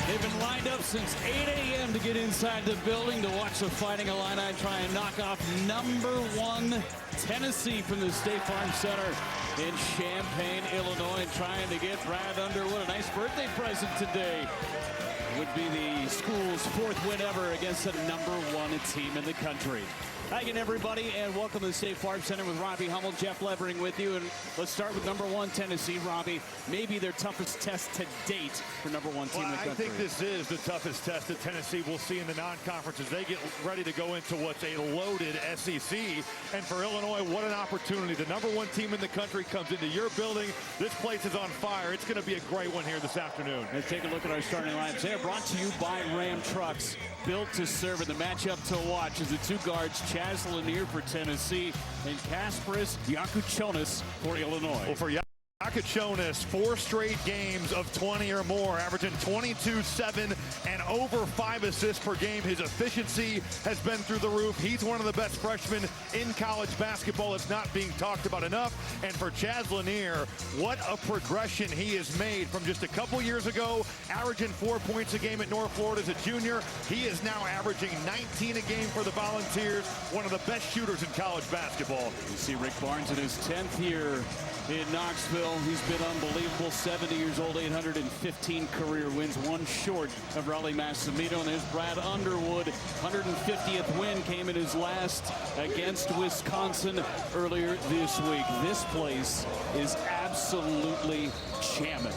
They've been lined up since 8 a.m. to get inside the building to watch the Fighting Illini try and knock off #1 Tennessee from the State Farm Center in Champaign, Illinois, trying to get Brad Underwood a nice birthday present today. Would be the school's 4th win ever against the #1 team in the country. Hi again, everybody, and welcome to the State Farm Center with Robbie Hummel, Jeff Levering with you. And let's start with #1 Tennessee. Robbie, maybe their toughest test to date for #1 team in the country. I think this is the toughest test that Tennessee will see in the non-conference as they get ready to go into what's a loaded SEC. And for Illinois, what an opportunity. The #1 team in the country comes into your building. This place is on fire. It's going to be a great one here this afternoon. Let's take a look at our starting lineups. They are brought to you by Ram Trucks, built to serve. And the matchup to watch is the two guards, Chaz Lanier for Tennessee and Kasparas Jakučionis for Illinois. Well, for Jakučionis, 4 straight games of 20 or more, averaging 22, 7, and over 5 assists per game. His efficiency has been through the roof. He's one of the best freshmen in college basketball. It's not being talked about enough. And for Chaz Lanier, what a progression he has made from just a couple years ago, averaging 4 points a game at North Florida as a junior. He is now averaging 19 a game for the Volunteers, one of the best shooters in college basketball. You see Rick Barnes in his 10th year in Knoxville. He's been unbelievable. 70 years old, 815 career wins, 1 short of Raleigh Massimino. And there's Brad Underwood. 150th win came in his last against Wisconsin earlier this week. This place is absolutely jamming.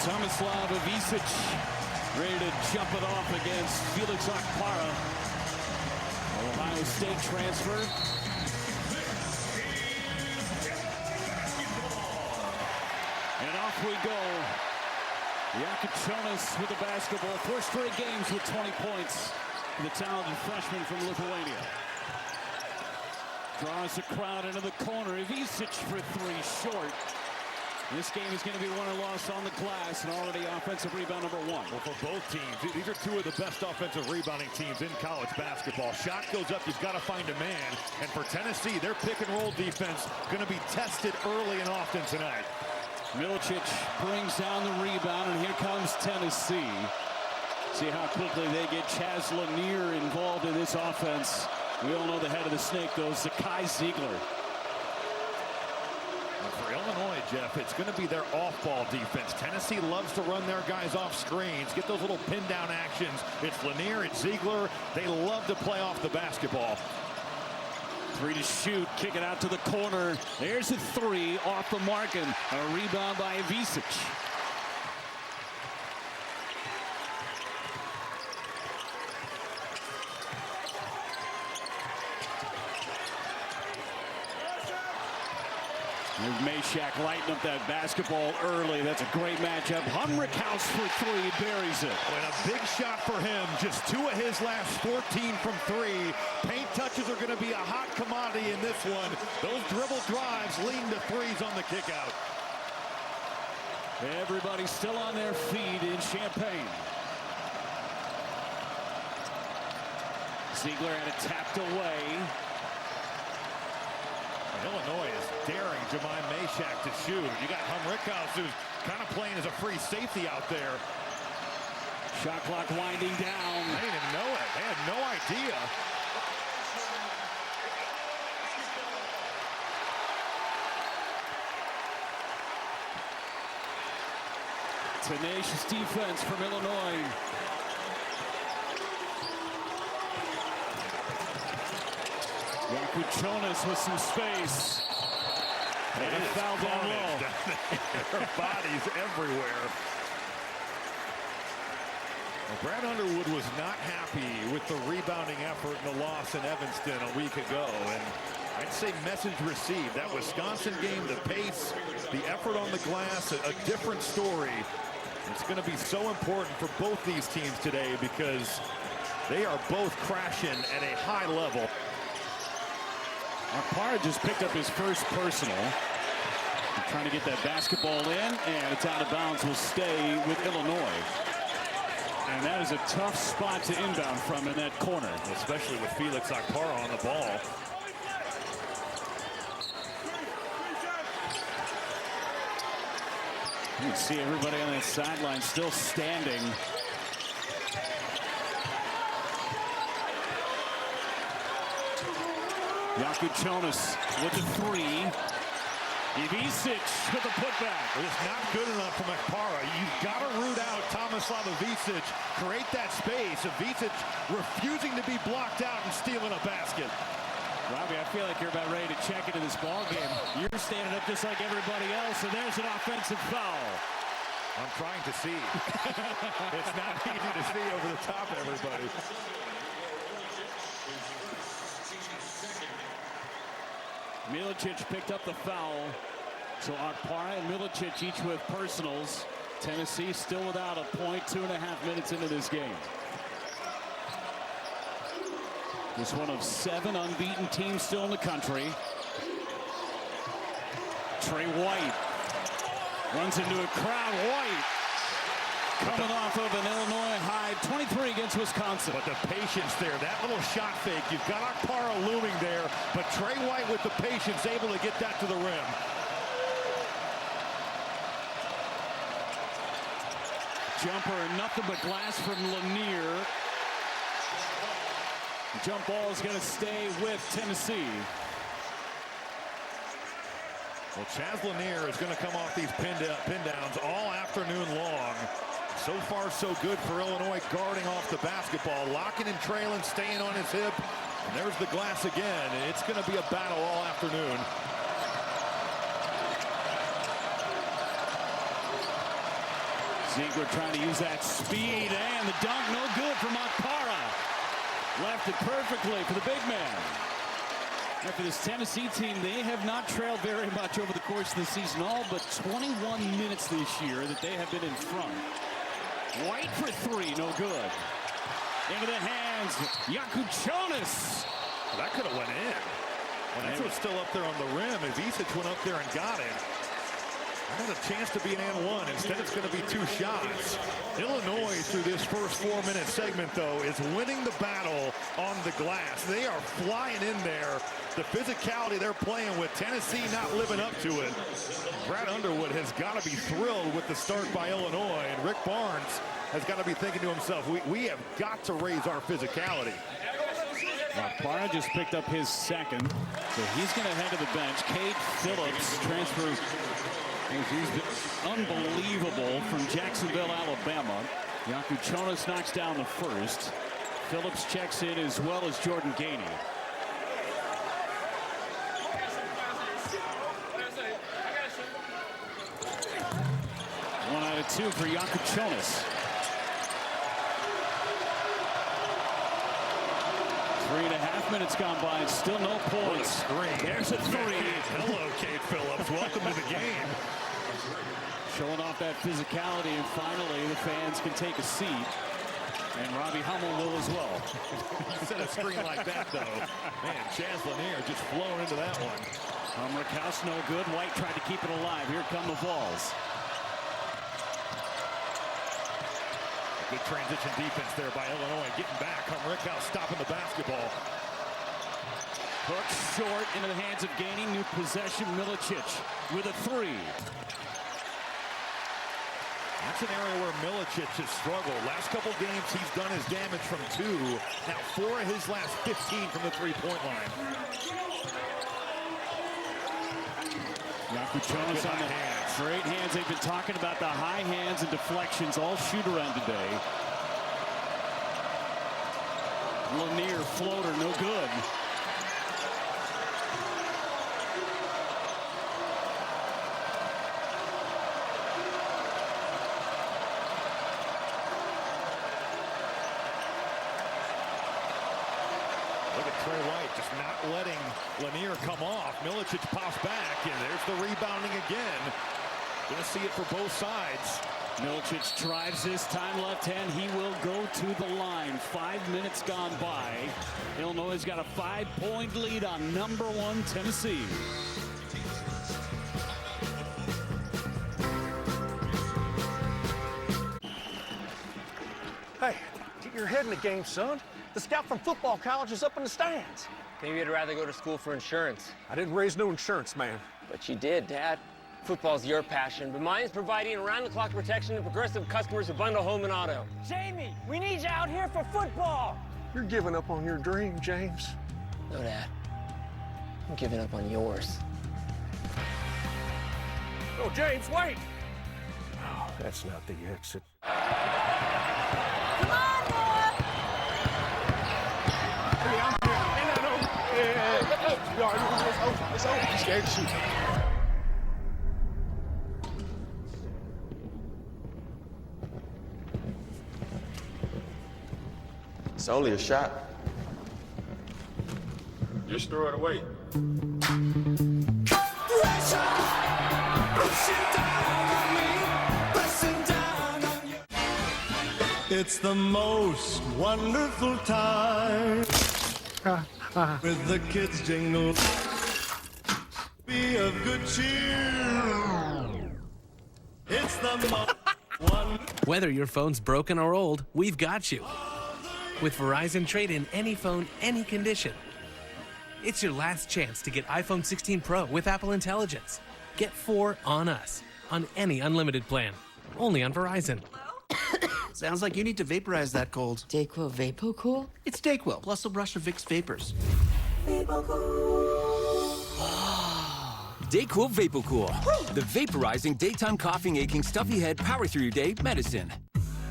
Tomislav Ivisic ready to jump it off against Felix Okpara, Ohio State transfer. And off we go. Jakučionis with the basketball. 4 straight games with 20 points. The talented freshman from Lithuania. Draws the crowd into the corner. Ivisic for 3 short. This game is going to be won or lost on the glass, and already offensive rebound #1. Well, for both teams, these are 2 of the best offensive rebounding teams in college basketball. Shot goes up, you've got to find a man. And for Tennessee, their pick-and-roll defense going to be tested early and often tonight. Milicic brings down the rebound, and here comes Tennessee. See how quickly they get Chaz Lanier involved in this offense. We all know the head of the snake, though, Zakai Zeigler. For Illinois, Jeff, it's going to be their off-ball defense. Tennessee loves to run their guys off screens, get those little pin-down actions. It's Lanier, it's Zeigler. They love to play off the basketball. 3 to shoot, kick it out to the corner. There's a 3 off the mark, and a rebound by Ivisic. There's Mashack lighting up that basketball early. That's a great matchup. Humrickhouse for 3, buries it. And a big shot for him. Just 2 of his last 14 from 3. Paint touches are going to be a hot commodity in this one. Those dribble drives leading to 3s on the kick out. Everybody still on their feet in Champaign. Zeigler had it tapped away. Illinois is daring Jemai Mashack to shoot. You got Humrickhouse, who's kind of playing as a free safety out there. Shot clock winding down. They didn't know it. They had no idea. Tenacious defense from Illinois. Jakučionis with some space. And a foul down low. There are bodies everywhere. Well, Brad Underwood was not happy with the rebounding effort in the loss in Evanston a week ago. And I'd say message received. That Wisconsin game, the pace, the effort on the glass, a different story. It's going to be so important for both these teams today because They are both crashing at a high level. Okpara just picked up his first personal. Trying to get that basketball in, and it's out of bounds. Will stay with Illinois. And that is a tough spot to inbound from in that corner. Especially with Felix Okpara on the ball. You can see everybody on that sideline still standing. Jakučionis with the three. Ivicic with the putback. It's not good enough from Okpara. You've got to root out Tomislav Ivicic, create that space. Ivicic refusing to be blocked out and stealing a basket. Robbie, I feel like you're about ready to check into this ball game. You're standing up just like everybody else, and there's an offensive foul. I'm trying to see. It's not easy to see over the top of everybody. Milicic picked up the foul. So Okpara and Milicic each with personals. Tennessee still without a point, 2.5 minutes into this game. This one of 7 unbeaten teams still in the country. Trey White runs into a crowd. White coming off of an Illinois high 23 against Wisconsin. But the patience there, that little shot fake, you've got Okpara looming there, but Trey White with the patience able to get that to the rim. Jumper, nothing but glass from Lanier. The jump ball is going to stay with Tennessee. Well, Chaz Lanier is going to come off these pin downs all afternoon long. So far, so good for Illinois, guarding off the basketball, locking and trailing, staying on his hip. And there's the glass again. It's going to be a battle all afternoon. Ziegler trying to use that speed, and the dunk no good from Okpara. Left it perfectly for the big man. After this Tennessee team, they have not trailed very much over the course of the season, all but 21 minutes this year that they have been in front. White for 3, no good. Into the hands, Jakučionis. That could have went in. And that was still up there on the rim. Ivicic went up there and got it. Had a chance to be an and one. Instead, it's going to be 2 shots. Illinois, through this first 4-minute segment, though, is winning the battle on the glass. They are flying in there. The physicality they're playing with, Tennessee not living up to it. Brad Underwood has got to be thrilled with the start by Illinois, and Rick Barnes has got to be thinking to himself, we have got to raise our physicality. Okpara just picked up his second, so he's going to head to the bench. Cade Phillips transfers. He's been unbelievable from Jacksonville, Alabama. Jakučionis knocks down the first. Phillips checks in as well as Jordan Gainey. 1 out of 2 for Jakučionis. 3.5 minutes gone by and still no points. There's a 3. Hello, Cade Phillips. Welcome to the game. Showing off that physicality, and finally the fans can take a seat. And Robbie Hummel will as well. Set a screen like that, though. Man, Chaz Lanier just flowing into that one. Rick House no good. White tried to keep it alive. Here come the Vols. Good transition defense there by Illinois. Getting back. Rickhouse stopping the basketball. Hook short into the hands of Gainey. New possession. Milicic with a 3. That's an area where Milicic has struggled. Last couple games, he's done his damage from 2. Now 4 of his last 15 from the 3-point line. Jakučionis on the straight hands. They've been talking about the high hands and deflections all shoot around today. Lanier floater, no good. Look at Trey White just not letting Lanier come off. Milicic pops back, and there's the rebounding again. Gonna see it for both sides. Milicic drives this time left hand. He will go to the line. 5 minutes gone by. Illinois has got a 5-point lead on #1 Tennessee. Hey, get your head in the game, son. The scout from football college is up in the stands. Maybe you'd rather go to school for insurance. I didn't raise no insurance, man. But you did, Dad. Football's your passion, but mine is providing around-the-clock protection to progressive customers who bundle home and auto. Jamie, we need you out here for football. You're giving up on your dream, James. No, Dad. I'm giving up on yours. Oh, James, wait! Oh, that's not the exit. Come on, Noah. Hey, I'm here. It's over. I'm scared to shoot. It's only a shot. Just throw it away. It's the most wonderful time with the kids jingle. Be of good cheer. It's the most one. Whether your phone's broken or old, we've got you. With Verizon Trade-in any phone, any condition. It's your last chance to get iPhone 16 Pro with Apple Intelligence. Get 4 on us, on any unlimited plan. Only on Verizon. Sounds like you need to vaporize that cold. Dayquil VapoCool? It's Dayquil, plus a brush of Vicks Vapors. Dayquil VapoCool. The vaporizing, daytime coughing, aching, stuffy head, power through your day medicine.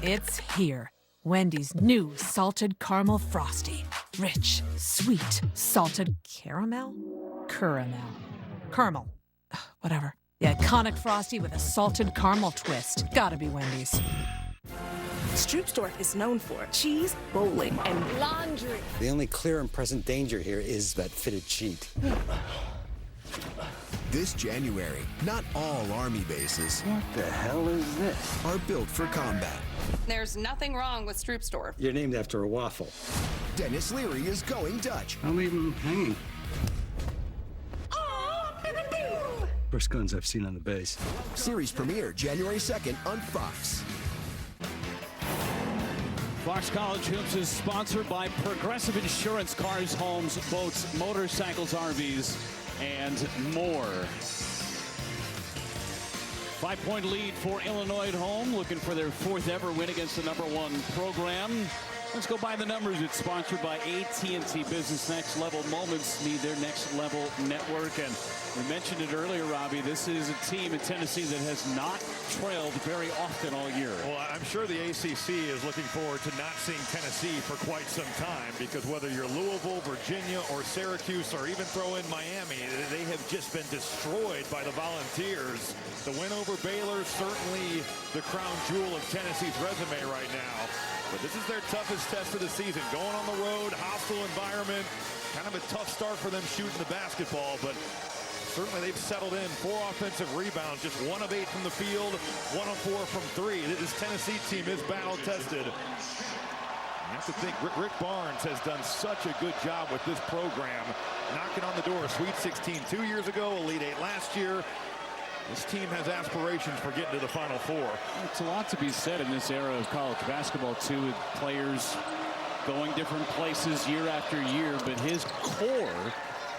It's here. Wendy's new salted caramel frosty. Rich, sweet, salted caramel? Caramel. Ugh, whatever. The iconic frosty with a salted caramel twist. Gotta be Wendy's. Stroopsdorf is known for cheese, bowling, and Laundry. The only clear and present danger here is that fitted sheet. This January, not all Army bases What the hell is this? are built for combat. there's nothing wrong with Stroopsdorf. You're named after a waffle. Dennis Leary is going Dutch. I'll leave him hanging. First guns I've seen on the base. Series premiere January 2nd on Fox. Fox College Hoops is sponsored by Progressive Insurance, cars, homes, boats, motorcycles, RVs, and more. 5-point lead for Illinois at home, looking for their 4th ever win against the #1 program. Let's go by the numbers. It's sponsored by AT&T Business. Next level moments need their next level network. And we mentioned it earlier, Robbie. This is a team in Tennessee that has not trailed very often all year. Well, I'm sure the ACC is looking forward to not seeing Tennessee for quite some time, because whether you're Louisville, Virginia, or Syracuse, or even throw in Miami, they have just been destroyed by the Volunteers. The win over Baylor, certainly the crown jewel of Tennessee's resume right now. But this is their toughest test of the season. Going on the road, hostile environment, kind of a tough start for them shooting the basketball, but certainly they've settled in. 4 offensive rebounds, just 1 of 8 from the field, 1 of 4 from 3. This Tennessee team is battle-tested. You have to think Rick Barnes has done such a good job with this program, knocking on the door. Sweet 16 2 years ago, Elite 8 last year. This team has aspirations for getting to the Final Four. It's a lot to be said in this era of college basketball, too, with players going different places year after year, but his core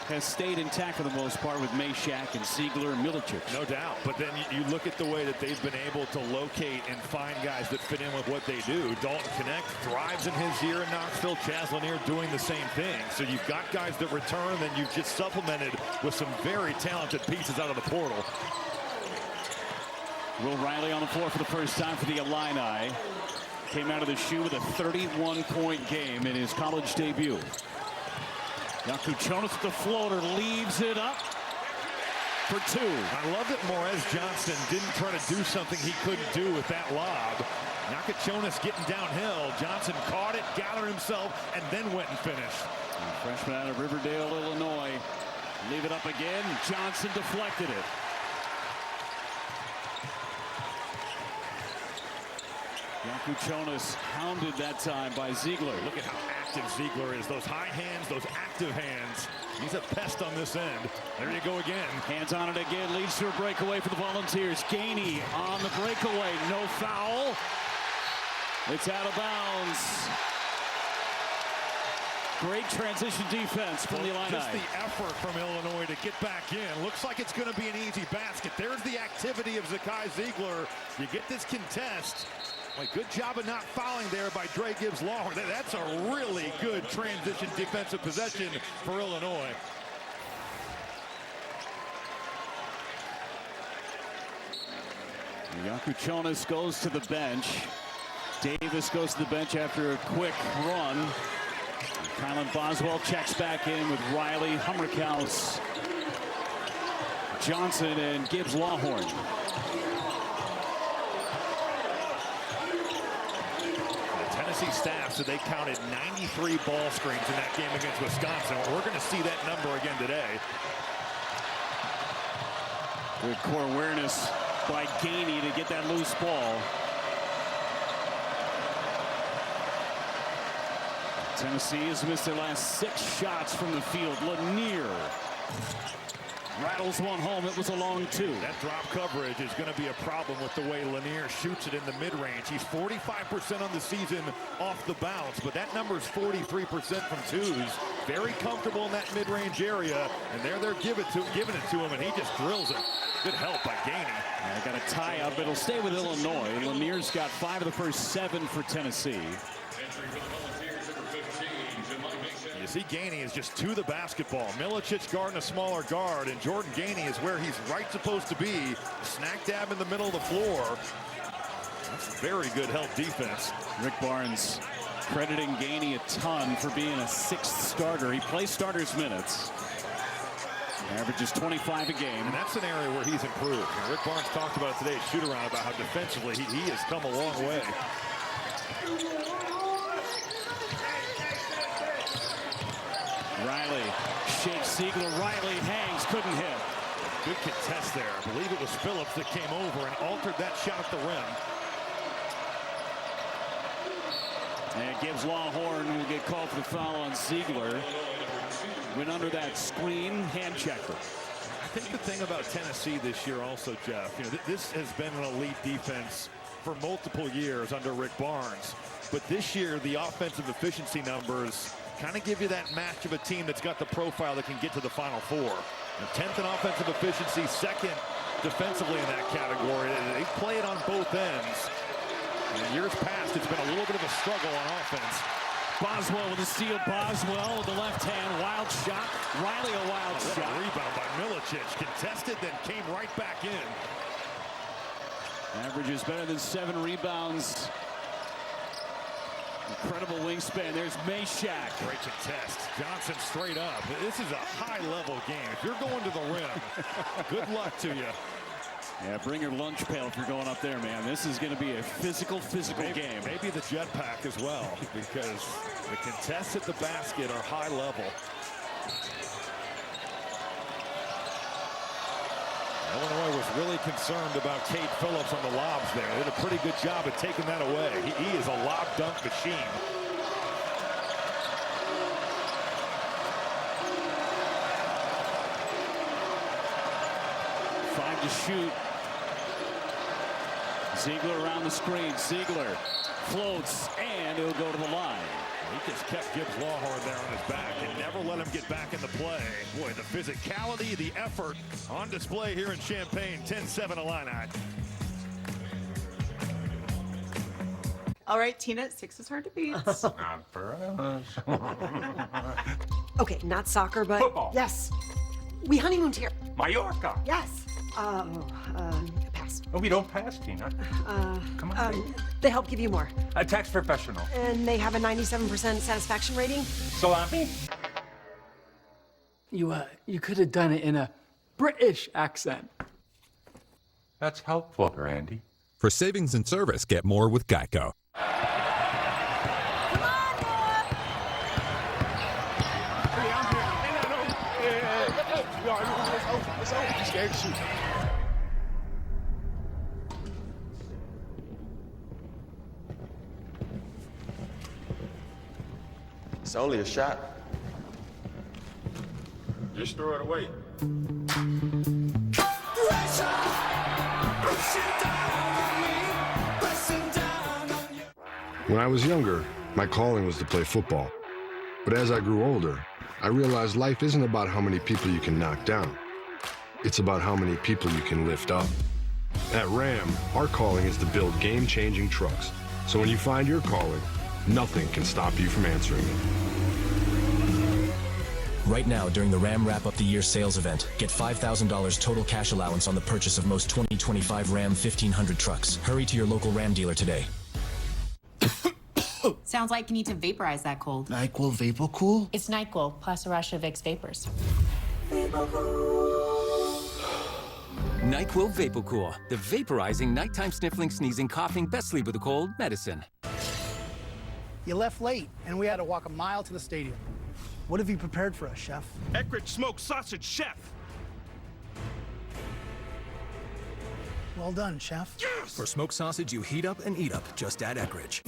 has stayed intact for the most part with Meshack and Siegler and Milicic. No doubt, but then you look at the way that they've been able to locate and find guys that fit in with what they do. Dalton Connect thrives in his year in Knoxville. Chaz Lanier doing the same thing. So you've got guys that return, then you've just supplemented with some very talented pieces out of the portal. Will Riley on the floor for the first time for the Illini. Came out of the shoe with a 31-point game in his college debut. Yakuchonis with the floater, leaves it up for 2. I love that Morez Johnson didn't try to do something he couldn't do with that lob. Yakuchonis getting downhill. Johnson caught it, gathered himself, and then went and finished. Freshman out of Riverdale, Illinois. Leave it up again. Johnson deflected it. Kuchonis hounded that time by Ziegler. Look at how active Ziegler is. Those high hands, those active hands. He's a pest on this end. There you go again. Hands on it again. Leads to a breakaway for the Volunteers. Gainey on the breakaway. No foul. It's out of bounds. Great transition defense from the Illini. Just the effort from Illinois to get back in. Looks like it's going to be an easy basket. There's the activity of Zakai Ziegler. You get this contest. Like, good job of not fouling there by Dre Gibbs-Lawhorn. That's a really good transition defensive possession for Illinois. Kuchonis goes to the bench. Davis goes to the bench after a quick run. Kylan Boswell checks back in with Riley, Hummerkaus, Johnson, and Gibbs-Lawhorn. The Tennessee staff said they counted 93 ball screens in that game against Wisconsin. We're going to see that number again today. Good core awareness by Gainey to get that loose ball. Tennessee has missed their last 6 shots from the field. Lanier rattles one home. It was a long 2. That drop coverage is going to be a problem with the way Lanier shoots it in the mid-range. He's 45% on the season off the bounce, but that number is 43% from 2s. Very comfortable in that mid-range area, and there they're giving it to him, and he just drills it. Good help by Gainey. I got a tie-up. It'll stay with Illinois. Lanier's got 5 of the first 7 for Tennessee. You see Gainey is just to the basketball. Milicic guarding a smaller guard, and Jordan Gainey is where he's right supposed to be. Snack dab in the middle of the floor. That's very good help defense. Rick Barnes crediting Gainey a ton for being a 6th starter. He plays starters minutes. Averages 25 a game. And that's an area where he's improved. And Rick Barnes talked about it today, shoot around, about how defensively he has come a long way. Riley shakes Ziegler. Riley hangs, couldn't hit. Good contest there. I believe it was Phillips that came over and altered that shot at the rim. And Gibbs-Lawhorn will get called for the foul on Ziegler. Went under that screen, hand checker. I think the thing about Tennessee this year also, Jeff, this has been an elite defense for multiple years under Rick Barnes. But this year, the offensive efficiency numbers kind of give you that match of a team that's got the profile that can get to the Final Four. 10th in offensive efficiency, 2nd defensively in that category. They play it on both ends. In years past, it's been a little bit of a struggle on offense. Boswell with a steal. Boswell with the left hand. Wild shot. Riley a wild shot. A rebound by Milicic. Contested, then came right back in. Averages better than 7 rebounds. Incredible wingspan. There's Meshack. Great contest. Johnson straight up. This is a high-level game. If you're going to the rim, good luck to you. Yeah, bring your lunch pail if you're going up there, man. This is going to be a physical game. Maybe the jetpack as well, because the contests at the basket are high level. Illinois was really concerned about Cade Phillips on the lobs there. They did a pretty good job of taking that away. He is a lob dunk machine. Five to shoot. Ziegler around the screen. Ziegler floats, and he'll go to the line. He just kept Gibbs-Lawhorn there on his back and never let him get back in the play. Boy, the physicality, the effort on display here in Champaign. 10-7 Illini. All right, Tina, 6 is hard to beat. Not for us. Okay, not soccer, but football. Yes. We honeymooned here. Mallorca. Yes. Pass. Oh, we don't pass, Tina. Come on. They help give you more. A tax professional. And they have a 97% satisfaction rating. Salami. You could have done it in a British accent. That's helpful, Randy. For savings and service, get more with Geico. It's only a shot. Just throw it away. When I was younger, my calling was to play football. But as I grew older, I realized life isn't about how many people you can knock down. It's about how many people you can lift up. At Ram, our calling is to build game-changing trucks. So when you find your calling, nothing can stop you from answering it. Right now, during the Ram Wrap Up the Year sales event, get $5,000 total cash allowance on the purchase of most 2025 Ram 1500 trucks. Hurry to your local Ram dealer today. Sounds like you need to vaporize that cold. NyQuil Vapor Cool? It's NyQuil plus a rush of Vicks Vapors. NyQuil VapoCool, the vaporizing nighttime sniffling, sneezing, coughing, best sleep with a cold medicine. You left late, and we had to walk a mile to the stadium. What have you prepared for us, Chef? Eckrich smoked sausage, Chef. Well done, Chef. Yes! For smoked sausage you heat up and eat up, just add Eckrich.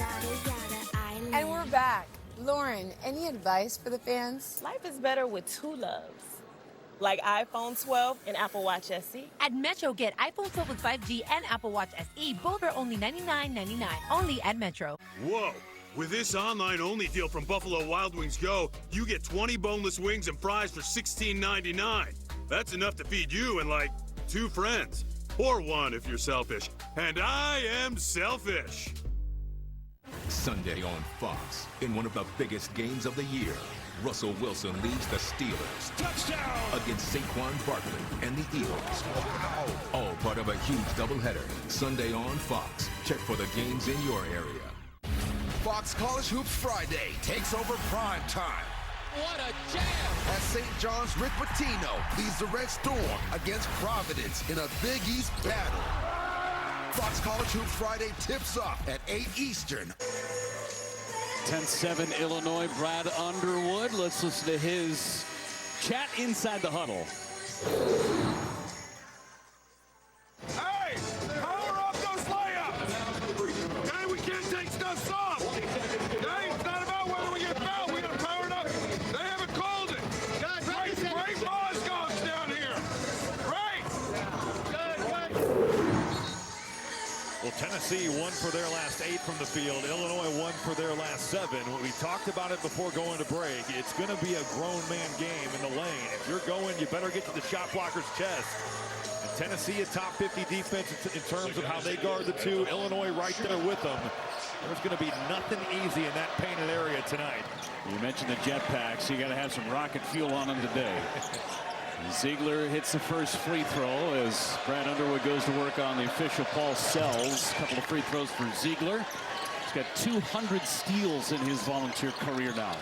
And we're back. Lauren, any advice for the fans? Life is better with two loves. Like iPhone 12 and Apple Watch SE. At Metro, get iPhone 12 with 5G and Apple Watch SE, both for only $99.99. Only at Metro. Whoa. With this online-only deal from Buffalo Wild Wings Go, you get 20 boneless wings and fries for $16.99. That's enough to feed you and, like, 2 friends. Or 1 if you're selfish. And I am selfish. Sunday on Fox, in one of the biggest games of the year, Russell Wilson leads the Steelers. Touchdown! Against Saquon Barkley and the Eagles. All part of a huge doubleheader. Sunday on Fox. Check for the games in your area. Fox College Hoops Friday takes over prime time. What a jam! As St. John's Rick Pitino leads the Red Storm against Providence in a Big East battle. Fox College Hoops Friday tips off at 8 Eastern. 10-7 Illinois, Brad Underwood. Let's listen to his chat inside the huddle. Hey! Power up those layups! Okay, we can't take stuff soft! Okay, it's not about whether we get fouled, we gotta power it up. They haven't called it! Guys, great Mozgov's down here! Great! Well, Tennessee won for their last 8 from the field. Illinois won for their last 7. We talked about it before going to break. It's going to be a grown man game in the lane. If you're going, you better get to the shot blocker's chest. And Tennessee a top 50 defense in terms of how they guard the 2. Illinois right there with them. There's going to be nothing easy in that painted area tonight. You mentioned the jetpacks. You got to have some rocket fuel on them today. Ziegler hits the first free throw as Brad Underwood goes to work on the official Paul Sells. A couple of free throws for Ziegler. He's got 200 steals in his volunteer career now.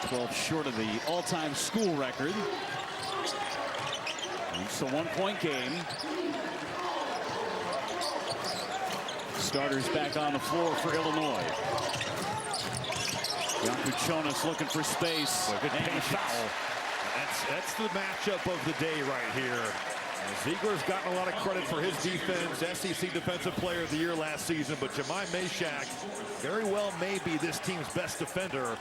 12 short of the all-time school record. It's a 1-point game. Starters back on the floor for Illinois. Yankuchonis looking for space. Good foul. That's the matchup of the day right here. Ziegler's gotten a lot of credit for his defense, SEC Defensive Player of the Year last season, but Jemai Meshack very well may be this team's best defender.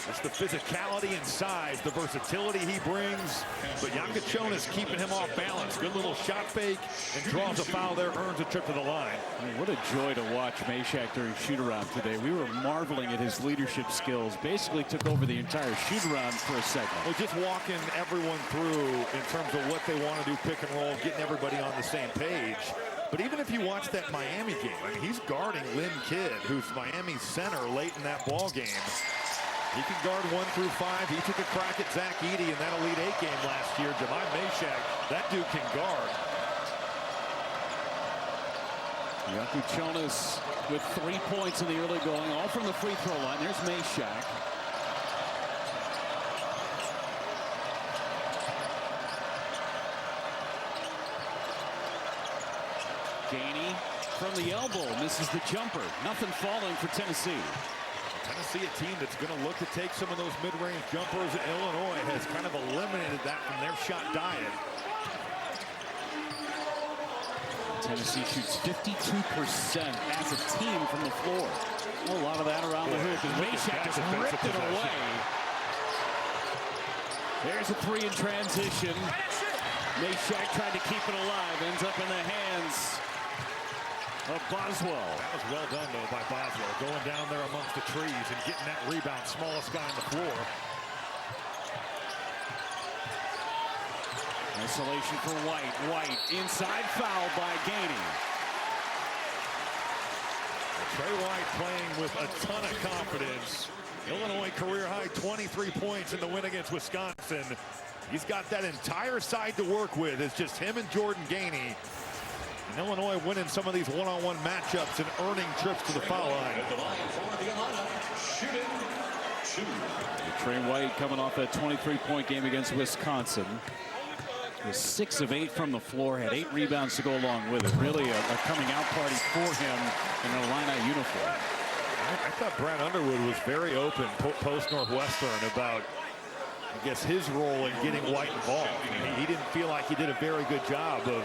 It's the physicality and size, the versatility he brings, but Yankuchonis keeping him off balance. Good little shot fake and draws a foul there, earns a trip to the line. I mean, what a joy to watch Meshack during shoot-around today. We were marveling at his leadership skills. Basically took over the entire shoot-around for a second. Well, just walking everyone through in terms of what they want to do, pick and roll, getting everybody on the same page. But even if you watch that Miami game, I mean, he's guarding Lynn Kidd, who's Miami's center late in that ball game. He can guard 1 through 5. He took a crack at Zach Edey in that Elite 8 game last year. Jemai Meshack, that dude can guard. Yankuchonis with 3 points in the early going, all from the free throw line. There's Meshack. Gainey from the elbow, misses the jumper. Nothing falling for Tennessee. Tennessee, a team that's going to look to take some of those mid-range jumpers. Illinois has kind of eliminated that from their shot diet. Tennessee shoots 52% as a team from the floor. A lot of that around the hoop. And Meshack just ripped it away. There's a three in transition. Meshack tried to keep it alive. Ends up in the hands of Boswell. That was well done, though, by Boswell. Going down there amongst the trees and getting that rebound. Smallest guy on the floor. Isolation for White. White inside, foul by Gainey. Trey White playing with a ton of confidence. Illinois career high 23 points in the win against Wisconsin. He's got that entire side to work with. It's just him and Jordan Gainey. And Illinois winning some of these one-on-one matchups and earning trips to the foul line. Trey White coming off that 23-point game against Wisconsin. Was 6 of 8 from the floor, had 8 rebounds to go along with it. Really a coming out party for him in an Illini uniform. I thought Brad Underwood was very open post-Northwestern about, I guess, his role in getting White involved. He didn't feel like he did a very good job of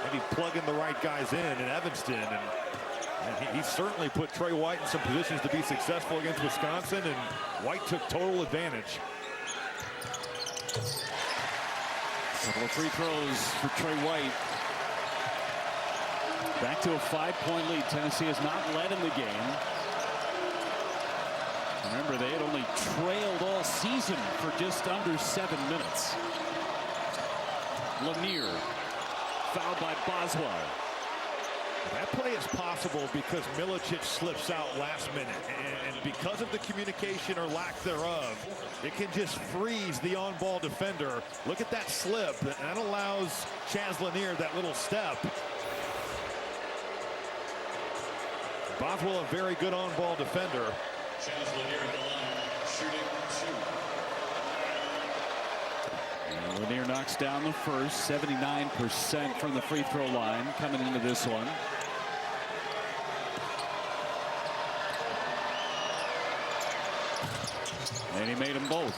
maybe plugging the right guys in Evanston. And he certainly put Trey White in some positions to be successful against Wisconsin, and White took total advantage. Couple of free throws for Trey White. Back to a 5-point lead. Tennessee has not led in the game. Remember, they had only trailed all season for just under 7 minutes. Lanier, fouled by Boswell. That play is possible because Milicic slips out last minute, and because of the communication or lack thereof, it can just freeze the on-ball defender. Look at that slip, and that allows Chaz Lanier that little step. Boswell, a very good on-ball defender. Chaz Lanier at the line, shooting 2. Lanier knocks down the first, 79% from the free throw line coming into this one. And he made them both.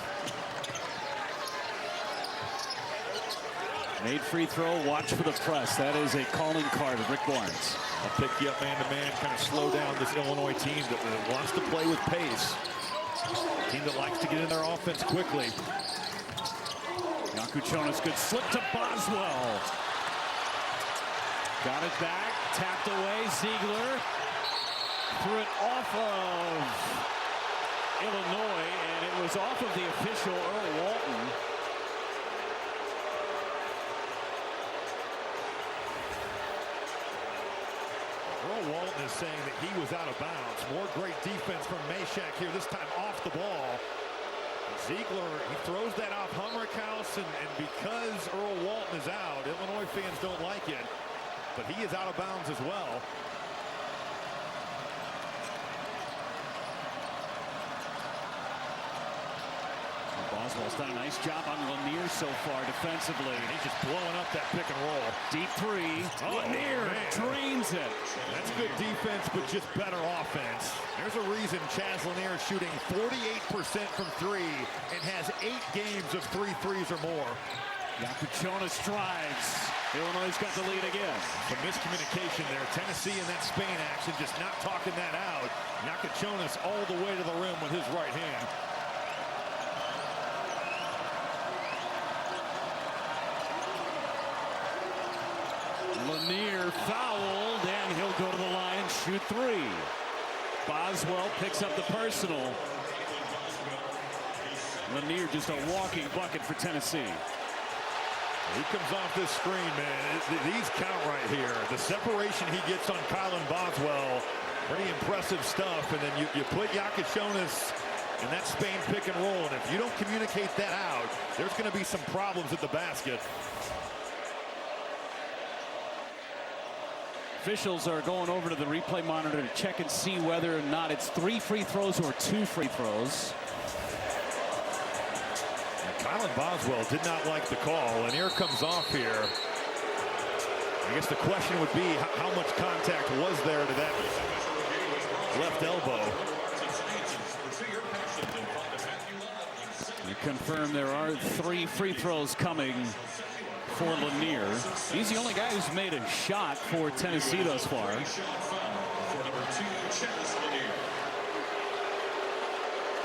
Made free throw, watch for the press. That is a calling card of Rick Barnes. I'll pick you up man-to-man, kind of slow down this Illinois team that wants to play with pace. Team that likes to get in their offense quickly. Yakuchonis, good slip to Boswell. Got it back, tapped away, Ziegler. Threw it off of Illinois, and it was off of the official, Earl Walton. Earl Walton is saying that he was out of bounds. More great defense from Meshack here, this time off the ball. Ziegler, he throws that off Humrickhouse, and because Earl Walton is out, Illinois fans don't like it, but he is out of bounds as well. Boswell's done a nice job on Lanier so far defensively. He's just blowing up that pick and roll. Deep three. Lanier drains it. That's good defense, but just better offense. There's a reason Chaz Lanier is shooting 48% from 3 and has 8 games of 3 threes or more. Yakuchonis drives. Illinois got the lead again. Some miscommunication there. Tennessee in that Spain action, just not talking that out. Yakuchonis all the way to the rim with his right hand. Lanier fouled, and he'll go to the line and shoot 3. Boswell picks up the personal. Lanier just a walking bucket for Tennessee. He comes off this screen, man. These count right here. The separation he gets on Kylan Boswell, pretty impressive stuff. And then you put Yakuchonis in that Spain pick and roll, and if you don't communicate that out, there's going to be some problems at the basket. Officials are going over to the replay monitor to check and see whether or not it's 3 free throws or 2 free throws. Kylan Boswell did not like the call, and here comes off here. I guess the question would be, how much contact was there to that left elbow? You confirm there are 3 free throws coming for Lanier. He's the only guy who's made a shot for Tennessee thus far.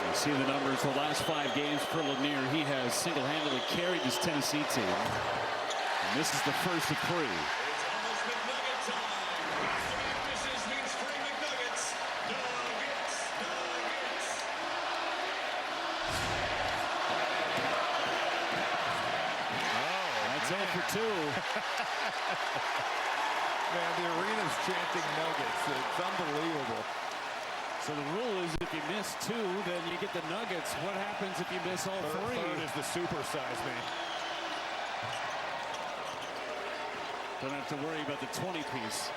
You see the numbers the last 5 games for Lanier. He has single-handedly carried this Tennessee team. And this is the first of 3. That's 0 for 2. Man, the arena's chanting Nuggets. It's unbelievable. So the rule is if you miss 2, then you get the Nuggets. What happens if you miss all 3? Third is the supersize me. Don't have to worry about the 20-piece.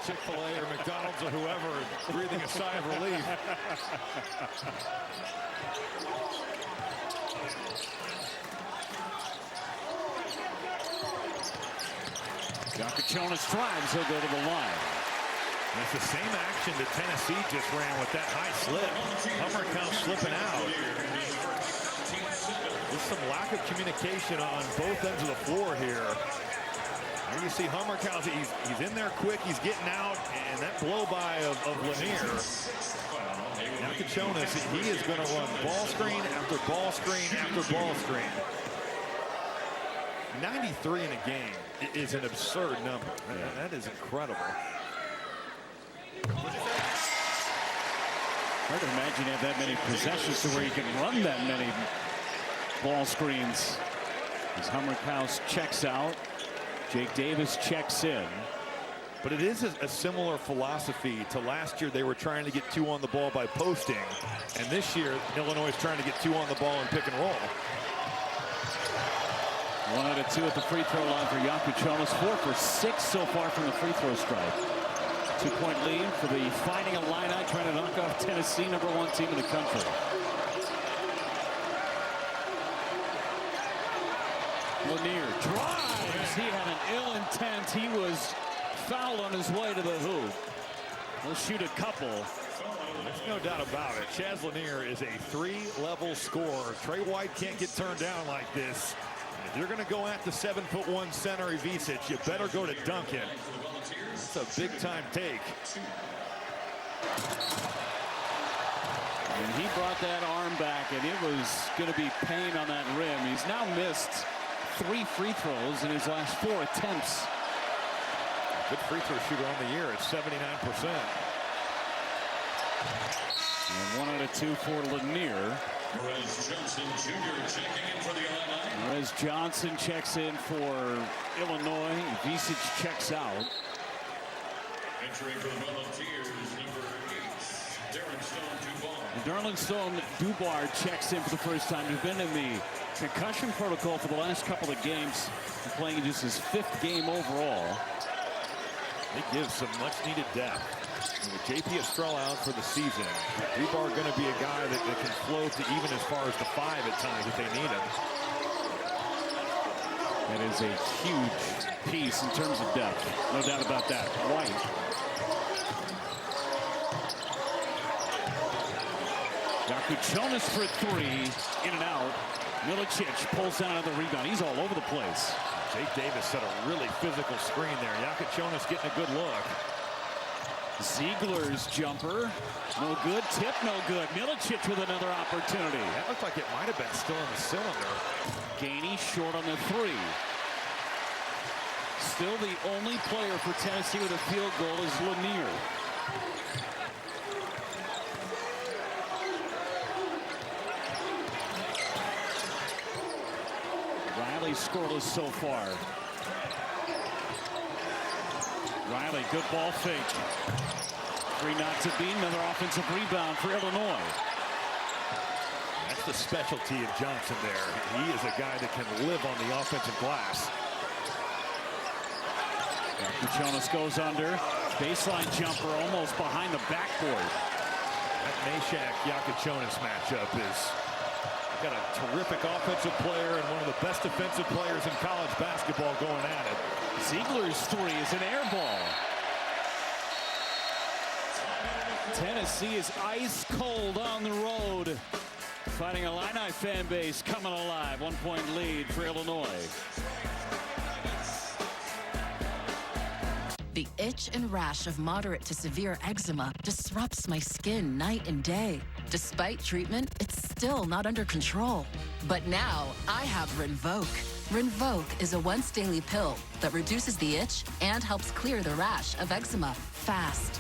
Chick-fil-A or McDonald's or whoever breathing a sigh of relief. Jonas drives, he'll go to the line. And it's the same action that Tennessee just ran with that high slip. Hummerkauf slipping out. There's some lack of communication on both ends of the floor here. There you see Hummerkauf, he's in there quick, he's getting out, and that blow-by of Lanier. Now Jonas, he is going to run ball screen after ball screen after ball screen. 93 in a game is an absurd number. That is incredible. Hard to imagine you have that many possessions to where you can run that many ball screens. As Hummerkauf checks out, Jake Davis checks in. But it is a similar philosophy to last year. They were trying to get 2 on the ball by posting. And this year, Illinois is trying to get 2 on the ball and pick and roll. 1 out of 2 at the free throw line for Jonas. 4 for 6 so far from the free throw stripe. 2-point lead for the Fighting Illini, trying to knock off Tennessee, #1 team in the country. Lanier drives. He had an ill intent. He was fouled on his way to the hoop. He'll shoot a couple. There's no doubt about it. Chaz Lanier is a 3-level scorer. Trey White can't get turned down like this. If you're going to go at the 7'1" center Ivica, you better go to Duncan. It's a big-time take. And he brought that arm back, and it was going to be pain on that rim. He's now missed 3 free throws in his last 4 attempts. Good free throw shooter on the year at 79%. And 1 out of 2 for Lanier. Perez Johnson Jr. checking in for the Illini. Perez Johnson checks in for Illinois. Ivica checks out. Entering for the Volunteers, number 8, Darren Stone Dubar. Darren Stone Dubar checks in for the first time. He's been in the concussion protocol for the last couple of games. He's playing just his 5th game overall. It gives some much-needed depth. And with J.P. Estrella out for the season, Dubar going to be a guy that can float to even as far as the 5 at times if they need him. That is a huge piece in terms of depth. No doubt about that. White. Jonas for 3. In and out. Milicic pulls down another rebound. He's all over the place. Jake Davis set a really physical screen there. Jonas getting a good look. Ziegler's jumper. No good. Tip, no good. Milicic with another opportunity. That looked like it might have been still in the cylinder. Gainey short on the 3. Still the only player for Tennessee with a field goal is Lanier. Riley scoreless so far. Riley, good ball fake. 3 not to beat. Another offensive rebound for Illinois. That's the specialty of Johnson there. He is a guy that can live on the offensive glass. Jonas goes under. Baseline jumper almost behind the backboard. That Mashack-Jonas matchup is got a terrific offensive player and one of the best defensive players in college basketball going at it. Ziegler's 3 is an air ball. Tennessee is ice cold on the road. Fighting Illini fan base coming alive. 1-point lead for Illinois. The itch and rash of moderate to severe eczema disrupts my skin night and day. Despite treatment, it's still not under control. But now I have Rinvoq. Rinvoq is a once-daily pill that reduces the itch and helps clear the rash of eczema fast.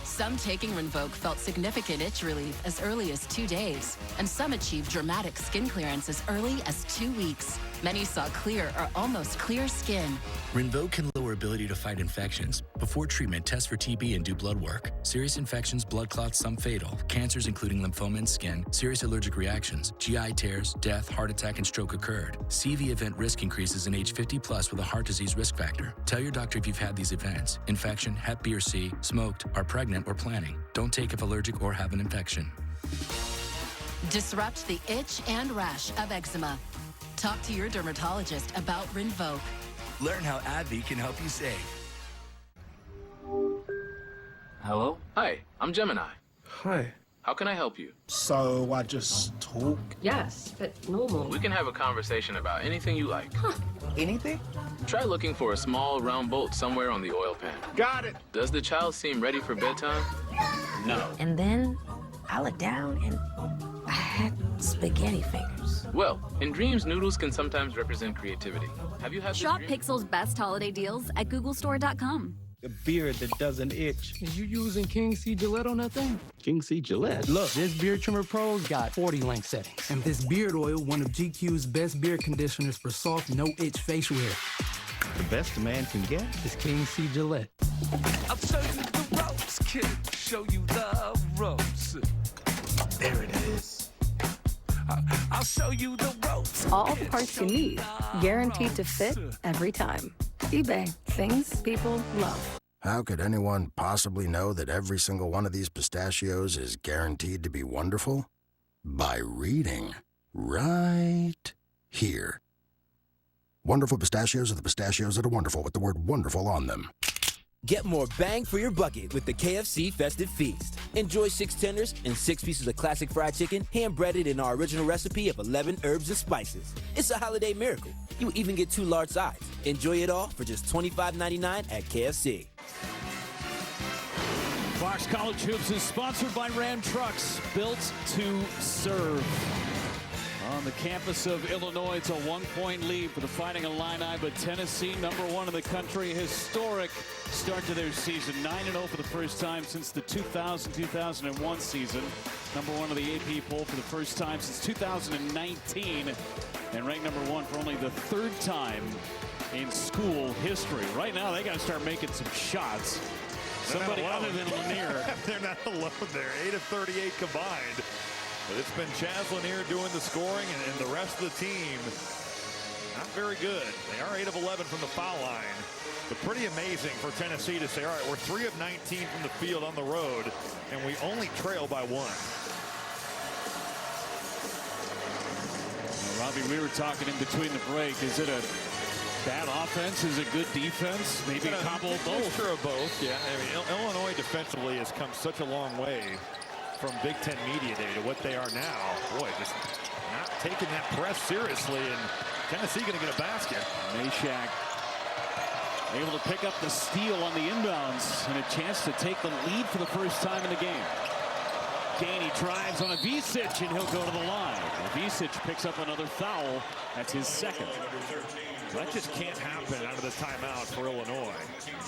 Some taking Rinvoq felt significant itch relief as early as 2 days, and some achieved dramatic skin clearance as early as 2 weeks. Many saw clear or almost clear skin. Rinvoq can lower ability to fight infections. Before treatment, test for TB and do blood work. Serious infections, blood clots, some fatal. Cancers including lymphoma and skin, serious allergic reactions, GI tears, death, heart attack, and stroke occurred. CV event risk increases in age 50 plus with a heart disease risk factor. Tell your doctor if you've had these events. Infection, Hep B or C, smoked, are pregnant or planning. Don't take if allergic or have an infection. Disrupt the itch and rash of eczema. Talk to your dermatologist about Rinvoq. Learn how AbbVie can help you save. Hello? Hi, I'm Gemini. Hi. How can I help you? So I just talk? Yes, but normal. We can have a conversation about anything you like. Anything? Try looking for a small round bolt somewhere on the oil pan. Got it. Does the child seem ready for bedtime? No. And then I looked down and I had spaghetti fingers. Well, in dreams, noodles can sometimes represent creativity. Have you had Shop this dream? Pixel's best holiday deals at googlestore.com. A beard that doesn't itch. Are you using King C Gillette on that thing? King C Gillette? Look, this Beard Trimmer Pro's got 40 length settings. And this beard oil, one of GQ's best beard conditioners for soft, no-itch facial hair. The best a man can get? Is King C Gillette. I'll show you the ropes, kid. Show you the ropes. There it is. I'll show you the ropes. All the parts you need, guaranteed to fit every time. eBay, things people love. How could anyone possibly know that every single one of these pistachios is guaranteed to be wonderful? By reading. Right here. Wonderful pistachios are the pistachios that are wonderful with the word wonderful on them. Get more bang for your bucket with the KFC Festive Feast. Enjoy 6 tenders and 6 pieces of classic fried chicken, hand-breaded in our original recipe of 11 herbs and spices. It's a holiday miracle. You even get 2 large sides. Enjoy it all for just $25.99 at KFC. Fox College Hoops is sponsored by Ram Trucks, built to serve. On the campus of Illinois, it's a 1-point lead for the Fighting Illini, but Tennessee, #1 in the country, historic start to their season. 9-0 for the first time since the 2000-2001 season. #1 of the AP poll for the first time since 2019, and ranked #1 for only the 3rd time in school history. Right now, they got to start making some shots. Somebody other than Lanier. They're not alone there. 8 of 38 combined. But it's been Chaz Lanier doing the scoring, and the rest of the team not very good. They are 8 of 11 from the foul line. But pretty amazing for Tennessee to say, all right, we're 3 of 19 from the field on the road, and we only trail by 1. Well, Robbie, we were talking in between the break. Is it a bad offense? Is it good defense? Maybe a combo of both. Sure of both, yeah. I mean, Illinois defensively has come such a long way from Big Ten Media Day to what they are now. Boy, just not taking that press seriously, and Tennessee going to get a basket. Meshack able to pick up the steal on the inbounds and a chance to take the lead for the first time in the game. Gainey drives on Ivisic, and he'll go to the line. Ivisic picks up another foul. That's his 2nd. That just can't happen out of the timeout for Illinois.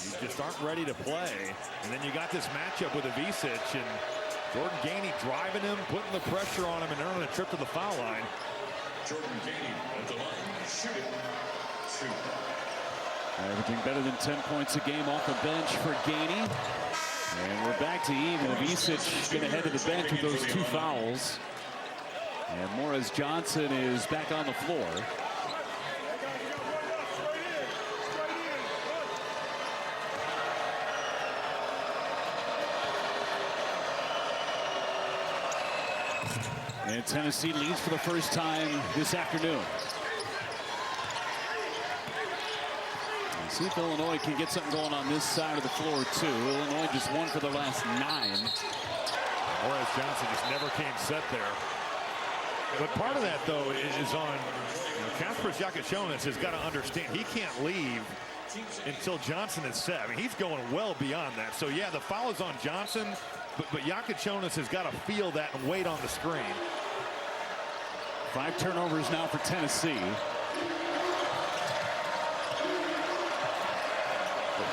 You just aren't ready to play. And then you got this matchup with Ivisic, and Jordan Gainey driving him, putting the pressure on him, and earning a trip to the foul line. Jordan Gainey at the line, shooting 2. Averaging better than 10 points a game off the bench for Gainey. And we're back to even. Ivisic going to head to the bench with those 2 fouls. And Morris Johnson is back on the floor. And Tennessee leads for the first time this afternoon. See if Illinois can get something going on this side of the floor, too. Illinois just won for the last 9. Morris Johnson just never came set there. But part of that, though, is on Kasparas Giacochonis has got to understand he can't leave until Johnson is set. I mean, he's going well beyond that. So, yeah, the foul is on Johnson, but Jakučionis has got to feel that and wait on the screen. 5 turnovers now for Tennessee.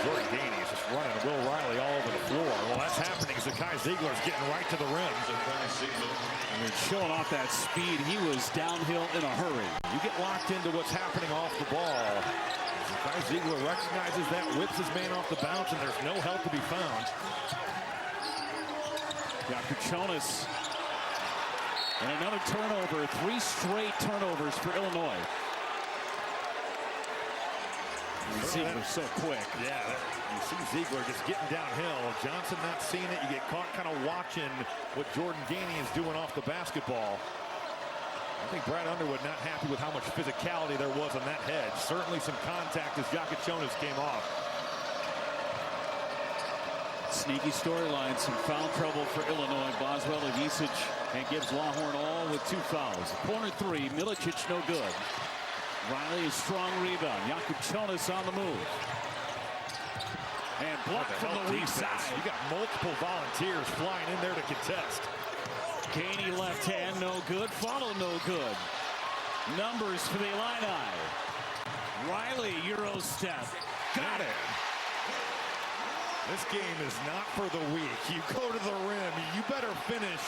Jordan Gainey is just running Will Riley all over the floor. Well, that's happening. Zakai Ziegler's getting right to the rim. I mean, showing off that speed, he was downhill in a hurry. You get locked into what's happening off the ball. Zakai Ziegler recognizes that, whips his man off the bounce, and there's no help to be found. Jakučionis. And another turnover. 3 straight turnovers for Illinois. Ziegler's so quick. Yeah, you see Ziegler just getting downhill. Johnson not seeing it. You get caught kind of watching what Jordan Gainey is doing off the basketball. I think Brad Underwood not happy with how much physicality there was on that hedge. Certainly some contact as Jakučionis came off. Sneaky storyline, some foul trouble for Illinois. Boswell, Ivisic, and gives Lawhorn all with 2 fouls. Corner 3, Milicic no good. Riley, a strong rebound. Jakučionis on the move. And blocked from the weak side. You got multiple Volunteers flying in there to contest. Gainey left hand, no good. Follow, no good. Numbers for the Illini. Riley, Euro step. Got it. This game is not for the weak. You go to the rim, you better finish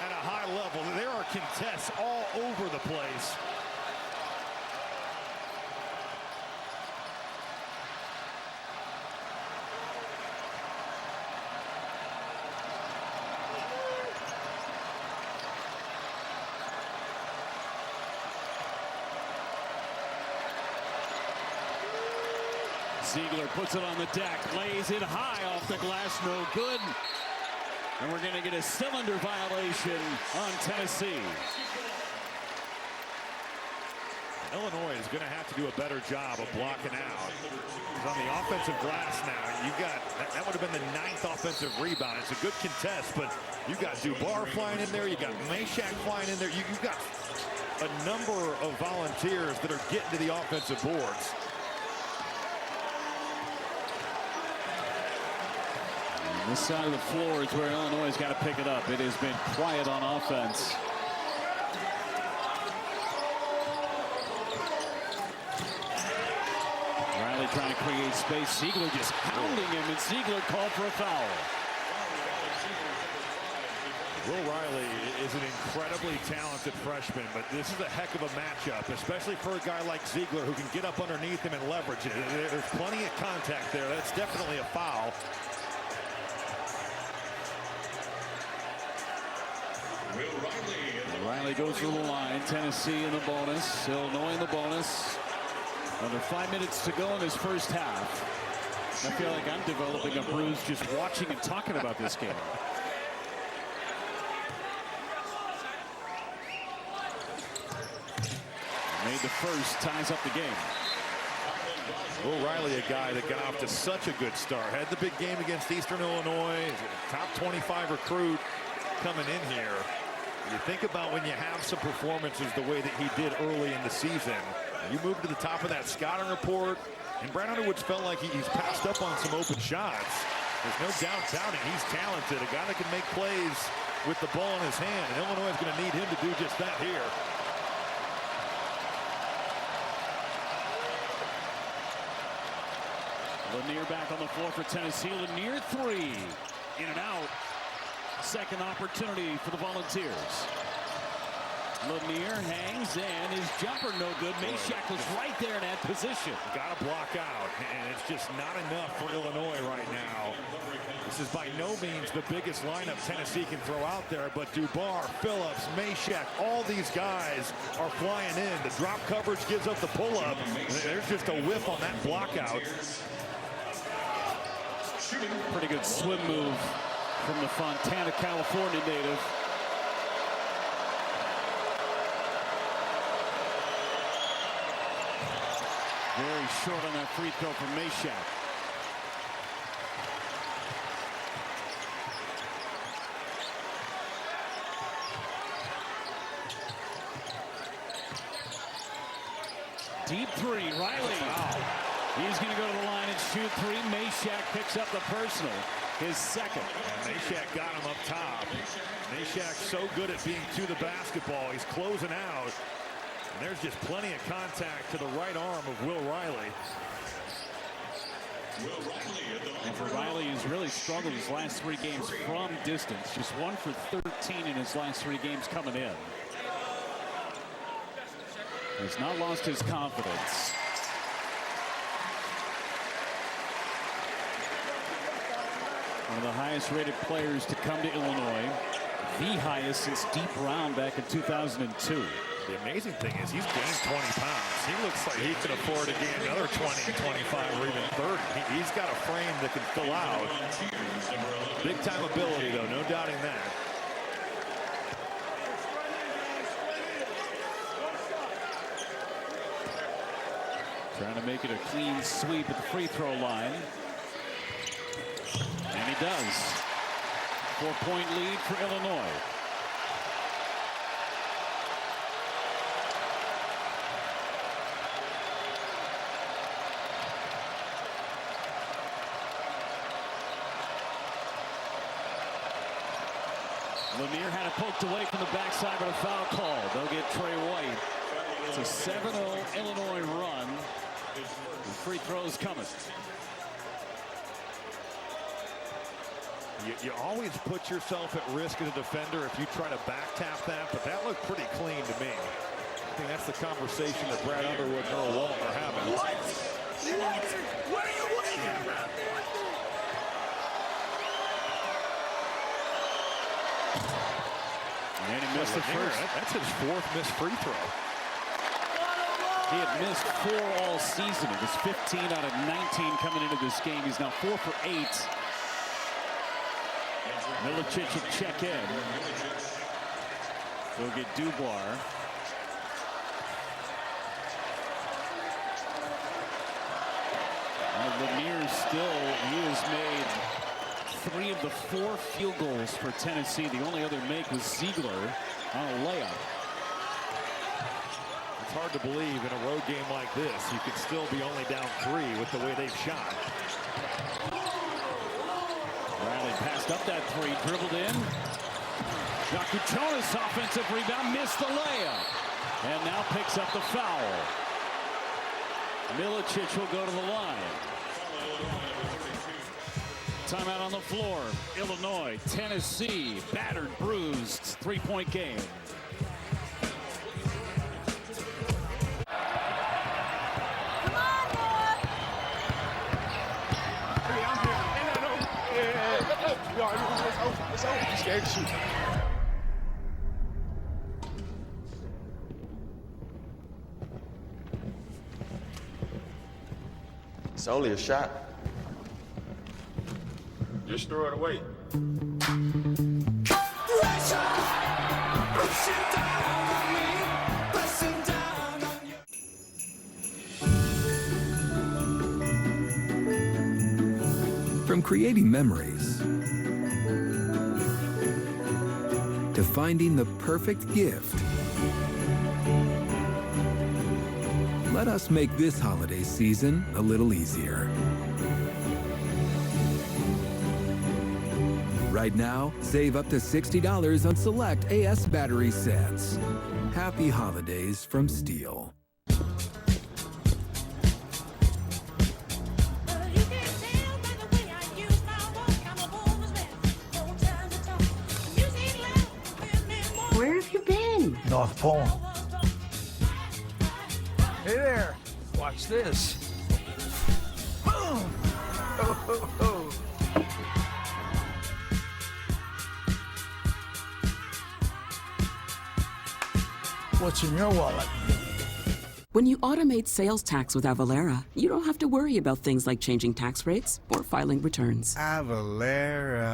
at a high level. There are contests all over the place. Ziegler puts it on the deck, lays it high off the glass, no good. And we're going to get a cylinder violation on Tennessee. Illinois is going to have to do a better job of blocking out. On the offensive glass now, you got, that would have been the 9th offensive rebound. It's a good contest, but you got Dubar flying in there, you got Meshack flying in there. You've got a number of Volunteers that are getting to the offensive boards. This side of the floor is where Illinois has got to pick it up. It has been quiet on offense. Riley trying to create space. Ziegler just hounding him, and Ziegler called for a foul. Will Riley is an incredibly talented freshman, but this is a heck of a matchup, especially for a guy like Ziegler who can get up underneath him and leverage it. There's plenty of contact there. That's definitely a foul. Riley goes to the line. Tennessee in the bonus. Illinois in the bonus. Under 5 minutes to go in this first half. I feel like I'm developing a bruise just watching and talking about this game. Made the first, ties up the game. Will Riley, a guy that got off to such a good start. Had the big game against Eastern Illinois. Top 25 recruit coming in here. You think about when you have some performances the way that he did early in the season. You move to the top of that scouting report, and Brad Underwood's felt like he's passed up on some open shots. There's no doubt doubting he's talented, a guy that can make plays with the ball in his hand, and Illinois is going to need him to do just that here. Lanier back on the floor for Tennessee. Lanier 3, in and out. Second opportunity for the Volunteers. Lanier hangs, and his jumper no good. Meshack was right there in that position. Got to block out, and it's just not enough for Illinois right now. This is by no means the biggest lineup Tennessee can throw out there, but Dubar, Phillips, Meshack, all these guys are flying in. The drop coverage gives up the pull-up. There's just a whiff on that block out. Pretty good swim move from the Fontana, California native. Very short on that free throw from Meshack. Deep 3, Riley. Wow. He's going to go to the line and shoot three. Meshack picks up the personal, his second. Meshack got him up top. Meshack so good at being to the basketball. He's closing out. And there's just plenty of contact to the right arm of Will Riley. And for Riley, he's really struggled his last 3 games from distance. Just 1 for 13 in his last 3 games coming in. He's not lost his confidence. One of the highest rated players to come to Illinois. The highest since Deep Brown back in 2002. The amazing thing is he's gained 20 pounds. He looks like he can afford to gain another 20, 25, or even 30. He's got a frame that can fill out. Big time ability, though, no doubting that. Trying to make it a clean sweep at the free throw line. And he does. 4-point lead for Illinois. Lanier had it poked away from the backside, but a foul call. They'll get Trey White. It's a 7-0 Illinois run. The free throws coming. You always put yourself at risk as a defender if you try to back tap that, but that looked pretty clean to me. I think that's the conversation that Brad Underwood and Earl Walton are having. What are you waiting about? And he missed the first. That's his 4th missed free throw. He had missed 4 all season. It was 15 out of 19 coming into this game. He's now 4 for 8. Milicic will check in. They'll get Dubois. Lanier still, he has made 3 of the 4 field goals for Tennessee. The only other make was Ziegler on a layup. It's hard to believe in a road game like this, you could still be only down 3 with the way they've shot. Riley passed up that 3, dribbled in. Jakuchonis offensive rebound, missed the layup. And now picks up the foul. Milicic will go to the line. Timeout on the floor. Illinois, Tennessee, battered, bruised, 3-point game. He's scared to shoot. It's only a shot. Just throw it away. From creating memories to finding the perfect gift, let us make this holiday season a little easier. Right now, save up to $60 on select AS battery sets. Happy holidays from Steel. Where have you been? North Pole. Hey there. Watch this. Boom! Oh, oh, oh. What's in your wallet? When you automate sales tax with Avalara, you don't have to worry about things like changing tax rates or filing returns. Avalara.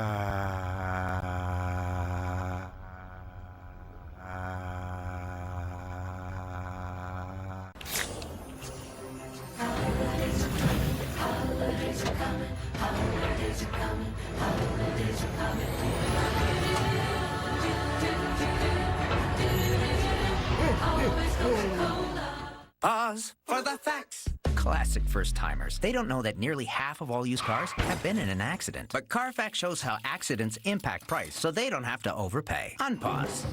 Pause for the facts. Classic first-timers. They don't know that nearly half of all used cars have been in an accident. But Carfax shows how accidents impact price, so they don't have to overpay. Unpause.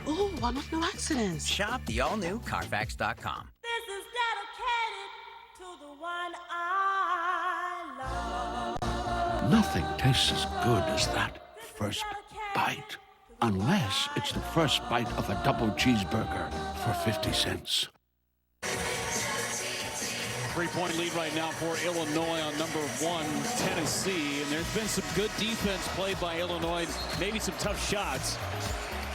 Ooh, I want no accidents. Shop the all-new Carfax.com. This is dedicated to the one I love. Nothing tastes as good as that first bite. Unless it's the first bite of a double cheeseburger for 50 cents. 3-point lead right now for Illinois on number 1, Tennessee. And there's been some good defense played by Illinois. Maybe some tough shots,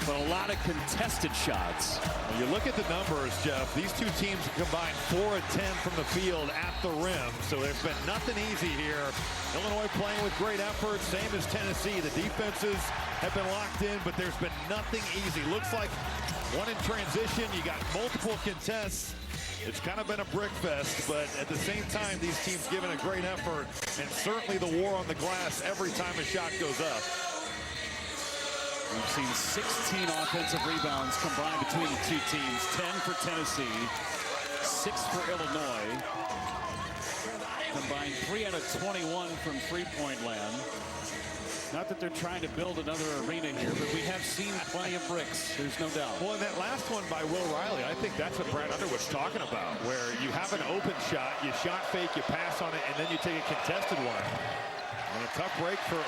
but a lot of contested shots. When you look at the numbers, Jeff, these two teams combined 4 of 10 from the field at the rim. So there's been nothing easy here. Illinois playing with great effort, same as Tennessee. The defenses have been locked in, but there's been nothing easy. Looks like one in transition. You got multiple contests. It's kind of been a brick fest, but at the same time, these teams giving a great effort, and certainly the war on the glass every time a shot goes up. We've seen 16 offensive rebounds combined between the two teams. 10 for Tennessee, 6 for Illinois. Combined 3 out of 21 from three-point land. Not that they're trying to build another arena here, but we have seen plenty of bricks. There's no doubt. Well, and that last one by Will Riley, I think that's what Brad Underwood's talking about, where you have an open shot, you shot fake, you pass on it, and then you take a contested one. And a tough break for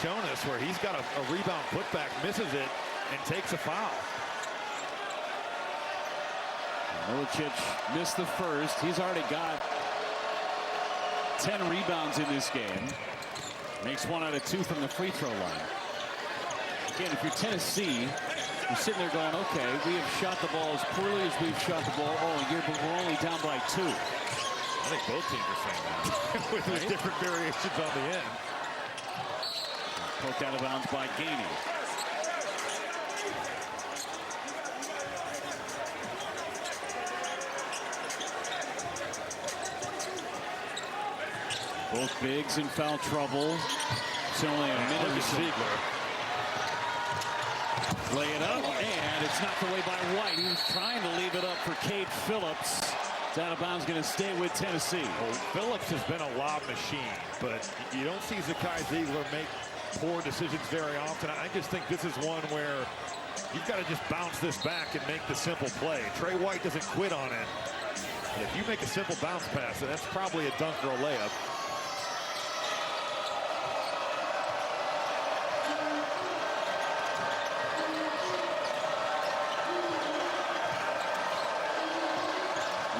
Jonas, where he's got a rebound putback, misses it, and takes a foul. Milicic missed the first. He's already got 10 rebounds in this game. Makes 1 out of 2 from the free throw line. Again, if you're Tennessee, you're sitting there going, okay, we have shot the ball as poorly as we've shot the ball all year, but we're only down by 2. I think both teams are saying that with different variations on the end. Poked out of bounds by Gainey. Both bigs in foul trouble. It's only a minute. Ziegler. Lay it up, and it's knocked away by White. He was trying to leave it up for Cade Phillips. It's out of bounds, going to stay with Tennessee. Well, Phillips has been a lob machine, but you don't see Zakai Ziegler make poor decisions very often. I just think this is one where you've got to just bounce this back and make the simple play. Trey White doesn't quit on it. But if you make a simple bounce pass, that's probably a dunk or a layup.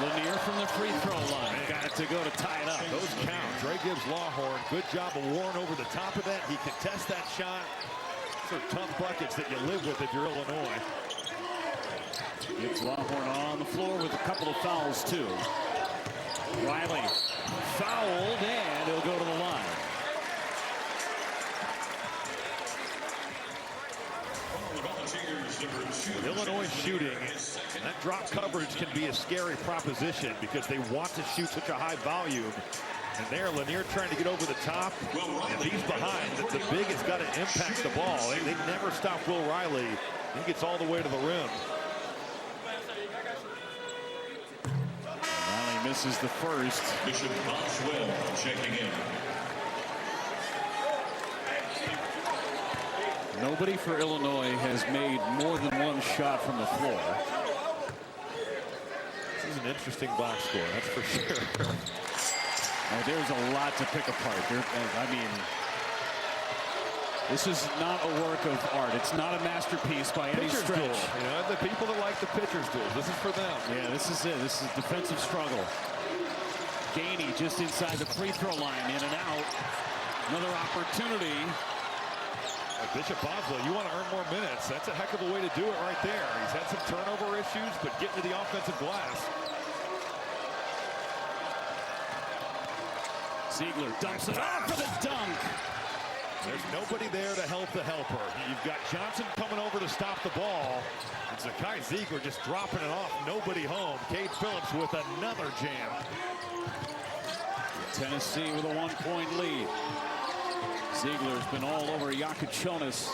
Lanier from the free throw line. Got it to go to tie it up. Those count. Dre Gibbs Lawhorn, good job of Warren over the top of that. He contests that shot. Those are tough buckets that you live with if you're Illinois. Gibbs Lawhorn on the floor with a couple of fouls, too. Riley fouled, and he'll go to the line. Illinois shooting, and that drop coverage can be a scary proposition because they want to shoot such a high volume. And there, Lanier trying to get over the top, and he's behind. The big has got to impact the ball. They never stop Will Riley. He gets all the way to the rim. Riley misses the first. Bishop Boswell checking in. Nobody for Illinois has made more than one shot from the floor. This is an interesting box score, that's for sure. There's a lot to pick apart. I mean, this is not a work of art. It's not a masterpiece by any Pitcher's stretch. duel. You know, the people that like the pitcher's duel, this is for them. Yeah, this is it. This is defensive struggle. Gainey just inside the free throw line, in and out. Another opportunity. Bishop Boswell, you want to earn more minutes. That's a heck of a way to do it right there. He's had some turnover issues, but getting to the offensive glass. Ziegler dumps it off for the dunk. There's nobody there to help the helper. You've got Johnson coming over to stop the ball. And Zakai Ziegler just dropping it off. Nobody home. Cade Phillips with another jam. Tennessee with a 1-point lead. Ziegler's been all over Jonas.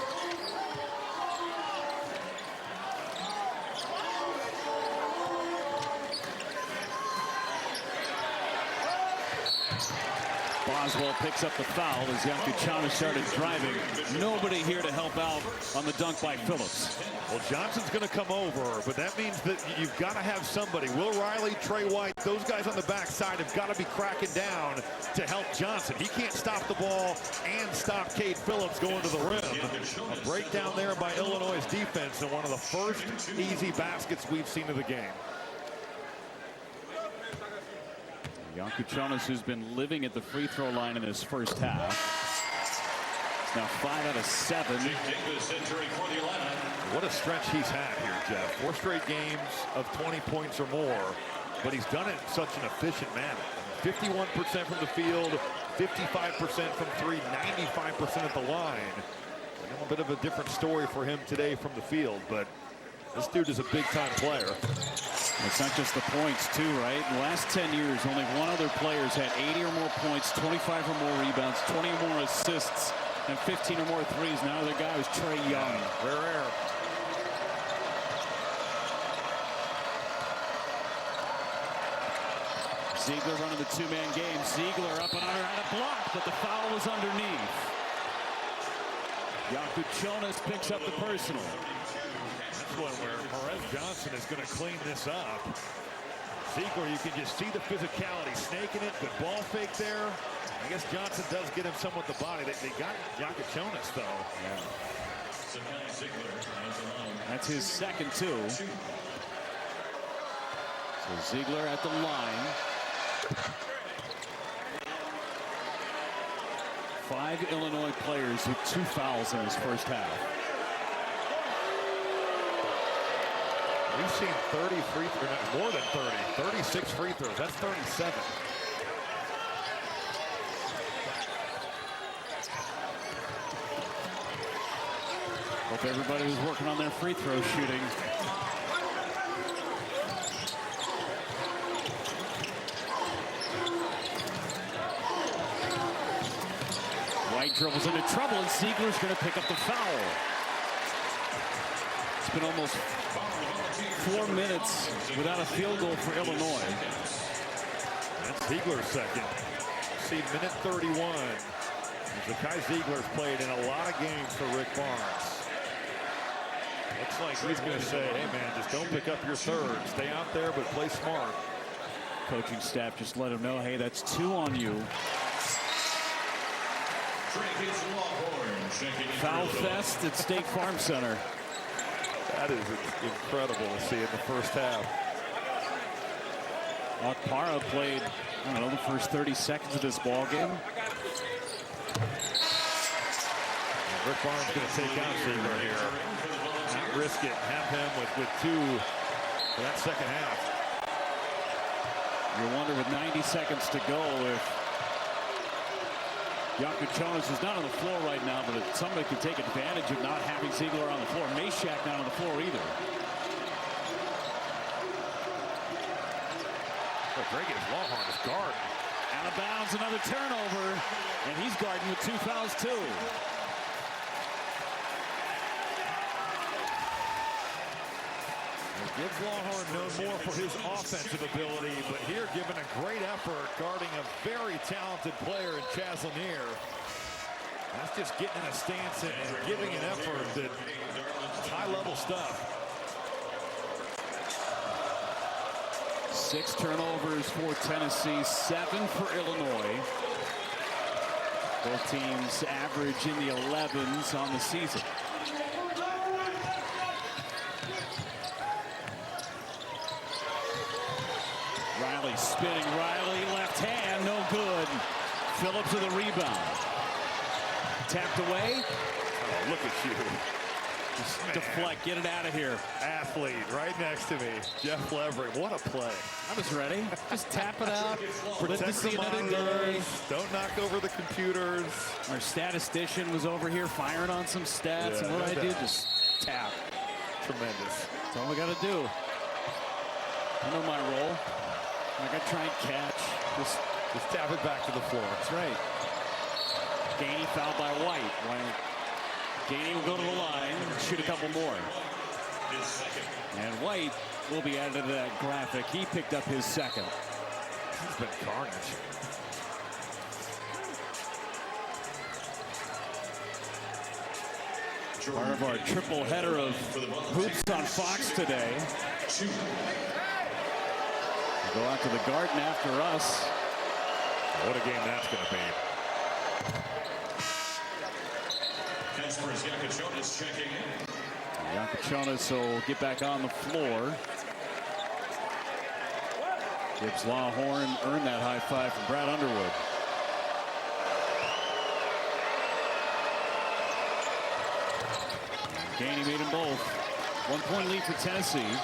Boswell picks up the foul as Yakuchana started driving. Nobody here to help out on the dunk by Phillips. Well, Johnson's going to come over, but that means that you've got to have somebody. Will Riley, Trey White, those guys on the backside have got to be cracking down to help Johnson. He can't stop the ball and stop Cade Phillips going to the rim. A breakdown there by Illinois' defense and one of the first easy baskets we've seen of the game. Yakuchonis, who's been living at the free throw line in his first half. It's now 5 out of 7. What a stretch he's had here, Jeff. 4 straight games of 20 points or more, but he's done it in such an efficient manner. 51% from the field, 55% from 3, 95% at the line. A bit of a different story for him today from the field, but this dude is a big-time player. It's not just the points, too, right? In the last 10 years, only one other player's had 80 or more points, 25 or more rebounds, 20 or more assists, and 15 or more threes. Now the guy was Trae Young. Rare. Ziegler running the two-man game. Ziegler up and under, had a block, but the foul was underneath. Yakuchonis picks up the personal. One where Perez Johnson is going to clean this up. Ziegler, you can just see the physicality, snaking it, good ball fake there. I guess Johnson does get him somewhat the body. They got Yakuchonis though. Yeah. That's his second, too. So Ziegler at the line. 5 Illinois players with 2 fouls in his first half. We've seen 30 free throws, more than 30, 36 free throws. That's 37. Hope everybody was working on their free throw shooting. White dribbles into trouble, and Ziegler's going to pick up the foul. It's been almost 4 minutes without a field goal for Illinois. That's Ziegler's second. See, minute 31. Zakai Ziegler's played in a lot of games for Rick Barnes. Looks like he's going to say, hey, man, just don't pick up your third. Stay out there, but play smart. Coaching staff just let him know, hey, that's 2 on you. Foul fest at State Farm Center. That is incredible to see in the first half. Okpara played, I don't know, the first 30 seconds of this ball game. Rick Barnes going to take out Ziegler here. Not risk it. Have him with 2 for that second half. You wonder with 90 seconds to go if Yakuchonis is not on the floor right now, but if somebody could take advantage of not having Ziegler on the floor. Meshack not on the floor either. Rodriguez Lawhorn is guarding. Out of bounds, another turnover, and he's guarding with 2 fouls too. Gibbs Lawhorn known more for his offensive ability, but here given a great effort guarding a very talented player in Chaz Lanier. That's just getting in a stance and giving an effort that's high-level stuff. 6 turnovers for Tennessee, 7 for Illinois. Both teams average in the 11s on the season. Riley spinning. Riley left hand, no good. Phillips with a rebound. Tapped away. Oh, look at you. Just deflect, get it out of here. Athlete right next to me, Jeff Levering. What a play. I was ready. Just tap it out. Protect the monitors. Don't knock over the computers. Our statistician was over here firing on some stats. And what I do, just tap. Tremendous. That's all we got to do. I know my role. I got to try and catch. Just tap it back to the floor. That's right. Gainey fouled by White. Gainey will go to the line and shoot a couple more. And White will be added to that graphic. He picked up his second. He's been carnage. Part of our triple header of hoops on Fox today. We'll go out to the Garden after us. What a game that's going to be. Kasparas Jakučionis checking in. Jakučionis will get back on the floor. Gibbs Lawhorn earned that high five from Brad Underwood. Gainey made them both. 1 point lead for Tennessee.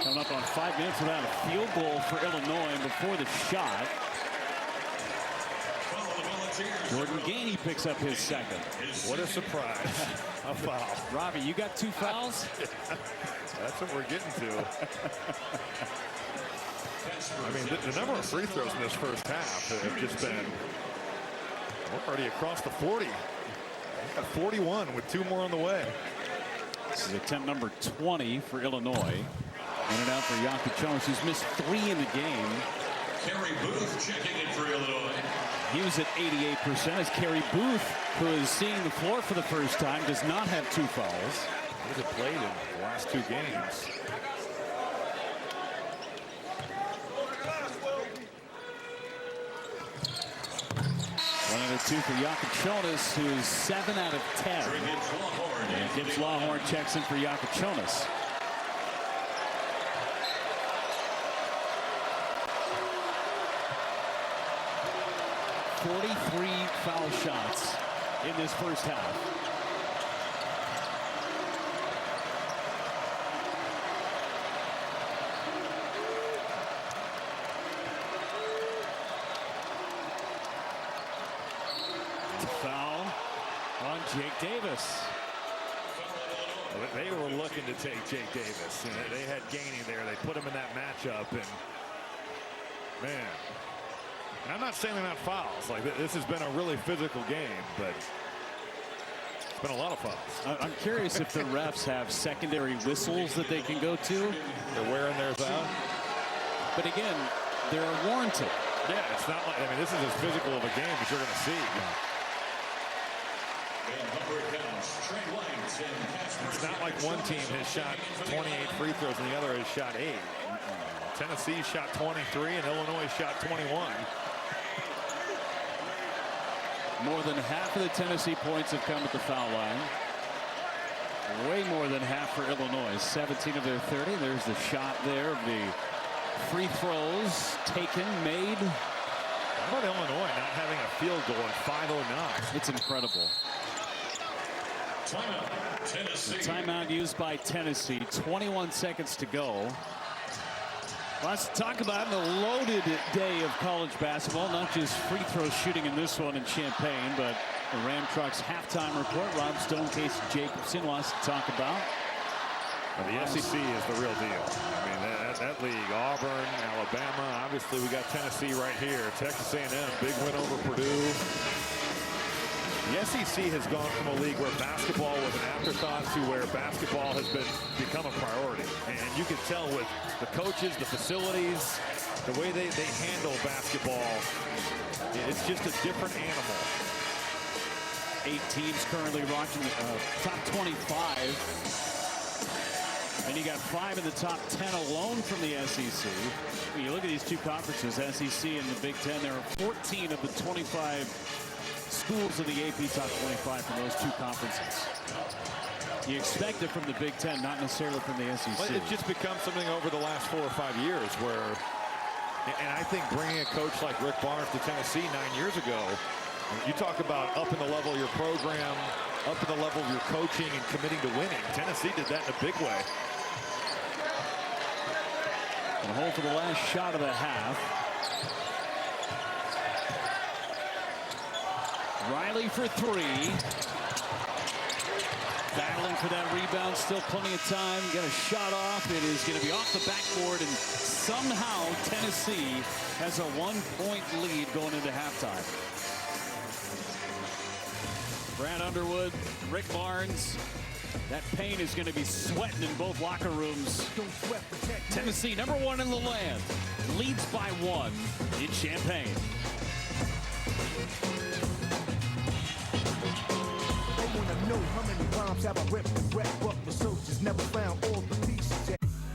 Coming up on 5 minutes without a field goal for Illinois, and before the shot, Jordan Gainey picks up his second. What a surprise. A foul. Robbie, you got 2 fouls? That's what we're getting to. I mean, the number of free throws in this first half have just been already across the 40. Got 41 with 2 more on the way. This is attempt number 20 for Illinois. In and out for Jakučionis, who's missed 3 in the game. Kerry Booth checking in for Illinois. He was at 88% as Kerry Booth, who is seeing the floor for the first time, does not have 2 fouls. He's played in the last 2 games. One out of 2 for Jakučionis, who's 7 out of 10. And Gibbs Lawhorn checks in for Jakučionis. .43 foul shots in this first half. Foul on Jake Davis. Well, they were looking to take Jake Davis. And they had Gainey there. They put him in that matchup, and man. And I'm not saying they're not fouls. Like, this has been a really physical game, but it's been a lot of fouls. I'm curious if the refs have secondary whistles that they can go to. They're wearing theirs out. But again, they're warranted. Yeah, it's not like, I mean, this is as physical of a game as you're going to see. It's not like one team has shot 28 free throws and the other has shot 8. Tennessee shot 23 and Illinois shot 21. More than half of the Tennessee points have come at the foul line. Way more than half for Illinois. 17 of their 30. There's the shot there of the free throws taken, made. How about Illinois not having a field goal in 5:09? It's incredible. Timeout, Tennessee. Timeout used by Tennessee. 21 seconds to go. Lots to talk about in a loaded day of college basketball. Not just free throw shooting in this one in Champaign, but the Ram Trucks halftime report. Rob Stone, Casey Jacobson, lots to talk about. Well, the SEC is the real deal. I mean, that league, Auburn, Alabama. Obviously, we got Tennessee right here. Texas A&M, big win over Purdue. The SEC has gone from a league where basketball was an afterthought to where basketball has become a priority. And you can tell with the coaches, the facilities, the way they handle basketball, it's just a different animal. 8 teams currently rocking top 25. And you got 5 in the top 10 alone from the SEC. When you look at these two conferences, SEC and the Big Ten, there are 14 of the 25 schools of the AP top 25 from those two conferences. You expect it from the Big Ten, not necessarily from the SEC. Well, it's just become something over the last 4 or 5 years where, and I think bringing a coach like Rick Barnes to Tennessee 9 years ago, you talk about upping the level of your program, upping the level of your coaching and committing to winning. Tennessee did that in a big way. And hold for the last shot of the half. Riley for 3. Battling for that rebound, still plenty of time. Get a shot off. It is going to be off the backboard, and somehow Tennessee has a 1-point lead going into halftime. Brad Underwood, Rick Barnes. That pain is going to be sweating in both locker rooms. Tennessee, #1 in the land, leads by 1 in Champaign.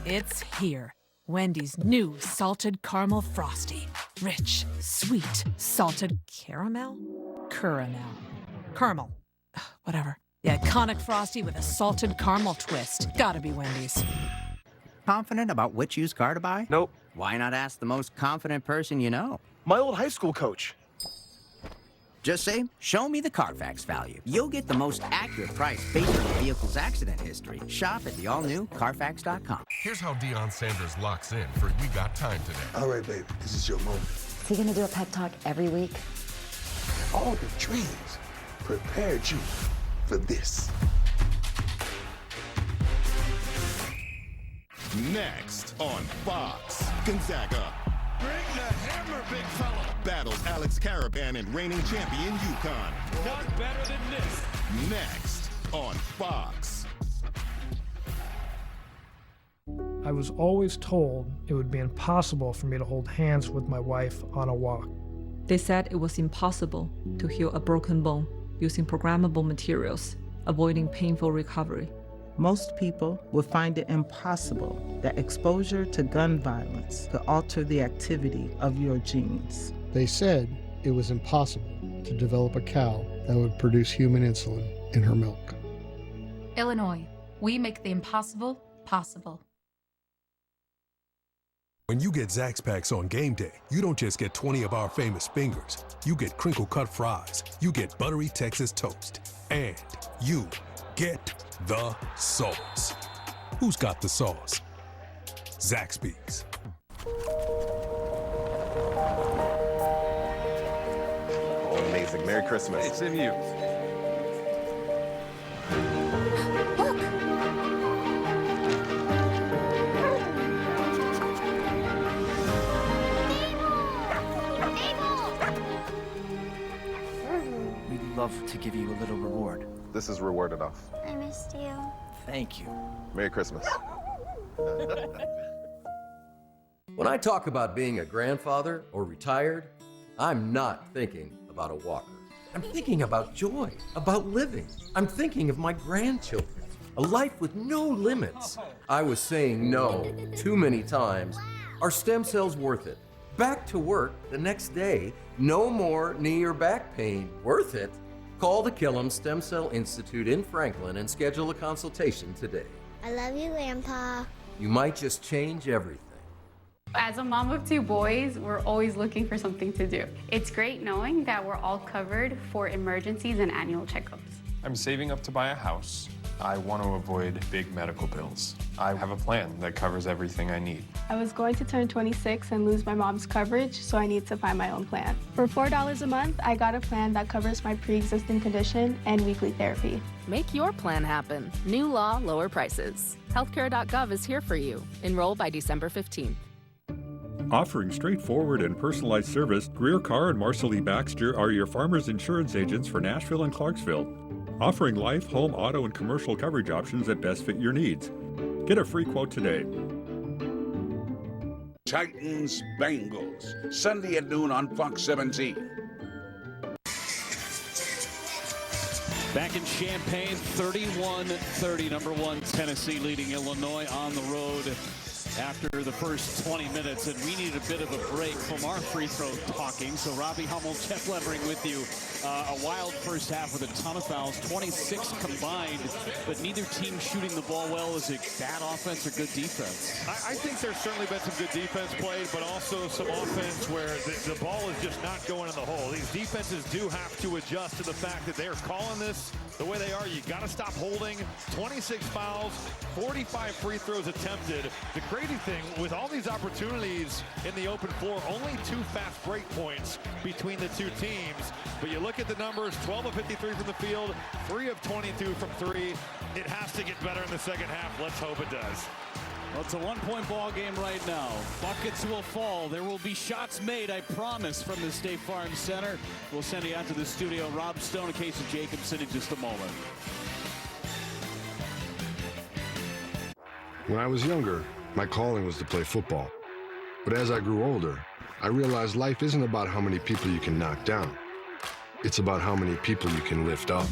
It's here. Wendy's new salted caramel frosty. Rich, sweet, salted caramel? Caramel. Whatever. The iconic frosty with a salted caramel twist. Gotta be Wendy's. Confident about which used car to buy? Nope. Why not ask the most confident person you know? My old high school coach. Just say, show me the Carfax value. You'll get the most accurate price based on the vehicle's accident history. Shop at the all-new Carfax.com. Here's how Deion Sanders locks in for We Got Time today. All right, baby, this is your moment. Is he gonna do a pep talk every week? All the dreams prepared you for this. Next on Fox, Gonzaga. Bring the hammer, big fella. Battles Alex Caravan and reigning champion UConn. Not better than this. Next on Fox. I was always told it would be impossible for me to hold hands with my wife on a walk. They said it was impossible to heal a broken bone using programmable materials, avoiding painful recovery. Most people would find it impossible that exposure to gun violence could alter the activity of your genes. They said it was impossible to develop a cow that would produce human insulin in her milk. Illinois, we make the impossible possible. When you get Zaxby's Packs on game day, you don't just get 20 of our famous fingers. You get crinkle-cut fries, you get buttery Texas toast, and you get the sauce. Who's got the sauce? Zaxby's. Oh, amazing. Merry Christmas. It's in you. We'd love to give you a little reward. This is reward enough. I missed you. Thank you. Merry Christmas. When I talk about being a grandfather or retired, I'm not thinking about a walker. I'm thinking about joy, about living. I'm thinking of my grandchildren, a life with no limits. I was saying no too many times. Are stem cells worth it? Back to work the next day, no more knee or back pain. Worth it? Call the Killam Stem Cell Institute in Franklin and schedule a consultation today. I love you, Grandpa. You might just change everything. As a mom of 2 boys, we're always looking for something to do. It's great knowing that we're all covered for emergencies and annual checkups. I'm saving up to buy a house. I want to avoid big medical bills. I have a plan that covers everything I need. I was going to turn 26 and lose my mom's coverage, so I need to find my own plan. For $4 a month, I got a plan that covers my pre-existing condition and weekly therapy. Make your plan happen. New law, lower prices. Healthcare.gov is here for you. Enroll by December 15th. Offering straightforward and personalized service, Greer Carr and Marcel E. Baxter are your farmers insurance agents for Nashville and Clarksville. Offering life, home, auto, and commercial coverage options that best fit your needs. Get a free quote today. Titans Bengals, Sunday at noon on Fox 17. Back in Champaign, 31-30, number 1 Tennessee leading Illinois on the road after the first 20 minutes, and we needed a bit of a break from our free throw talking. So Robbie Hummel, Jeff Levering with you. A wild first half with a ton of fouls, 26 combined, but neither team shooting the ball well. Is it bad offense or good defense? I think there's certainly been some good defense played, but also some offense where the ball is just not going in the hole. These defenses do have to adjust to the fact that they are calling this the way they are. You got to stop holding. 26 fouls, 45 free throws attempted. The crazy thing, with all these opportunities in the open floor, only 2 fast break points between the two teams. But you look at the numbers, 12 of 53 from the field, 3 of 22 from 3. It has to get better in the second half. Let's hope it does. Well, it's a 1-point ball game right now. Buckets will fall. There will be shots made, I promise, from the State Farm Center. We'll send you out to the studio. Rob Stone and Casey Jacobson in just a moment. When I was younger, my calling was to play football. But as I grew older, I realized life isn't about how many people you can knock down. It's about how many people you can lift up.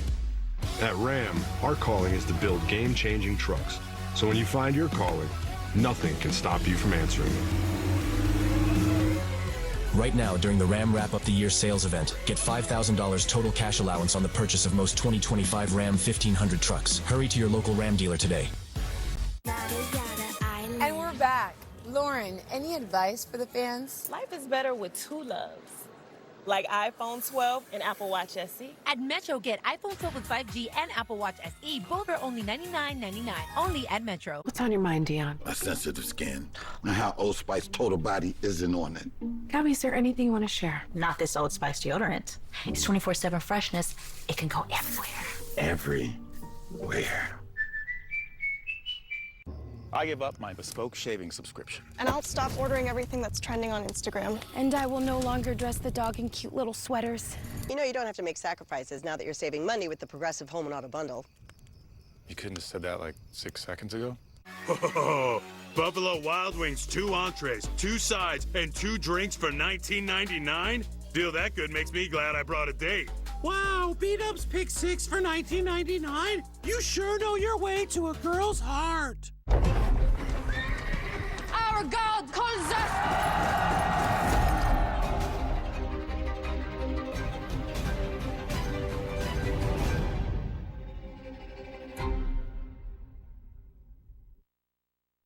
At Ram, our calling is to build game-changing trucks. So when you find your calling, nothing can stop you from answering it. Right now, during the Ram Wrap Up the Year sales event, get $5,000 total cash allowance on the purchase of most 2025 Ram 1500 trucks. Hurry to your local Ram dealer today. And we're back. Lauren, any advice for the fans? Life is better with two loves. Like iPhone 12 and Apple Watch SE. At Metro, get iPhone 12 with 5G and Apple Watch SE, both for only $99.99. Only at Metro. What's on your mind, Dion? My sensitive skin and how Old Spice Total Body isn't on it. Gabby, is there anything you want to share? Not this Old Spice deodorant. It's 24/7 freshness. It can go everywhere. Everywhere. I give up my bespoke shaving subscription. And I'll stop ordering everything that's trending on Instagram. And I will no longer dress the dog in cute little sweaters. You know you don't have to make sacrifices now that you're saving money with the Progressive Home and Auto Bundle. You couldn't have said that like 6 seconds ago? Buffalo Wild Wings, 2 entrees, 2 sides, and 2 drinks for $19.99? Deal that good makes me glad I brought a date. Wow, B-Dubs Pick 6 for $19.99? You sure know your way to a girl's heart. Our God calls us!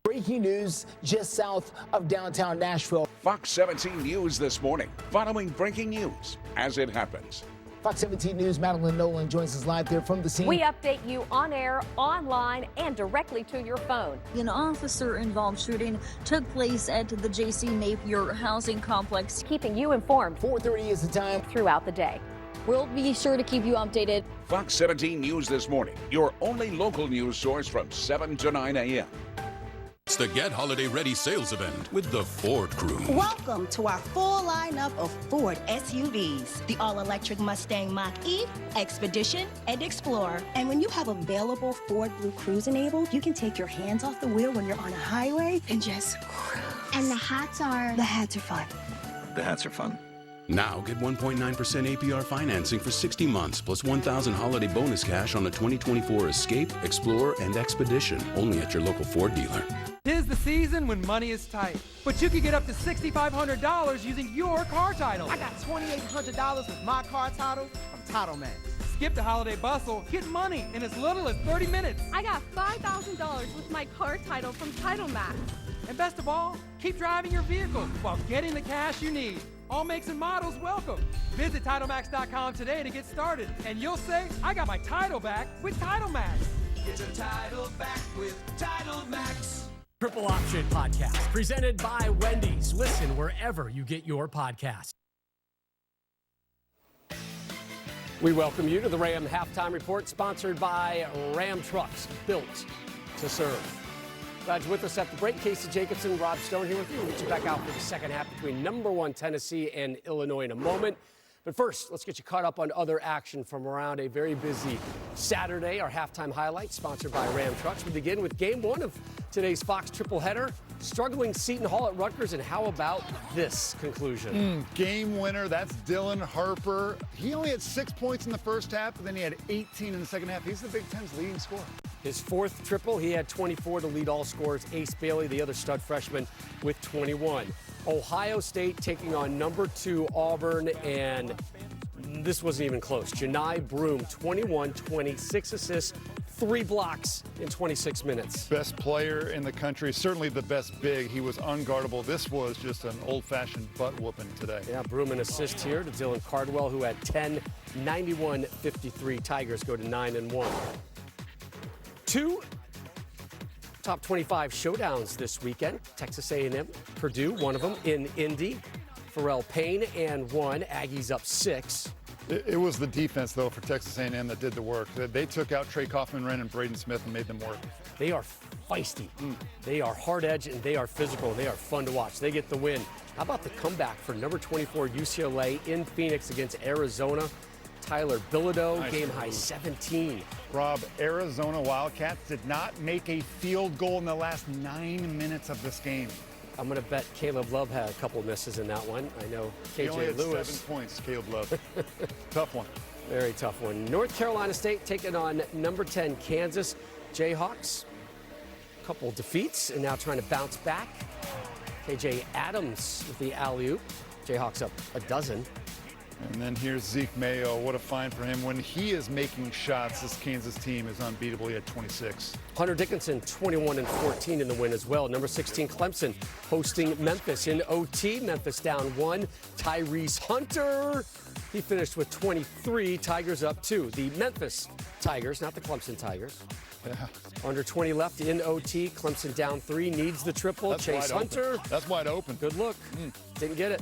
Breaking news just south of downtown Nashville. Fox 17 News this morning, following breaking news as it happens. Fox 17 News, Madeline Nolan joins us live there from the scene. We update you on air, online, and directly to your phone. An officer-involved shooting took place at the J.C. Napier housing complex. Keeping you informed. 4:30 is the time. Throughout the day. We'll be sure to keep you updated. Fox 17 News this morning, your only local news source from 7 to 9 a.m. It's the Get Holiday Ready sales event with the Ford Crew. Welcome to our full lineup of Ford SUVs. The all-electric Mustang Mach-E, Expedition, and Explorer. And when you have available Ford Blue Cruise enabled, you can take your hands off the wheel when you're on a highway and just cruise. And the hats are fun. The hats are fun. Now get 1.9% APR financing for 60 months plus $1,000 holiday bonus cash on the 2024 Escape, Explorer, and Expedition. Only at your local Ford dealer. 'Tis the season when money is tight, but you can get up to $6,500 using your car title. I got $2,800 with my car title from Title Max. Skip the holiday bustle, get money in as little as 30 minutes. I got $5,000 with my car title from Title Max. And best of all, keep driving your vehicle while getting the cash you need. All makes and models welcome. Visit TitleMax.com today to get started, and you'll say, I got my title back with Title Max. Get your title back with Title Max. Triple Option Podcast, presented by Wendy's. Listen wherever you get your podcast. We welcome you to the Ram Halftime Report, sponsored by Ram Trucks, built to serve. Glad you're with us at the break. Casey Jacobson, Rob Stone here with you. We'll get you back out for the second half between #1 Tennessee and Illinois in a moment. But first, let's get you caught up on other action from around a very busy Saturday. Our halftime highlights, sponsored by Ram Trucks. We begin with Game 1 of today's Fox triple header. Struggling Seton Hall at Rutgers, and how about this conclusion? Game winner, that's Dylan Harper. He only had 6 points in the first half, but then he had 18 in the second half. He's the Big Ten's leading scorer. His 4th triple, he had 24 to lead all scorers. Ace Bailey, the other stud freshman, with 21. Ohio State taking on #2 Auburn, and this wasn't even close. Janai Broome, 21-20, 6 assists, 3 blocks in 26 minutes. Best player in the country, certainly the best big. He was unguardable. This was just an old-fashioned butt whooping today. Yeah, Broome an assist here to Dylan Cardwell, who had 10, 91-53. Tigers go to 9-1. 2 top 25 showdowns this weekend. Texas A&M, Purdue, one of them in Indy. Pharrell Payne and 1. Aggies up 6. It was the defense, though, for Texas A&M that did the work. They took out Trey Kaufman-Renn and Braden Smith and made them work. They are feisty. They are hard-edged, and they are physical, and they are fun to watch. They get the win. How about the comeback for #24 UCLA in Phoenix against Arizona? Tyler Bilodeau, nice game-high 17. Rob, Arizona Wildcats did not make a field goal in the last 9 minutes of this game. I'm going to bet Caleb Love had a couple misses in that one. I know KJ He only had Lewis. 7 points, Caleb Love. Tough one. Very tough one. North Carolina State taking on number 10 Kansas Jayhawks. A couple defeats and now trying to bounce back. KJ Adams with the alley-oop. Jayhawks up a dozen. And then here's Zeke Mayo. What a find for him. When he is making shots, this Kansas team is unbeatable. He had 26. Hunter Dickinson, 21 and 14 in the win as well. Number 16, Clemson, hosting Memphis in OT. Memphis down 1. Tyrese Hunter, he finished with 23. Tigers up 2. The Memphis Tigers, not the Clemson Tigers. Yeah. Under 20 left in OT. Clemson down 3, needs the triple. That's Chase Hunter. That's wide open. Good look. Didn't get it.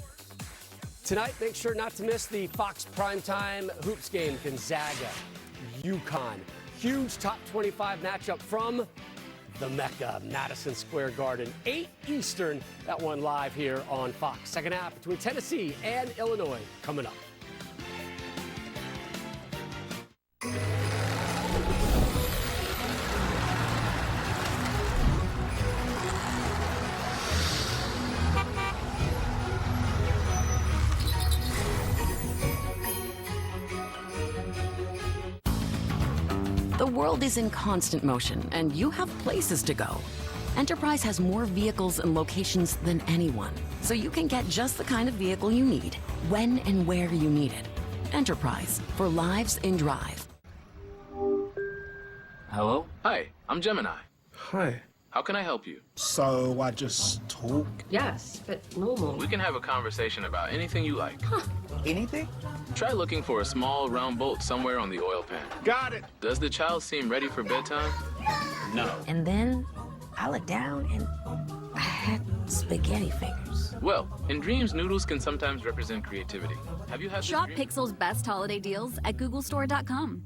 Tonight, make sure not to miss the Fox Primetime Hoops game, Gonzaga, UConn. Huge top 25 matchup from the Mecca, Madison Square Garden. 8 Eastern, that one live here on Fox. Second half between Tennessee and Illinois coming up. The world is in constant motion, and you have places to go. Enterprise has more vehicles and locations than anyone, so you can get just the kind of vehicle you need, when and where you need it. Enterprise, for lives in drive. Hello? Hi, I'm Gemini. Hi. How can I help you? So I just talk? Yes, but normal. We can have a conversation about anything you like. Anything? Try looking for a small round bolt somewhere on the oil pan. Got it. Does the child seem ready for bedtime? No. And then I looked down and I had spaghetti fingers. Well, in dreams, noodles can sometimes represent creativity. Have you had Shop this dream? Pixel's best holiday deals at googlestore.com.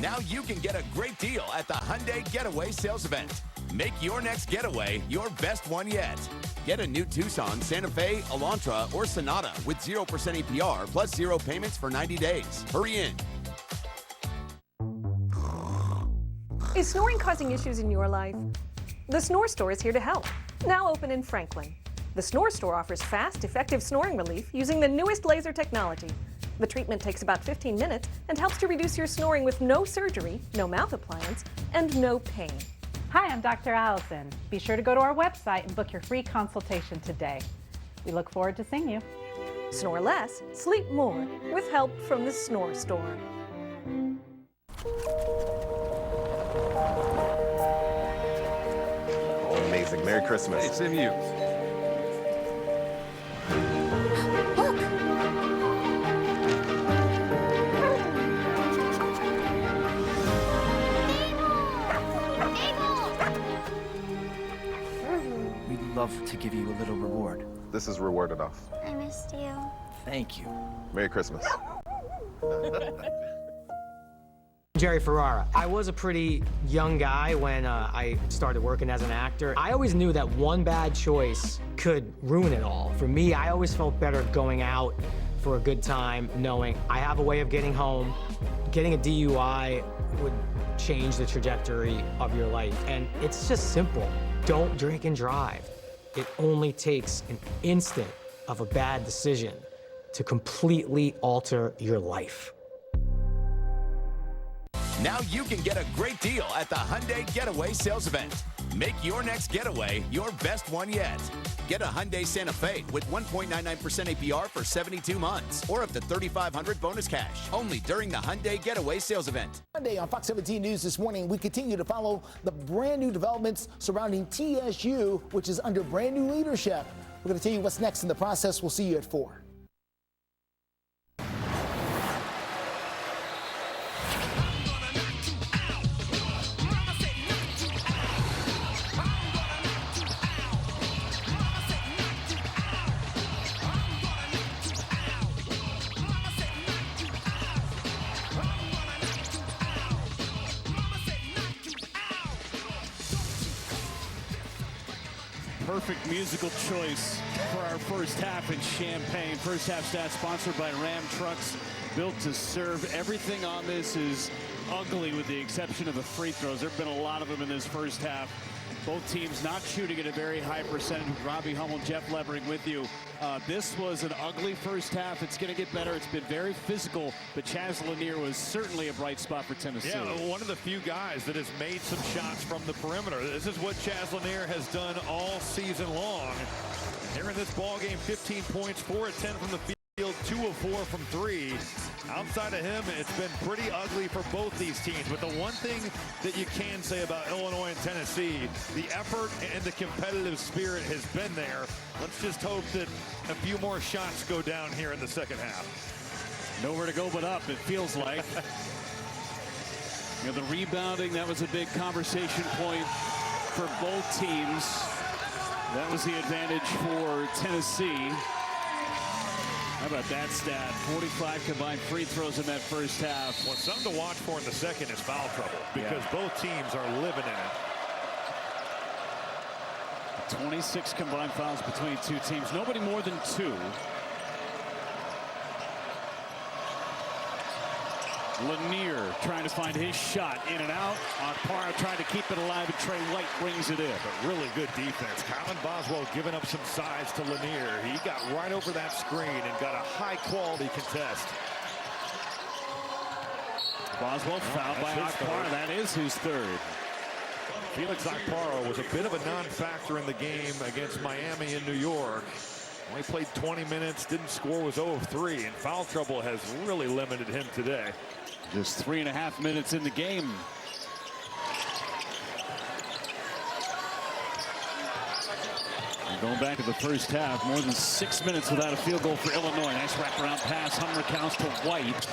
Now you can get a great deal at the Hyundai Getaway Sales Event. Make your next getaway your best one yet. Get a new Tucson, Santa Fe, Elantra, or Sonata with 0% APR plus 0 payments for 90 days. Hurry in. Is snoring causing issues in your life? The Snore Store is here to help. Now open in Franklin. The Snore Store offers fast, effective snoring relief using the newest laser technology. The treatment takes about 15 minutes and helps to reduce your snoring with no surgery, no mouth appliance, and no pain. Hi, I'm Dr. Allison. Be sure to go to our website and book your free consultation today. We look forward to seeing you. Snore less, sleep more with help from the Snore Store. Oh, amazing. Merry Christmas. Hey, same to you. Love to give you a little reward. This is reward enough. I missed you. Thank you. Merry Christmas. Jerry Ferrara. I was a pretty young guy when I started working as an actor. I always knew that one bad choice could ruin it all. For me, I always felt better going out for a good time, knowing I have a way of getting home. Getting a DUI would change the trajectory of your life. And it's just simple. Don't drink and drive. It only takes an instant of a bad decision to completely alter your life. Now you can get a great deal at the Hyundai Getaway Sales Event. Make your next getaway your best one yet. Get a Hyundai Santa Fe with 1.99% APR for 72 months or up to $3,500 bonus cash. Only during the Hyundai Getaway Sales Event. Monday on Fox 17 News this morning, we continue to follow the brand new developments surrounding TSU, which is under brand new leadership. We're going to tell you what's next in the process. We'll see you at 4. perfect musical choice for our first half in Champaign. First half stats sponsored by Ram Trucks, built to serve. Everything on this is ugly with the exception of the free throws. There have been a lot of them in this first half. Both teams not shooting at a very high percentage. Robbie Hummel, Jeff Levering with you. This was an ugly first half. It's going to get better. It's been very physical, but Chaz Lanier was certainly a bright spot for Tennessee. Yeah, one of the few guys that has made some shots from the perimeter. This is what Chaz Lanier has done all season long. Here in this ball game, 15 points, 4 of 10 from the field, 2 of 4 from 3. Outside of him, it's been pretty ugly for both these teams. But the one thing that you can say about Illinois and Tennessee, the effort and the competitive spirit has been there. Let's just hope that a few more shots go down here in the second half. Nowhere to go but up, it feels like. You know, the rebounding, that was a big conversation point for both teams. That was the advantage for Tennessee. How about that stat? 45 combined free throws in that first half. Well, something to watch for in the second is foul trouble because both teams are living in it. 26 combined fouls between two teams. Nobody more than 2. Lanier trying to find his shot in and out. Okpara trying to keep it alive, and Trey White brings it in. But really good defense. Kylan Boswell giving up some size to Lanier. He got right over that screen and got a high-quality contest. Boswell fouled by Okpara. That is his third. Felix Okpara was a bit of a non-factor in the game against Miami in New York. Only played 20 minutes, didn't score, was 0 of 3, and foul trouble has really limited him today. Just 3.5 minutes in the game. And going back to the first half, more than 6 minutes without a field goal for Illinois. Nice wraparound pass, Humrickhouse to White.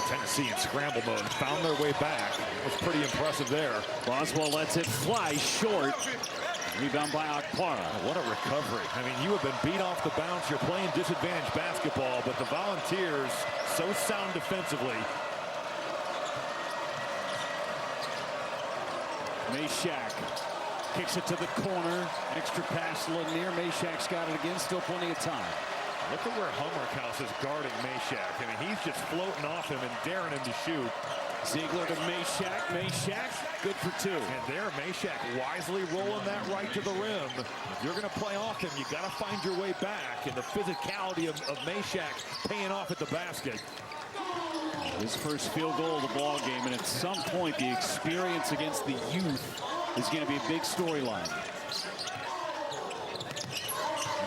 Tennessee in scramble mode found their way back. It was pretty impressive there. Boswell lets it fly short. Rebound by Okpara. What a recovery. I mean, you have been beat off the bounce. You're playing disadvantaged basketball, but the Volunteers so sound defensively. Meshack kicks it to the corner. Extra pass Lanier. Meshack's got it again. Still plenty of time. Look at where Humrickhouse is guarding Meshack. I mean, he's just floating off him and daring him to shoot. Ziegler to Meshack. Meshack, good for 2. And there, Meshack wisely rolling that right to the rim. If you're going to play off him, you got to find your way back. And the physicality of Meshack paying off at the basket. His first field goal of the ball game, and at some point, the experience against the youth is going to be a big storyline.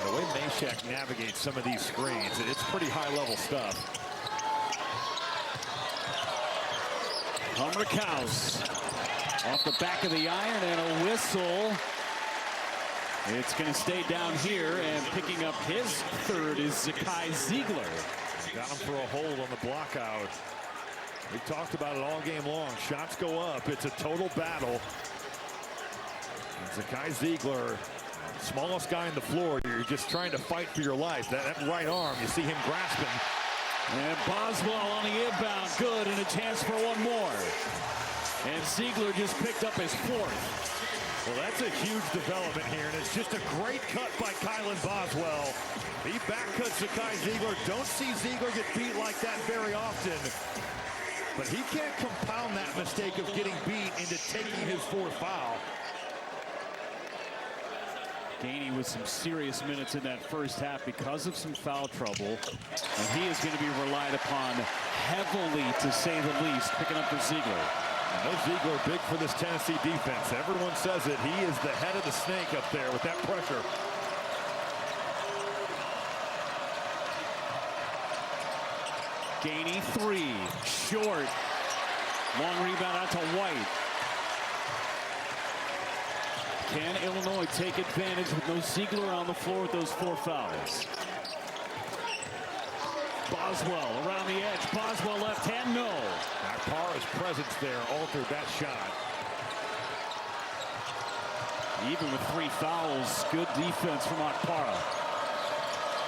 The way Meshack navigates some of these screens, it's pretty high-level stuff. Humrickhouse off the back of the iron and a whistle. It's going to stay down here, and picking up his third is Zakai Ziegler. Got him for a hold on the block out. We talked about it all game long. Shots go up. It's a total battle. And Zakai Ziegler, smallest guy on the floor. You're just trying to fight for your life. That right arm, you see him grasping. And Boswell on the inbound, good, and a chance for one more. And Ziegler just picked up his 4th. Well, that's a huge development here, and it's just a great cut by Kylan Boswell. He backcuts Zakai Ziegler. Don't see Ziegler get beat like that very often. But he can't compound that mistake of getting beat into taking his 4th foul. Gainey with some serious minutes in that first half because of some foul trouble. And he is going to be relied upon heavily, to say the least, picking up for Ziegler. No Ziegler big for this Tennessee defense. Everyone says it. He is the head of the snake up there with that pressure. Gainey 3, short. Long rebound out to White. Can Illinois take advantage with no Ziegler on the floor with those 4 fouls? Boswell around the edge. Boswell left hand, no. Okpara's presence there altered that shot. Even with 3 fouls, good defense from Okpara.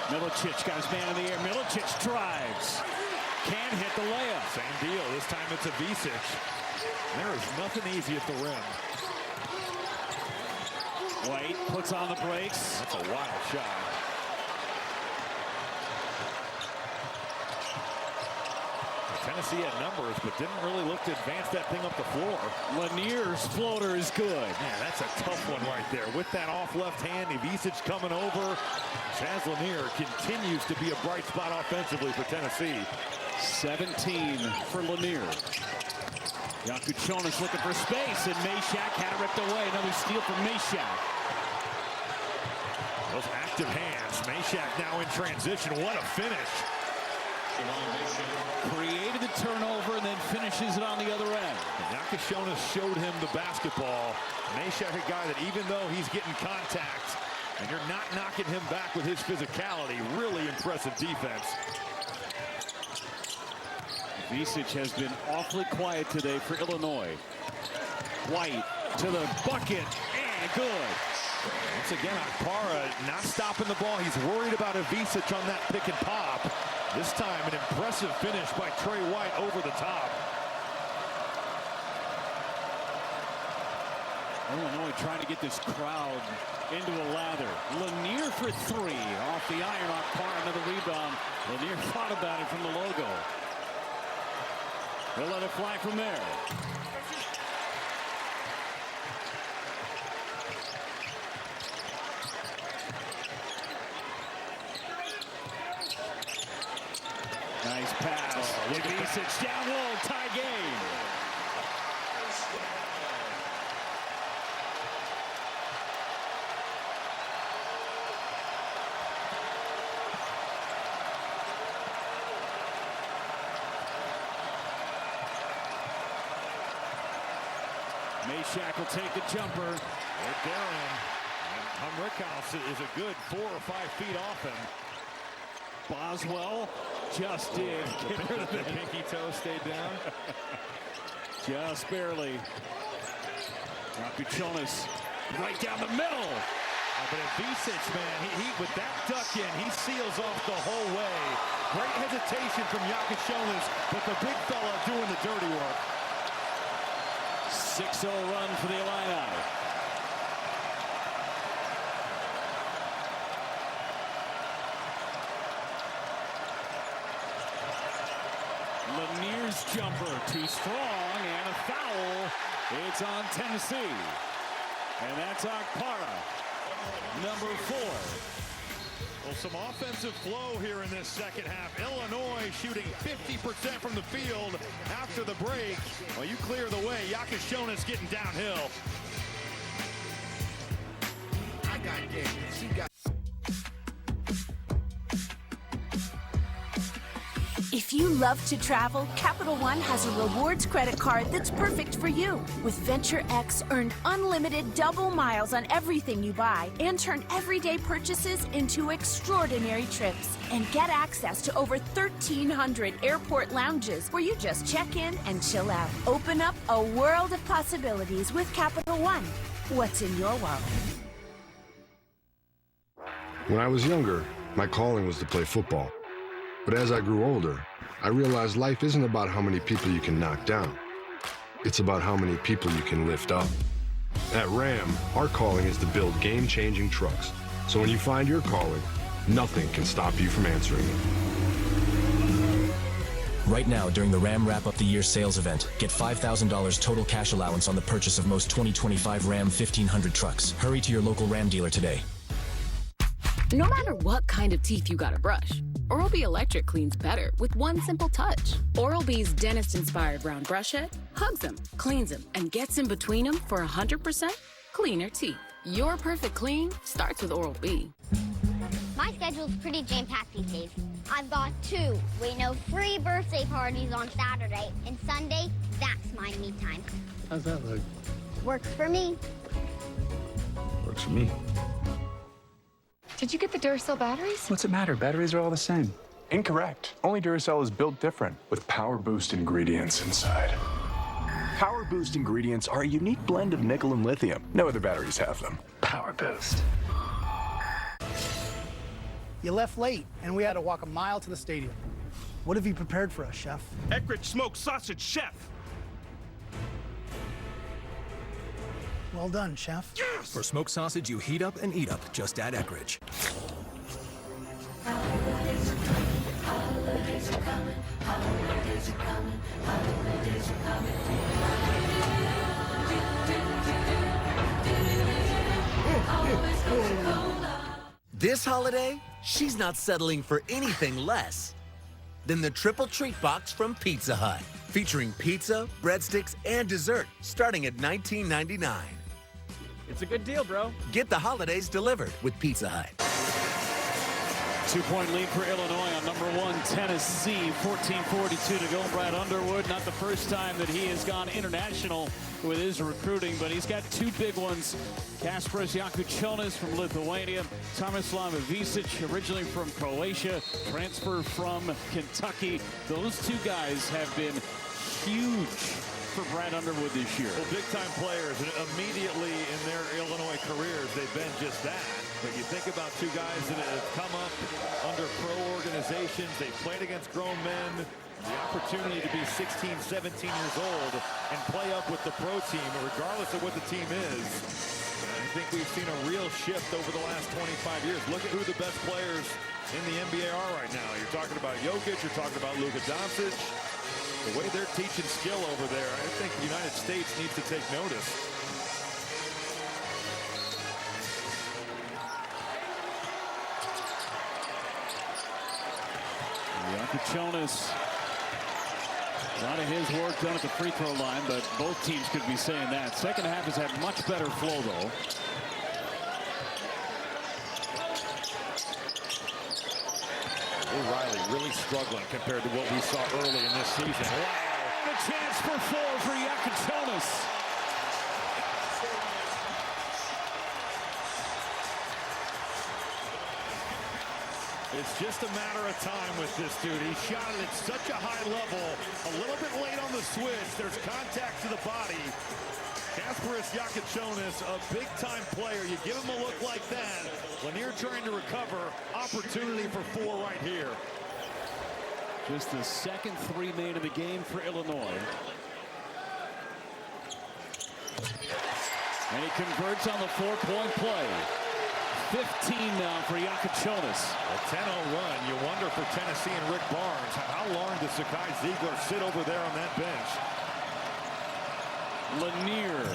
Milicic got his man in the air. Milicic drives. Can't hit the layup. Same deal. This time it's a Visic. There is nothing easy at the rim. White puts on the brakes. That's a wild shot. Tennessee had numbers, but didn't really look to advance that thing up the floor. Lanier's floater is good. Man, that's a tough one right there. With that off left hand, Ivisic coming over. Chaz Lanier continues to be a bright spot offensively for Tennessee. 17 for Lanier. Yakuchonis looking for space, and Meshack had it ripped away. Another steal from Meshack. Those active hands. Meshack now in transition. What a finish. Created the turnover and then finishes it on the other end. Yakushonis showed him the basketball. Meshack, a guy that even though he's getting contact and you're not knocking him back with his physicality, really impressive defense. Ivisic has been awfully quiet today for Illinois. White to the bucket and good. Once again, Akpara not stopping the ball. He's worried about Ivisic on that pick and pop. This time, an impressive finish by Trey White over the top. Illinois trying to get this crowd into a lather. Lanier for three. Off the iron, Akpara, another rebound. Lanier thought about it from the logo. They'll let it fly from there. Nice pass. Ivisic down low, tie game. Meshack will take the jumper. Right there, and Rickhouse is a good 4 or 5 feet off him. Boswell just did. The pinky toe stayed down. Just barely. Yakuchonis right down the middle. But Ivisic, man, he with that duck in, he seals off the whole way. Great hesitation from Yakushonis, but the big fella doing the dirty work. 6-0 run for the Illini. Lanier's jumper too strong and a foul. It's on Tennessee. And that's Akpara, number 4. Well, some offensive flow here in this second half. Illinois shooting 50% from the field after the break. Well, you clear the way. Yakushonis getting downhill. I got game. She got. If you love to travel, Capital One has a rewards credit card that's perfect for you. With Venture X, earn unlimited double miles on everything you buy and turn everyday purchases into extraordinary trips. And get access to over 1,300 airport lounges where you just check in and chill out. Open up a world of possibilities with Capital One. What's in your wallet? When I was younger, my calling was to play football. But as I grew older, I realized life isn't about how many people you can knock down. It's about how many people you can lift up. At Ram, our calling is to build game-changing trucks. So when you find your calling, nothing can stop you from answering it. Right now, during the Ram Wrap Up the Year sales event, get $5,000 total cash allowance on the purchase of most 2025 Ram 1500 trucks. Hurry to your local Ram dealer today. No matter what kind of teeth you gotta brush, Oral-B Electric cleans better with one simple touch. Oral-B's dentist-inspired round brush head hugs them, cleans them, and gets in between them for 100% cleaner teeth. Your perfect clean starts with Oral-B. My schedule's pretty jam-packed these days. I've got 2 free birthday parties on Saturday, and Sunday, that's my me time. How's that look? Works for me. Works for me. Did you get the Duracell batteries? What's it matter? Batteries are all the same. Incorrect. Only Duracell is built different with Power Boost ingredients inside. Power Boost ingredients are a unique blend of nickel and lithium. No other batteries have them. Power Boost. You left late, and we had to walk a mile to the stadium. What have you prepared for us, Chef? Eckrich smoked sausage, Chef. Well done, chef. For smoked sausage you heat up and eat up, just add Eckrich. This holiday, she's not settling for anything less than the Triple Treat Box from Pizza Hut, featuring pizza, breadsticks, and dessert, starting at $19.99. It's a good deal, bro. Get the holidays delivered with Pizza Hut. 2-point lead for Illinois on #1 Tennessee. 14:42 to go. Brad Underwood, not the first time that he has gone international with his recruiting, but he's got two big ones. Kasparas Jakučionis from Lithuania, Tomislav Ivisic, originally from Croatia, transfer from Kentucky. Those two guys have been huge for Brad Underwood this year. Well, big-time players, and immediately in their Illinois careers, they've been just that. But you think about two guys that have come up under pro organizations. They've played against grown men. The opportunity to be 16, 17 years old and play up with the pro team, regardless of what the team is. I think we've seen a real shift over the last 25 years. Look at who the best players in the NBA are right now. You're talking about Jokic, you're talking about Luka Doncic. The way they're teaching skill over there, I think the United States needs to take notice. Jakučionis, a lot of his work done at the free throw line, but both teams could be saying that. Second half has had much better flow, though. O'Reilly really struggling compared to what we saw early in this season. Wow. A chance for four for Jakučionis. It's just a matter of time with this dude. He shot it at such a high level. A little bit late on the switch. There's contact to the body. Kasparas Jakučionis, a big-time player. You give him a look like that. Lanier trying to recover. Opportunity for four right here. Just the second three made in the game for Illinois. And he converts on the four-point play. 15 now for Jakučionis. A 10-0 run. You wonder for Tennessee and Rick Barnes, how long does Zakai Ziegler sit over there on that bench? Lanier.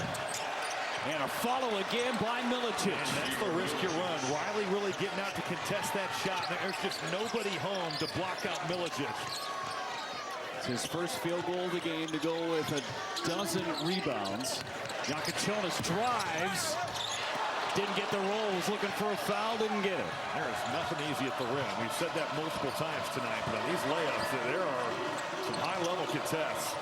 And a follow again by Milicic. And that's the risk you run. Riley really getting out to contest that shot. And there's just nobody home to block out Milicic. It's his first field goal of the game to go with a dozen rebounds. Jakučionis drives. Didn't get the roll, was looking for a foul, didn't get it. There is nothing easy at the rim. We've said that multiple times tonight, but on these layups, there are some high-level contests.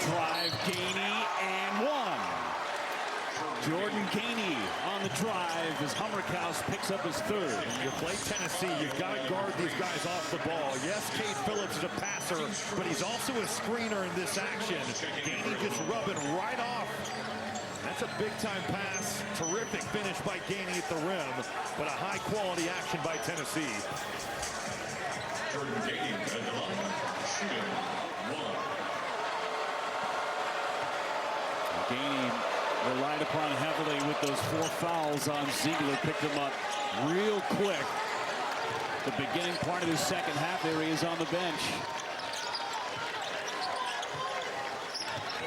Drive, Gainey, and one. Jordan Gainey on the drive as Hummerkaus picks up his third. When you play Tennessee, you've got to guard these guys off the ball. Yes, Cade Phillips is a passer, but he's also a screener in this action. Gainey just rubbing right off. That's a big-time pass. Terrific finish by Gainey at the rim, but a high-quality action by Tennessee. Jordan Gainey at the line, shooting one. Gainey relied upon heavily with those four fouls on Ziegler. Picked him up real quick. The beginning part of the second half, there he is on the bench.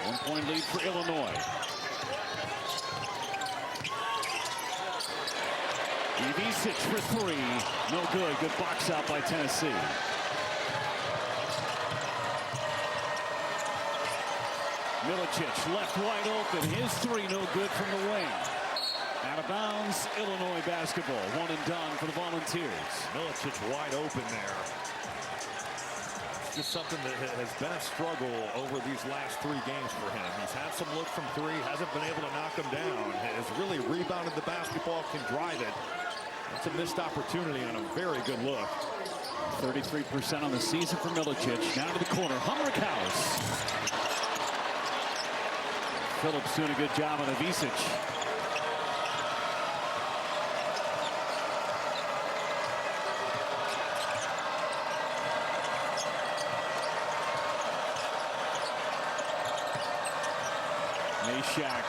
1-point lead for Illinois. Ivisic for three. No good. Good box out by Tennessee. Milicic left wide open. His three no good from the wing. Out of bounds, Illinois basketball. One and done for the Volunteers. Milicic wide open there. It's just something that has been a struggle over these last three games for him. He's had some look from three, hasn't been able to knock them down. Has really rebounded the basketball, can drive it. That's a missed opportunity on a very good look. 33% on the season for Milicic. Now to the corner. Hummerkaus. Phillips doing a good job on Ivisic. Meshack.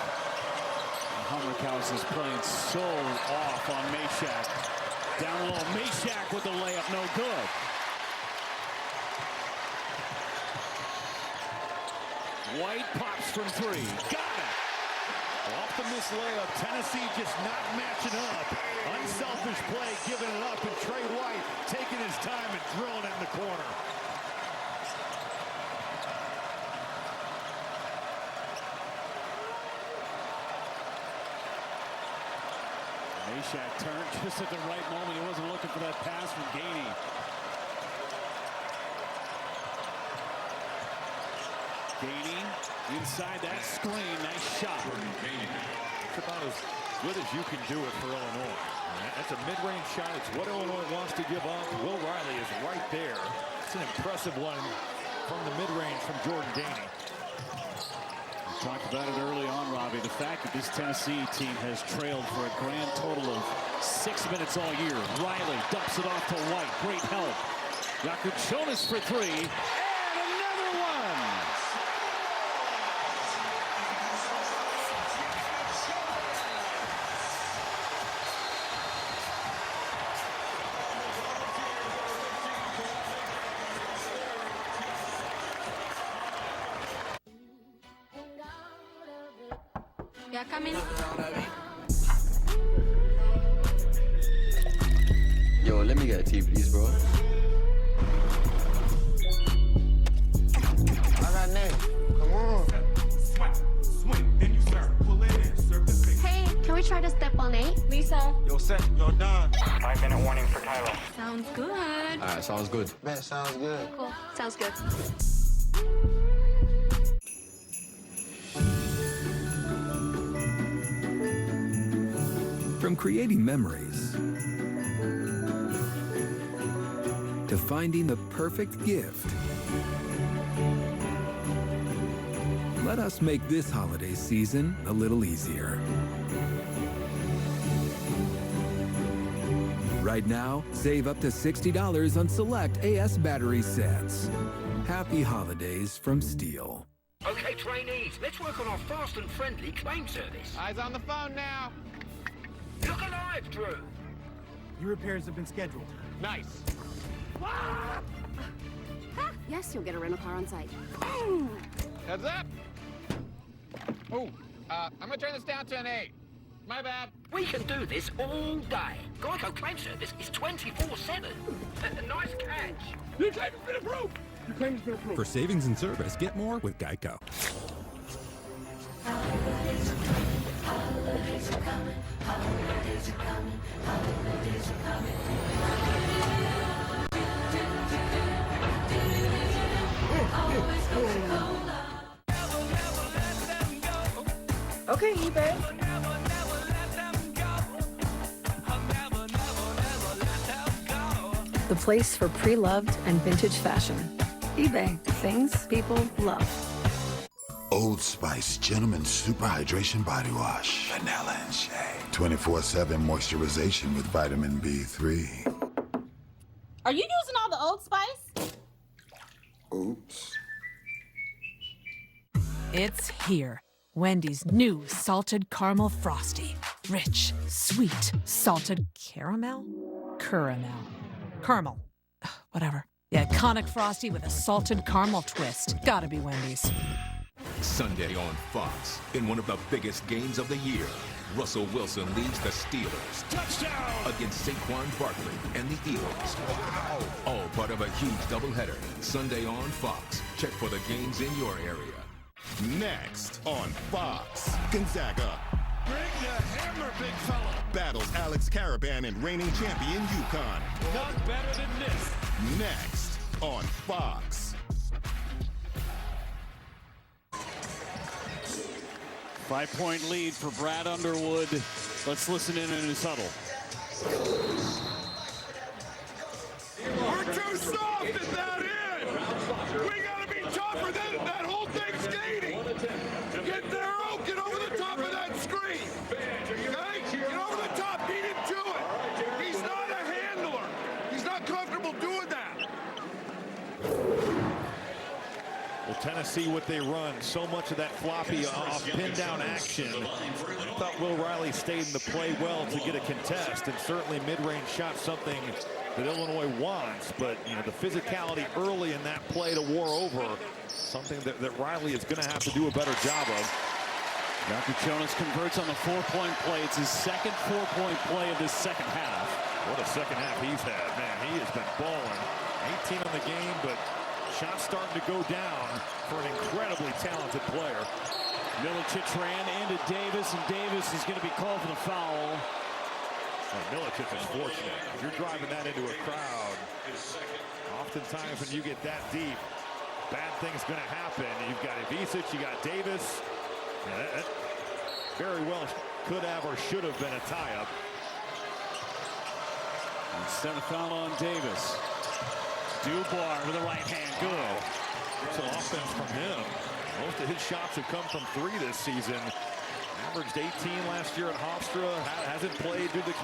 Hummerkaus is playing so off on Meshack. Down low, Meshack with the layup, no good. White pops from three, got it. Off the missed layup, Tennessee just not matching up. Unselfish play, giving it up, and Trey White taking his time and drilling it in the corner. Meshack turned just at the right moment. He wasn't looking for that pass from Gainey. Gainey inside that screen. Nice shot. It's about as good as you can do it for Illinois. That's a mid-range shot. It's what Illinois wants to give up. Will Riley is right there. It's an impressive one from the mid-range from Jordan Gainey. We talked about it early on, Robbie. The fact that this Tennessee team has trailed for a grand total of 6 minutes all year. Riley dumps it off to White. Great help. Yakuchonis for three. And another one. Yeah, come in. Yo, let me get a tea, please, bro. I got name. Come on. Swing, then you serve. Pull it in, serve the face. Hey, can we try to step on 8? Lisa. Yo, set. Yo, done. 5-minute warning for Tyler. Sounds good. Alright, sounds good. Man, sounds good. Cool. Sounds good. From creating memories to finding the perfect gift, let us make this holiday season a little easier. Right now, save up to $60 on select AS battery sets. Happy holidays from Steel. Okay, trainees, let's work on our fast and friendly claim service. Eyes on the phone now. Look alive, Drew. Your repairs have been scheduled. Nice. Yes, you'll get a rental car on site. Heads up. Oh, I'm gonna turn this down to an 8. My bad. We can do this all day. Geico claim service is 24/7. Nice catch. Your claim has been approved. Your claim has been approved. For savings and service, get more with Geico. Okay, eBay. The place for pre-loved and vintage fashion. eBay. Things people love. Old Spice Gentleman Super Hydration Body Wash. Vanilla and shea. 24/7 moisturization with vitamin B3. Are you using all the Old Spice? Oops. It's here. Wendy's new salted caramel frosty. Rich, sweet, salted caramel? Caramel. Ugh, whatever. The iconic frosty with a salted caramel twist. Gotta be Wendy's. Sunday on Fox, in one of the biggest games of the year, Russell Wilson leads the Steelers. Touchdown! Against Saquon Barkley and the Eagles. Wow! All part of a huge doubleheader. Sunday on Fox. Check for the games in your area. Next on Fox, Gonzaga Bring the hammer, big fella. battles Alex Caravan and reigning champion UConn. None better than this. Next on Fox. 5-point lead for Brad Underwood. Let's listen in on his huddle. We're too soft at that end. We gotta be tougher than that whole thing's skating. Get there, get over the top of that screen. Okay? Get over the top. Beat him to it. He's not a handler. He's not comfortable doing that. Well, Tennessee, what they run, so much of that floppy off pin down action. I thought Will Riley stayed in the play well to get a contest, and certainly mid-range shot something that Illinois wants, but you know, the physicality early in that play to war over, something that Riley is going to have to do a better job of. Jonas converts on the 4-point play. It's his second 4-point play of this second half. What a second half he's had, man. He has been balling. 18 on the game, but shots starting to go down for an incredibly talented player. Milicic ran into Davis, and Davis is going to be called for the foul. Well, Milicic is fortunate. If you're driving that into a crowd, oftentimes when you get that deep, bad things going to happen. You've got Ivisic, you got Davis. Yeah, that very well could have or should have been a tie-up. Instead of foul on Davis. Dubois with the right hand. Good. Some offense from him. Most of his shots have come from 3 this season. Averaged 18 last year at Hofstra. Hasn't played due to the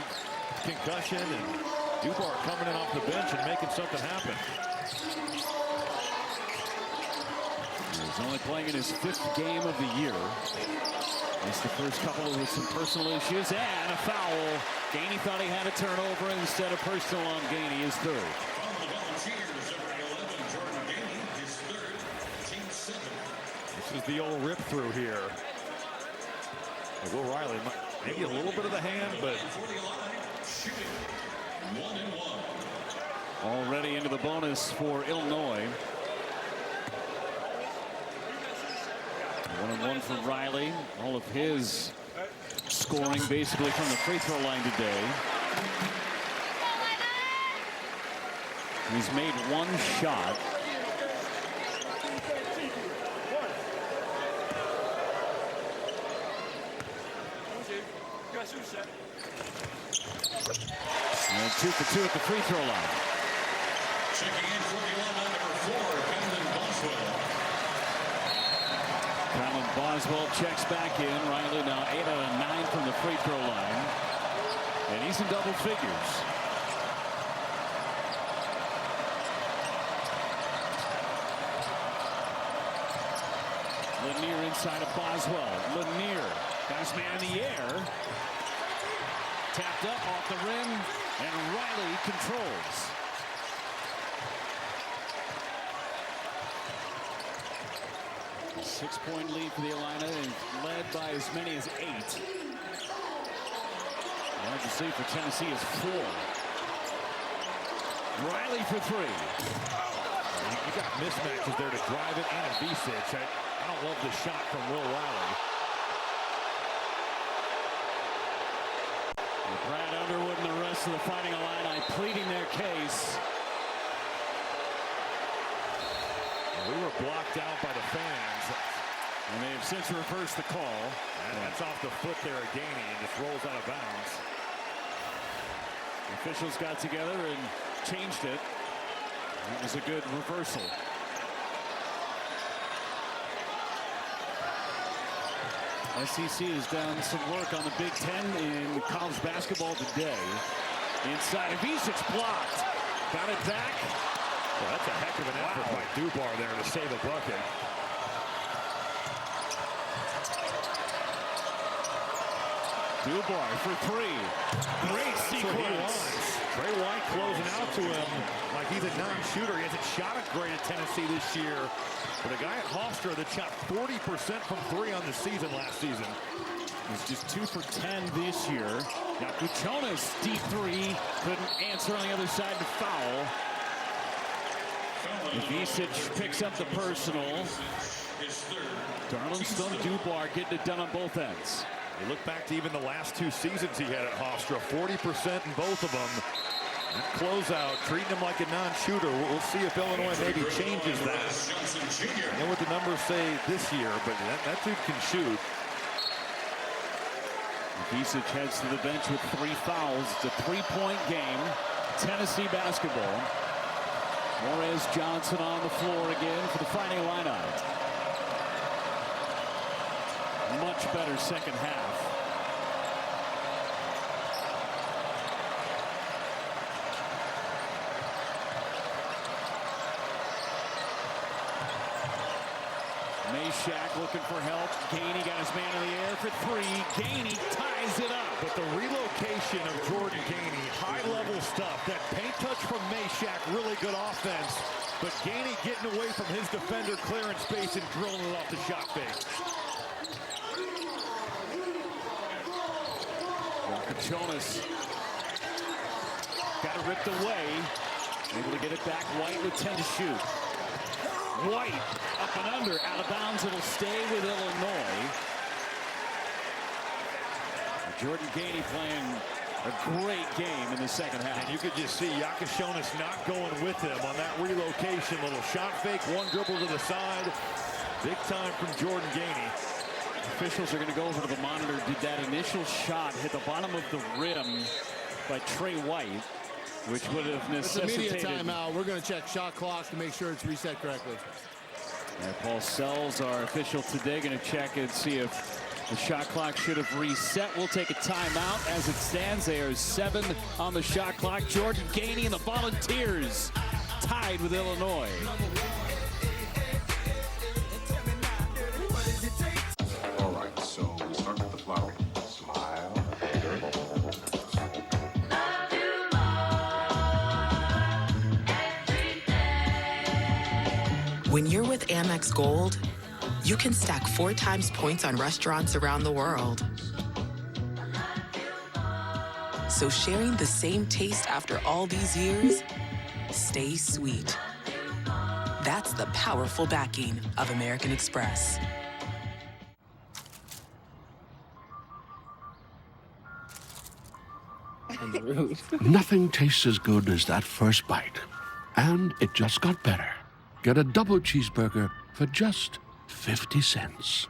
concussion. And Dubois coming in off the bench and making something happen. He's only playing in his 5th game of the year. Missed the first couple with some personal issues, and a foul. Gainey thought he had a turnover. Instead of personal on Gainey, his 3rd. This is the old rip through here. Will Riley, maybe a little bit of the hand, but already into the bonus for Illinois. 1-1 for Riley. All of his scoring basically from the free throw line today. He's made 1 shot. And 2 for 2 at the free throw line. Checking in for the line, number 4, Camden Boswell. Colin Boswell checks back in. Riley now 8 out of 9 from the free throw line. And he's in double figures. Lanier inside of Boswell. Lanier, best man in the air. Tapped up off the rim, and Riley controls. A 6-point lead for the Illini, and led by as many as 8. Hard to see for Tennessee is 4. Riley for 3. You got mismatches there to drive it, and Ivisic. I don't love the shot from Will Riley. Brad Underwood and the rest of the Fighting Illini pleading their case. We were blocked out by the fans. And they have since reversed the call. And that's off the foot there at Gainey and just rolls out of bounds. The officials got together and changed it. It was a good reversal. SEC has done some work on the Big Ten in college basketball today. Inside of Ivisic blocked. Got it back. Well, that's a heck of an effort by Dubois there to save a bucket. Dubois for 3. Great sequence. Trey White closing out to him like he's a non-shooter. He hasn't shot it great at Tennessee this year. But a guy at Hofstra that shot 40% from 3 on the season last season. He's just 2 for 10 this year. Now Jonas, deep 3, couldn't answer on the other side to foul. Ivisic picks up the personal. Darlington Dubois getting it done on both ends. You look back to even the last 2 seasons he had at Hofstra, 40% in both of them. That closeout, treating him like a non-shooter. We'll see if Illinois maybe changes that. I know what the numbers say this year, but that dude can shoot. Ivisic heads to the bench with 3 fouls. It's a 3-point game. Tennessee basketball. Morez Johnson on the floor again for the Fighting Illini. Much better second half. Meshack looking for help. Gainey got his man in the air for three. Gainey ties it up. But the relocation of Jordan Gainey, high-level stuff. That paint touch from Meshack, really good offense. But Gainey getting away from his defender, clearing space and drilling it off the shot fake. Jonas got it ripped away. Able to get it back. White with 10 to shoot. White up and under, out of bounds. It'll stay with Illinois. Jordan Gainey playing a great game in the second half. And you could just see Yakashonis not going with him on that relocation. Little shot fake, one dribble to the side. Big time from Jordan Gainey. Officials are going to go over to the monitor. Did that initial shot hit the bottom of the rim by Trey White, which would have necessitated... It's immediate timeout. We're going to check shot clocks to make sure it's reset correctly. And Paul Sells, our official today, going to check and see if the shot clock should have reset. We'll take a timeout. As it stands, there is 7 on the shot clock. Jordan Gainey and the Volunteers tied with Illinois. All right, so we start with the flower. Smile. When you're with Amex Gold, you can stack 4 times points on restaurants around the world. So sharing the same taste after all these years, stay sweet. That's the powerful backing of American Express. Nothing tastes as good as that first bite. And it just got better. Get a double cheeseburger for just 50 cents.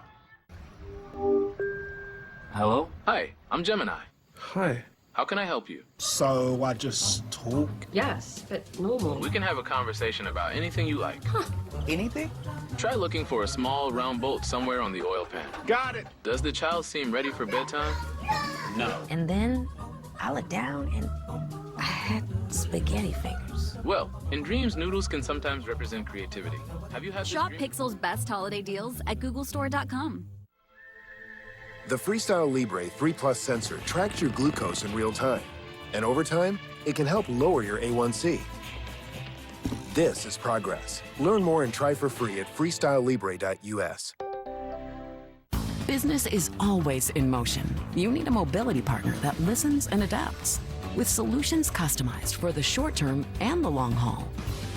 Hello? Hi, I'm Gemini. Hi. How can I help you? So I just talk? Yes, but normal. We can have a conversation about anything you like. Anything? Try looking for a small round bolt somewhere on the oil pan. Got it. Does the child seem ready for bedtime? No. And then I looked down and I had spaghetti fingers. Well, in dreams, noodles can sometimes represent creativity. Have you had this Shop dream? Pixel's best holiday deals at googlestore.com. The Freestyle Libre 3 Plus sensor tracks your glucose in real time. And over time, it can help lower your A1C. This is progress. Learn more and try for free at freestylelibre.us. Business is always in motion. You need a mobility partner that listens and adapts, with solutions customized for the short term and the long haul.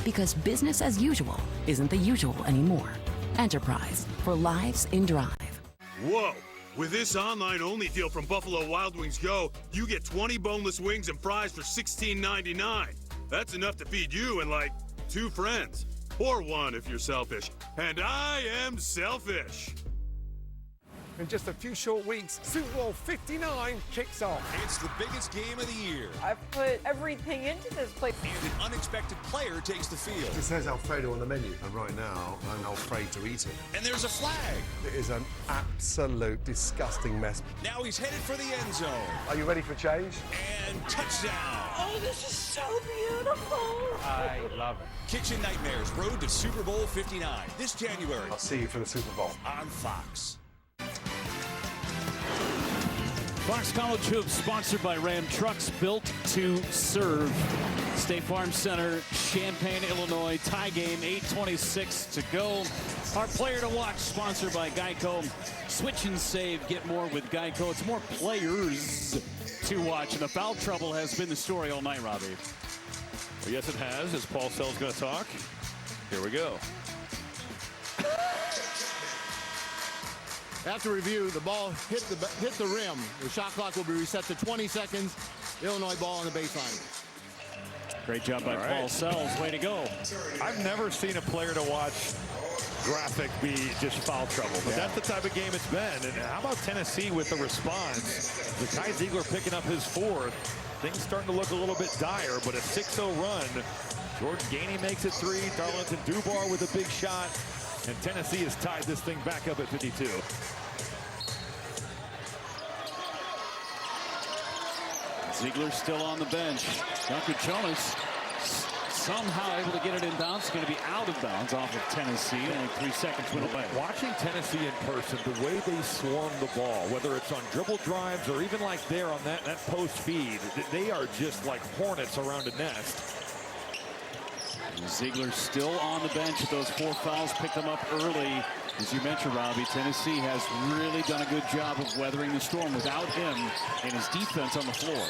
Because business as usual isn't the usual anymore. Enterprise for lives in drive. Whoa! With this online-only deal from Buffalo Wild Wings Go, you get 20 boneless wings and fries for $16.99. That's enough to feed you and, like, 2 friends. Or 1 if you're selfish. And I am selfish. In just a few short weeks, Super Bowl 59 kicks off. It's the biggest game of the year. I've put everything into this place. And an unexpected player takes the field. It says Alfredo on the menu, and right now, I'm afraid to eat it. And there's a flag. It is an absolute disgusting mess. Now he's headed for the end zone. Are you ready for change? And touchdown. Oh, this is so beautiful. I love it. Kitchen Nightmares, Road to Super Bowl 59. This January. I'll see you for the Super Bowl. On Fox. Fox College Hoops, sponsored by Ram Trucks, built to serve. State Farm Center, Champaign, Illinois. Tie game, 8:26 to go. Our player to watch, sponsored by Geico. Switch and save, get more with Geico. It's more players to watch, and the foul trouble has been the story all night, Robbie. Well, yes, it has, as Paul Sells going to talk. Here we go. After review, the ball hit the rim. The shot clock will be reset to 20 seconds. Illinois ball on the baseline. Great job by Paul Sells. Way to go. I've never seen a player to watch graphic be just foul trouble, but that's the type of game it's been. And how about Tennessee with the response? Zakai Ziegler picking up his 4th. Things starting to look a little bit dire, but a 6-0 run. Jordan Gainey makes it 3. Darlington Dubar with a big shot. And Tennessee has tied this thing back up at 52. Ziegler still on the bench. Dr. Jonas somehow able to get it in bounds. It's going to be out of bounds off of Tennessee. Only 3 seconds went away. Watching Tennessee in person, the way they swarm the ball, whether it's on dribble drives or even like there on that post feed, they are just like hornets around a nest. Ziegler still on the bench with those 4 fouls. Picked them up early. As you mentioned, Robbie, Tennessee has really done a good job of weathering the storm without him and his defense on the floor.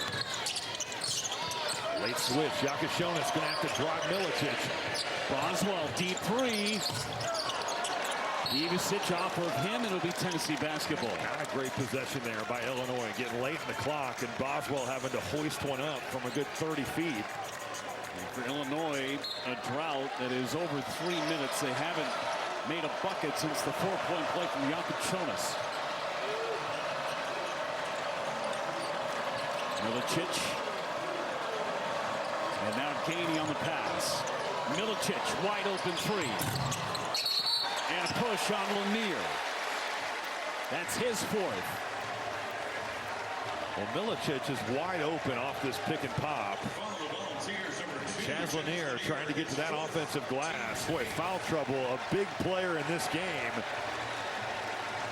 Late switch. Yakashonis going to have to drive Milicic. Boswell, deep three. Ivicic off of him. It'll be Tennessee basketball. Not a great possession there by Illinois. Getting late in the clock, and Boswell having to hoist one up from a good 30 feet. And for Illinois, a drought that is over 3 minutes. They haven't made a bucket since the 4-point play from Yakashonis. Milicic. And now Gainey on the pass. Milicic, wide open three. And a push on Lanier. That's his 4th. Well, Milicic is wide open off this pick and pop. Chaz Lanier trying to get to that offensive glass. Boy, foul trouble, a big player in this game.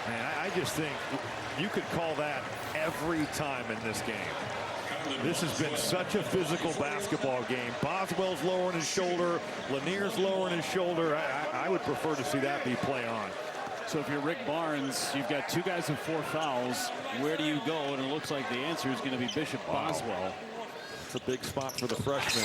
Man, I just think you could call that every time in this game. This has been such a physical basketball game. Boswell's lowering his shoulder. Lanier's lowering his shoulder. I would prefer to see that be play on. So if you're Rick Barnes, you've got 2 guys with 4 fouls. Where do you go? And it looks like the answer is going to be Bishop Boswell. It's a big spot for the freshman.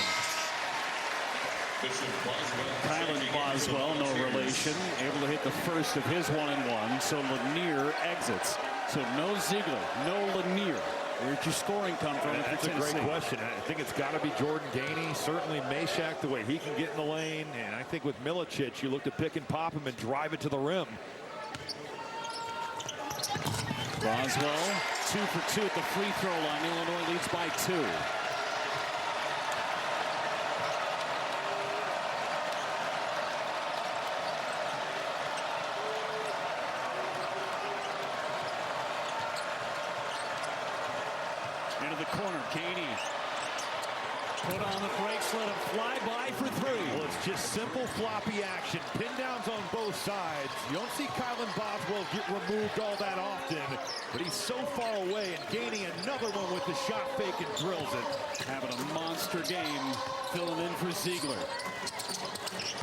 Kylan Boswell, no relation, able to hit the first of his 1-and-1. So Lanier exits. So no Ziegler, no Lanier. Where'd your scoring come from? That's a great question. I think it's got to be Jordan Gainey. Certainly Meshack, the way he can get in the lane. And I think with Milicic, you look to pick and pop him and drive it to the rim. Boswell, 2 for 2 at the free throw line. Illinois leads by 2. Into the corner, Gainey. Put on the brakes, let him fly by for 3. Well, it's just simple floppy action. Pin downs on both sides. You don't see Kylan Boswell get removed all that often, but he's so far away, and Gainey another one with the shot fake and drills it. Having a monster game, filling in for Ziegler.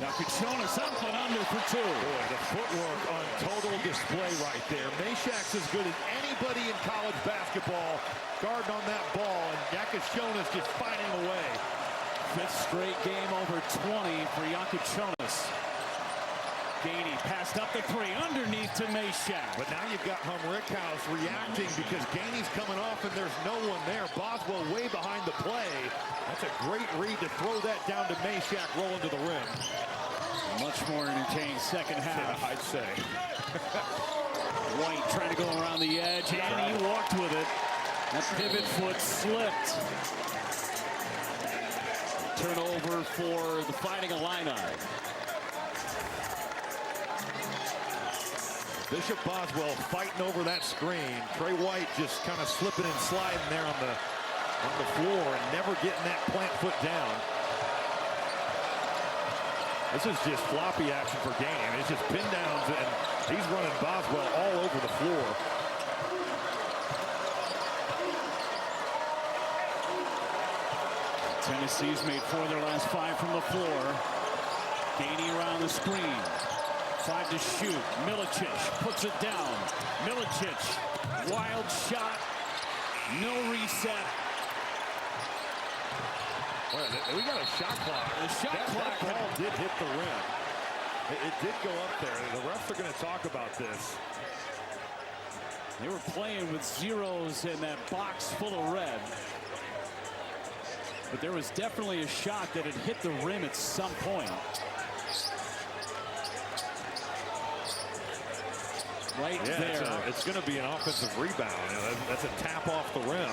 Yakashonis up and under for 2. Boy, the footwork on total display right there. Meshack's as good as anybody in college basketball guarding on that ball, and Yakashonis just finding a way. 5th straight game over 20 for Yakashonis. Gainey passed up the 3 underneath to Meshack. But now you've got Humrickhouse reacting because Gainey's coming off and there's no one there. Boswell way behind the play. That's a great read to throw that down to Meshack, rolling to the rim. Much more entertaining second half, yeah, I'd say. White trying to go around the edge, and he walked with it. That pivot foot slipped. Turnover for the Fighting Illini. Bishop Boswell fighting over that screen. Trey White just kind of slipping and sliding there on the floor and never getting that plant foot down. This is just floppy action for Gainey. I mean, it's just pin downs, and he's running Boswell all over the floor. Tennessee's made 4 of their last 5 from the floor. Gainey around the screen. 5 to shoot. Milicic puts it down. Milicic, wild shot. No reset. Well, we got a shot clock. The shot clock. That ball did hit the rim. It did go up there. The refs are going to talk about this. They were playing with zeros in that box full of red. But there was definitely a shot that had hit the rim at some point. Right there. It's going to be an offensive rebound. You know, that's a tap off the rim.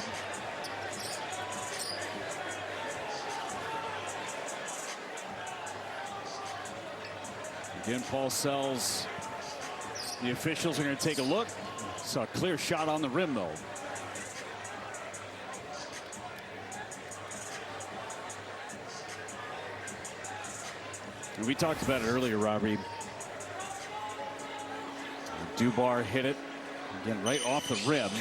Again, Paul Sells. The officials are going to take a look. Saw a clear shot on the rim, though. And we talked about it earlier, Robbie. Dubar hit it again right off the rim.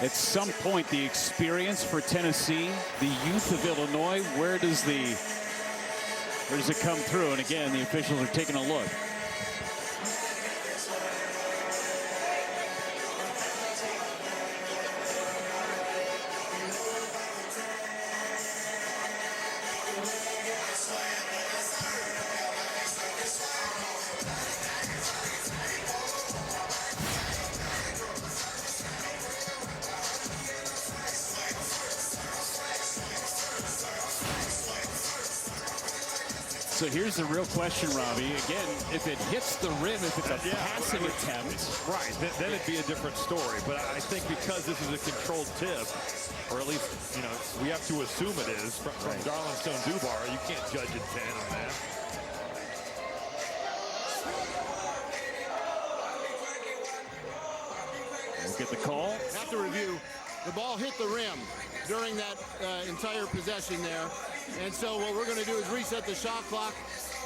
At some point, the experience for Tennessee, the youth of Illinois, where does it come through? And again, the officials are taking a look. So here's the real question, Robbie. Again, if it hits the rim, if it's a passing attempt. Right, then it'd be a different story. But I think because this is a controlled tip, or at least, you know, we have to assume it is from Darlington Dubar. You can't judge a 10 on that. We'll get the call. After review, the ball hit the rim during that entire possession there. And so what we're going to do is reset the shot clock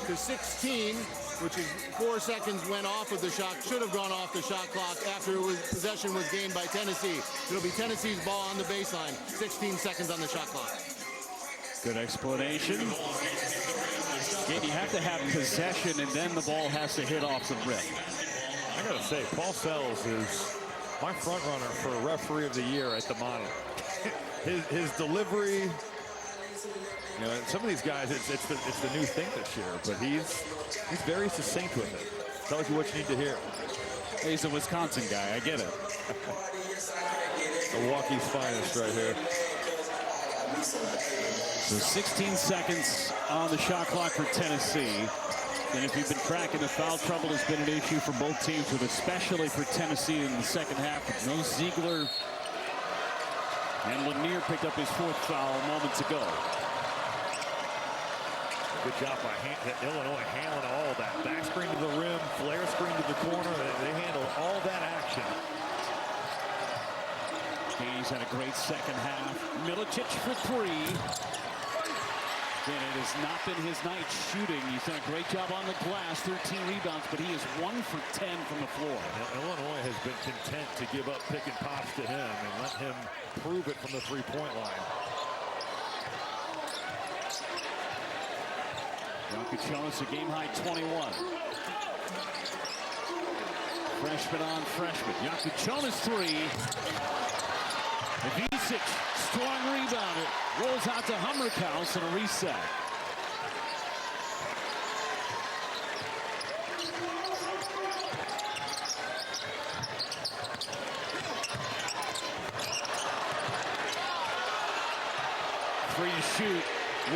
to 16, which is 4 seconds went off of the shot, should have gone off the shot clock after possession was gained by Tennessee. It'll be Tennessee's ball on the baseline, 16 seconds on the shot clock. Good explanation. Again, you have to have possession, and then the ball has to hit off the rim. I got to say, Paul Sells is my front runner for referee of the year at the Model. his delivery. You know, some of these guys, it's the new thing this year, but he's very succinct with it. Tells you what you need to hear. He's a Wisconsin guy, I get it. Milwaukee's finest right here. So 16 seconds on the shot clock for Tennessee. And if you've been tracking, the foul trouble has been an issue for both teams, but especially for Tennessee in the second half. No Ziegler. And Lanier picked up his 4th foul moments ago. Good job by Illinois handling all that. Back screen to the rim, flare screen to the corner. They handled all that action. He's had a great second half. Milicic for 3. And it has not been his night shooting. He's done a great job on the glass, 13 rebounds, but he is 1 for 10 from the floor. Illinois has been content to give up pick and pops to him and let him prove it from the three-point line. Jonas a game-high 21. Freshman on freshman. Jonas 3. Ivisic, strong rebound. It rolls out to Hummerkaus and a reset. Free to shoot.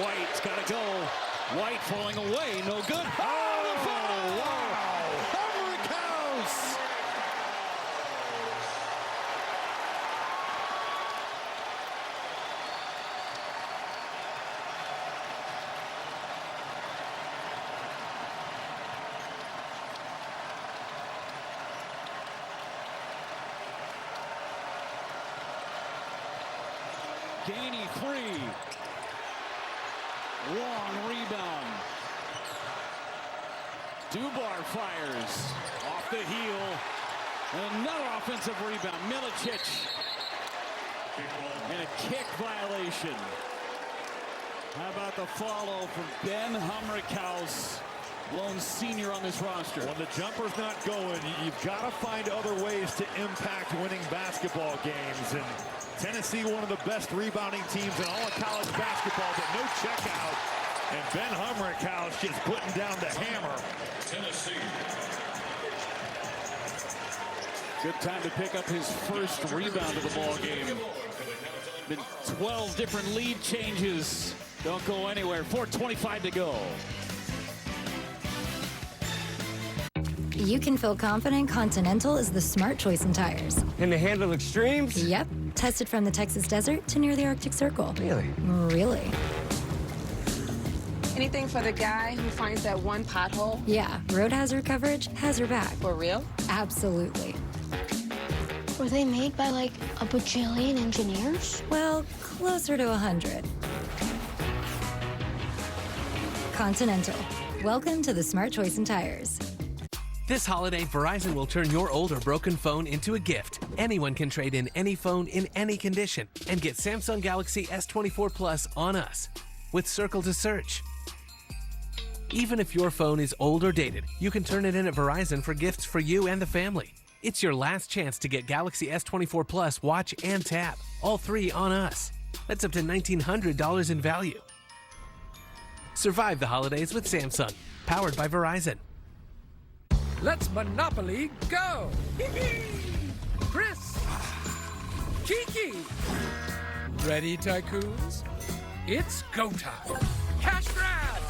White's got to go. White falling away, no good. Oh, the foul! Wow! Hummerkaus! Gainey 3. Long rebound. Dubar fires off the heel. And another offensive rebound. Milicic. And a kick violation. How about the follow from Ben Hummerkaus, lone senior on this roster? When the jumper's not going, you've got to find other ways to impact winning basketball games. And Tennessee, one of the best rebounding teams in all of college basketball, but no check out. And Ben Hummerkaus just putting down the hammer. Tennessee. Good time to pick up his first rebound of the ball game. Been 12 different lead changes. Don't go anywhere. 4:25 to go. You can feel confident Continental is the smart choice in tires. And they handle extremes? Yep. Tested from the Texas desert to near the Arctic Circle. Really? Really. Anything for the guy who finds that one pothole? Yeah. Road hazard coverage has your back. For real? Absolutely. Were they made by like a bajillion engineers? Well, closer to 100. Continental. Welcome to the smart choice in tires. This holiday, Verizon will turn your old or broken phone into a gift. Anyone can trade in any phone in any condition and get Samsung Galaxy S24 Plus on us with Circle to Search. Even if your phone is old or dated, you can turn it in at Verizon for gifts for you and the family. It's your last chance to get Galaxy S24 Plus watch and tab, all three on us. That's up to $1,900 in value. Survive the holidays with Samsung, powered by Verizon. Let's Monopoly go! Chris! Kiki! Ready, tycoons? It's go time! Cash grab!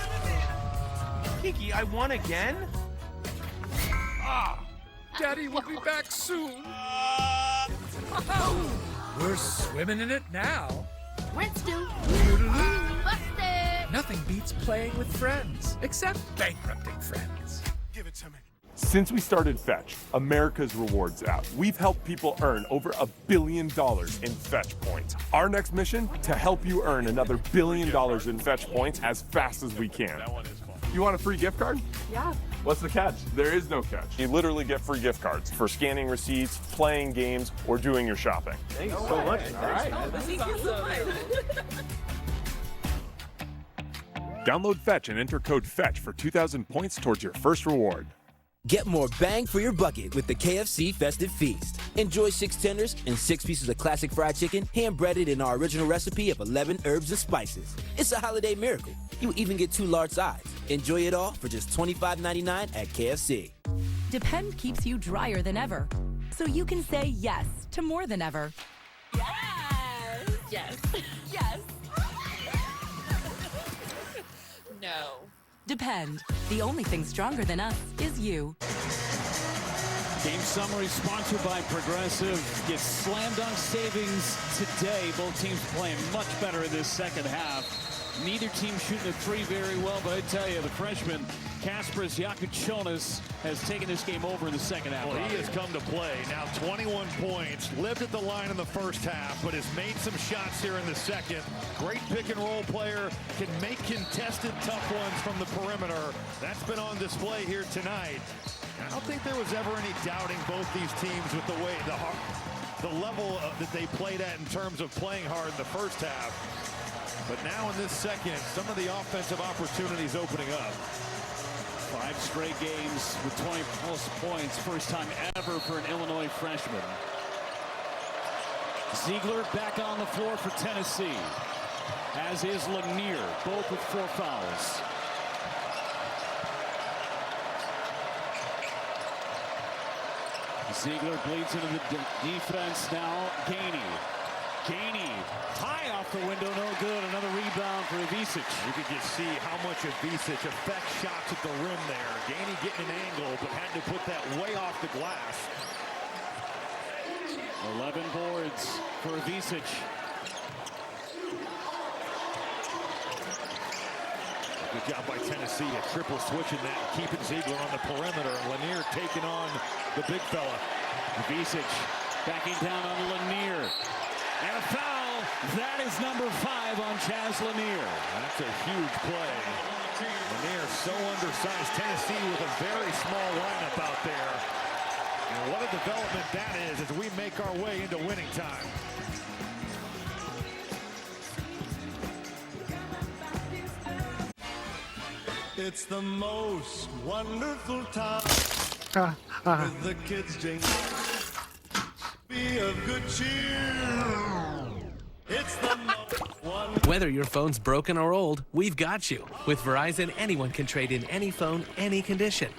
Kiki, I won again? Ah! Daddy will be back soon! We're swimming in it now! Winston! Busted! Nothing beats playing with friends, except bankrupting friends. Give it to me. Since we started Fetch, America's rewards app, we've helped people earn over $1 billion in Fetch points. Our next mission, to help you earn another $1 billion in Fetch points as fast as we can. You want a free gift card? Yeah. What's the catch? There is no catch. You literally get free gift cards for scanning receipts, playing games, or doing your shopping. Thanks so much. All right. Download Fetch and enter code FETCH for 2,000 points towards your first reward. Get more bang for your bucket with the KFC Festive Feast. Enjoy 6 tenders and 6 pieces of classic fried chicken, hand-breaded in our original recipe of 11 herbs and spices. It's a holiday miracle. You even get 2 large sides. Enjoy it all for just $25.99 at KFC. Depend keeps you drier than ever, so you can say yes to more than ever. Yes! Yes. Yes. No. Depend. The only thing stronger than us is you. Game summary sponsored by Progressive. Get slam dunk savings today. Both teams playing much better in this second half. Neither team shooting the three very well, but I tell you, the freshman, Kasparas Jakučionis, has taken this game over in the second half. Well, he has come to play. Now 21 points, lived at the line in the first half, but has made some shots here in the second. Great pick and roll player, can make contested tough ones from the perimeter. That's been on display here tonight. I don't think there was ever any doubting both these teams with the way, the level that they played at in terms of playing hard in the first half. But now in this second, some of the offensive opportunities opening up. 5 straight games with 20-plus points. First time ever for an Illinois freshman. Ziegler back on the floor for Tennessee, as is Lanier, both with 4 fouls. Ziegler bleeds into the defense now. Gainey, high off the window, no good. Another rebound for Ivisic. You could just see how much Ivisic affects shots at the rim there. Gainey getting an angle, but had to put that way off the glass. 11 boards for Ivisic. Good job by Tennessee at triple switching that and keeping Ziegler on the perimeter. Lanier taking on the big fella. Ivisic backing down on Lanier. And a foul. That is number 5 on Chaz Lanier. That's a huge play. Lanier so undersized. Tennessee with a very small lineup out there. And what a development that is as we make our way into winning time. It's the most wonderful time with the kids jingle. Be of good cheer. It's the most wonderful. Whether your phone's broken or old, we've got you. With Verizon, anyone can trade in any phone, any condition.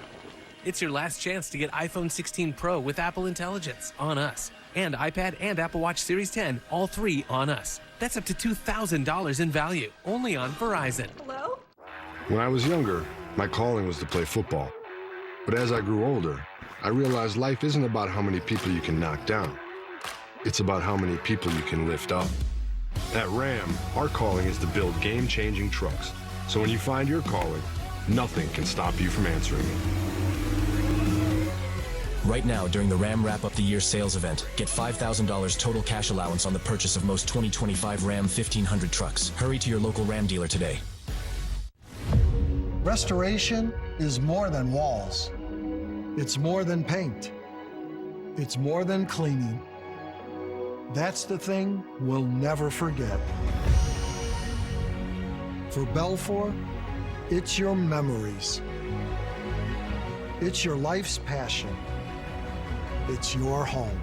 It's your last chance to get iPhone 16 Pro with Apple Intelligence on us. And iPad and Apple Watch Series 10, all 3 on us. That's up to $2,000 in value, only on Verizon. Hello? When I was younger, my calling was to play football. But as I grew older, I realized life isn't about how many people you can knock down. It's about how many people you can lift up. At Ram, our calling is to build game-changing trucks. So when you find your calling, nothing can stop you from answering it. Right now, during the Ram Wrap Up the Year sales event, get $5,000 total cash allowance on the purchase of most 2025 Ram 1500 trucks. Hurry to your local Ram dealer today. Restoration is more than walls. It's more than paint. It's more than cleaning. That's the thing we'll never forget. For Belfour, it's your memories. It's your life's passion. It's your home.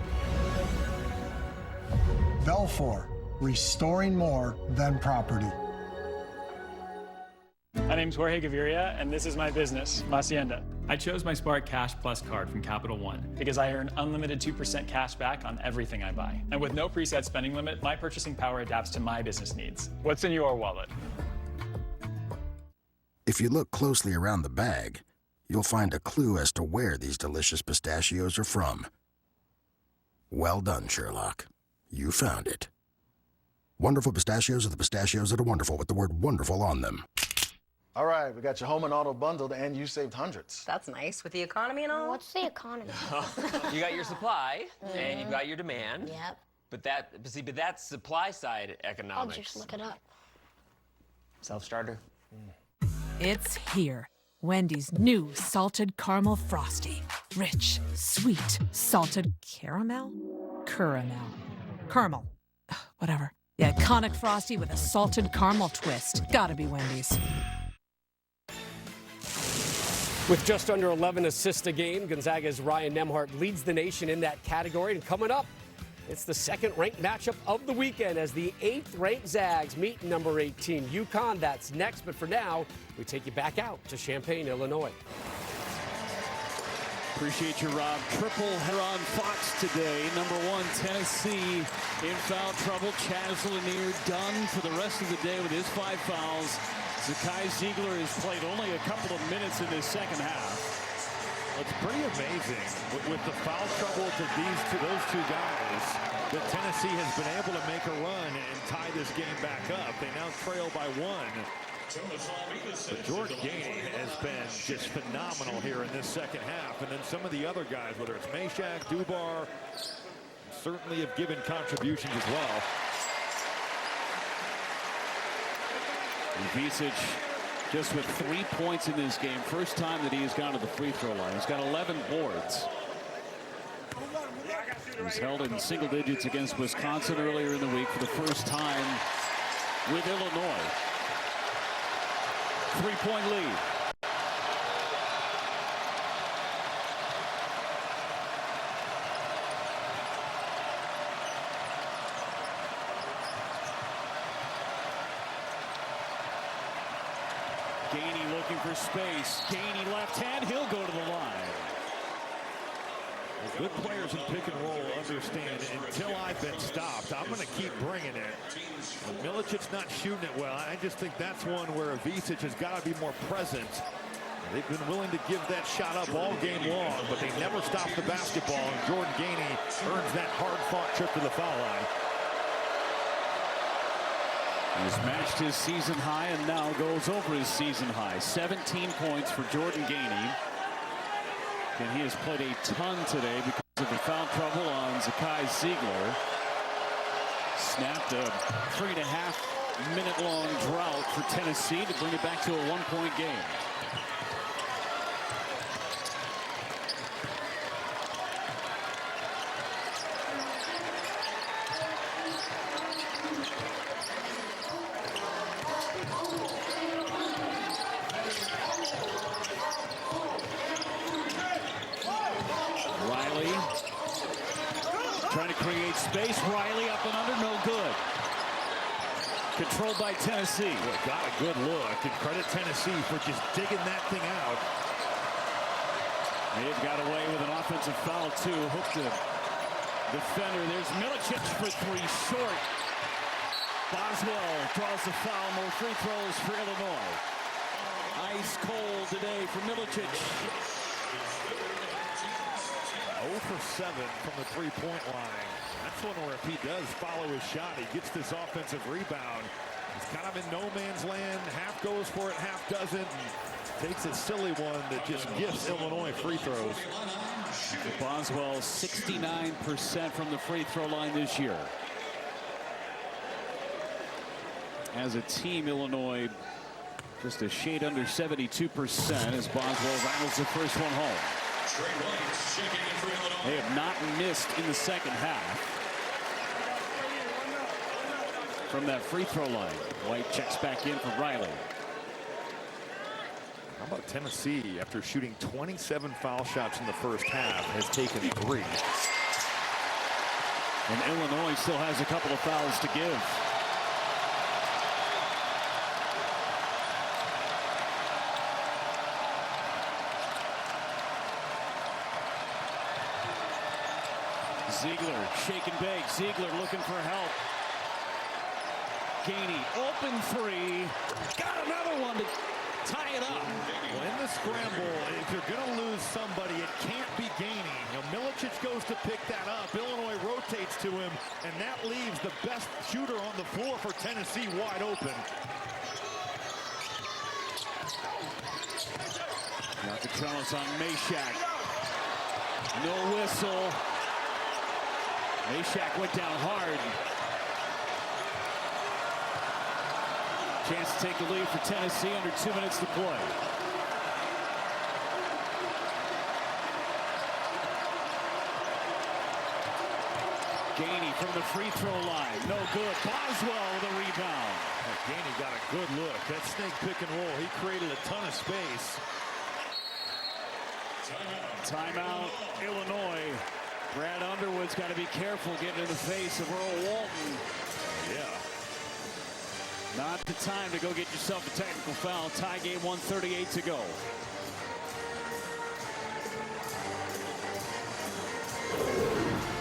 Belfour, restoring more than property. My name's Jorge Gaviria, and this is my business, Hacienda. I chose my Spark Cash Plus card from Capital One because I earn unlimited 2% cash back on everything I buy. And with no preset spending limit, my purchasing power adapts to my business needs. What's in your wallet? If you look closely around the bag, you'll find a clue as to where these delicious pistachios are from. Well done, Sherlock. You found it. Wonderful pistachios are the pistachios that are wonderful with the word wonderful on them. All right, we got your home and auto bundled, and you saved hundreds. That's nice. With the economy and all? What's the economy? You got your supply, and you've got your demand. Yep. But that's supply side economics. I'll just look it up. Self-starter. It's here. Wendy's new salted caramel frosty. Rich, sweet, salted caramel? Caramel. Whatever. The iconic frosty with a salted caramel twist. Gotta be Wendy's. With just under 11 assists a game, Gonzaga's Ryan Nembhard leads the nation in that category. And coming up, it's the second-ranked matchup of the weekend as the 8th-ranked Zags meet number 18 UConn. That's next, but for now, we take you back out to Champaign, Illinois. Appreciate you, Rob. Triple header on Fox today. Number 1, Tennessee in foul trouble. Chaz Lanier done for the rest of the day with his 5 fouls. Zakai Ziegler has played only a couple of minutes in this second half. It's pretty amazing with the foul trouble to those two guys that Tennessee has been able to make a run and tie this game back up. They now trail by 1. But Jordan Gainey has been just phenomenal here in this second half. And then some of the other guys, whether it's Meshack, Dubar, certainly have given contributions as well. Ivisic just with 3 points in this game. First time that he has gone to the free throw line. He's got 11 boards. He was held in single digits against Wisconsin earlier in the week for the first time with Illinois. 3-point lead. Gainey looking for space. Gainey left hand. He'll go to the line. Good players in pick and roll understand until I've been stopped, I'm going to keep bringing it. When Milicic's not shooting it well, I just think that's one where Ivisic has got to be more present. They've been willing to give that shot up all game long, but they never stop the basketball, and Jordan Gainey earns that hard-fought trip to the foul line. He's matched his season high and now goes over his season high. 17 points for Jordan Gainey. And he has played a ton today because of the foul trouble on Zakai Ziegler. Snapped a 3.5-minute long drought for Tennessee to bring it back to a 1-point game. Trying to create space. Riley up and under, no good. Controlled by Tennessee. Well, got a good look, and credit Tennessee for just digging that thing out. They've got away with an offensive foul too. Hooked the defender. There's Milicic for 3 short. Boswell draws the foul. More free throws for Illinois. Ice cold today for Milicic. 0 for 7 from the 3-point line. That's one where if he does follow his shot, he gets this offensive rebound. He's kind of in no man's land. Half goes for it, half doesn't. And takes a silly one that just gives Illinois free throws. Boswell 69% from the free throw line this year. As a team, Illinois Just a shade under 72% as Boswell rattles the first one home. They have not missed in the second half from that free throw line. White checks back in for Riley. How about Tennessee, after shooting 27 foul shots in the first half, has taken 3. And Illinois still has a couple of fouls to give. Ziegler, shake and bake. Ziegler looking for help. Gainey, open three. Got another one to tie it up. Well, in the scramble, if you're going to lose somebody, it can't be Gainey. You know, Milicic goes to pick that up. Illinois rotates to him, and that leaves the best shooter on the floor for Tennessee wide open. Yakachelis on Meshack. No whistle. Meshack went down hard. Chance to take the lead for Tennessee under 2 minutes to play. Gainey from the free throw line. No good. Boswell with a rebound. Gainey got a good look. That snake pick and roll. He created a ton of space. Timeout, Illinois. Brad Underwood's got to be careful getting in the face of Earl Walton. Yeah. Not the time to go get yourself a technical foul. Tie game, 1:38 to go.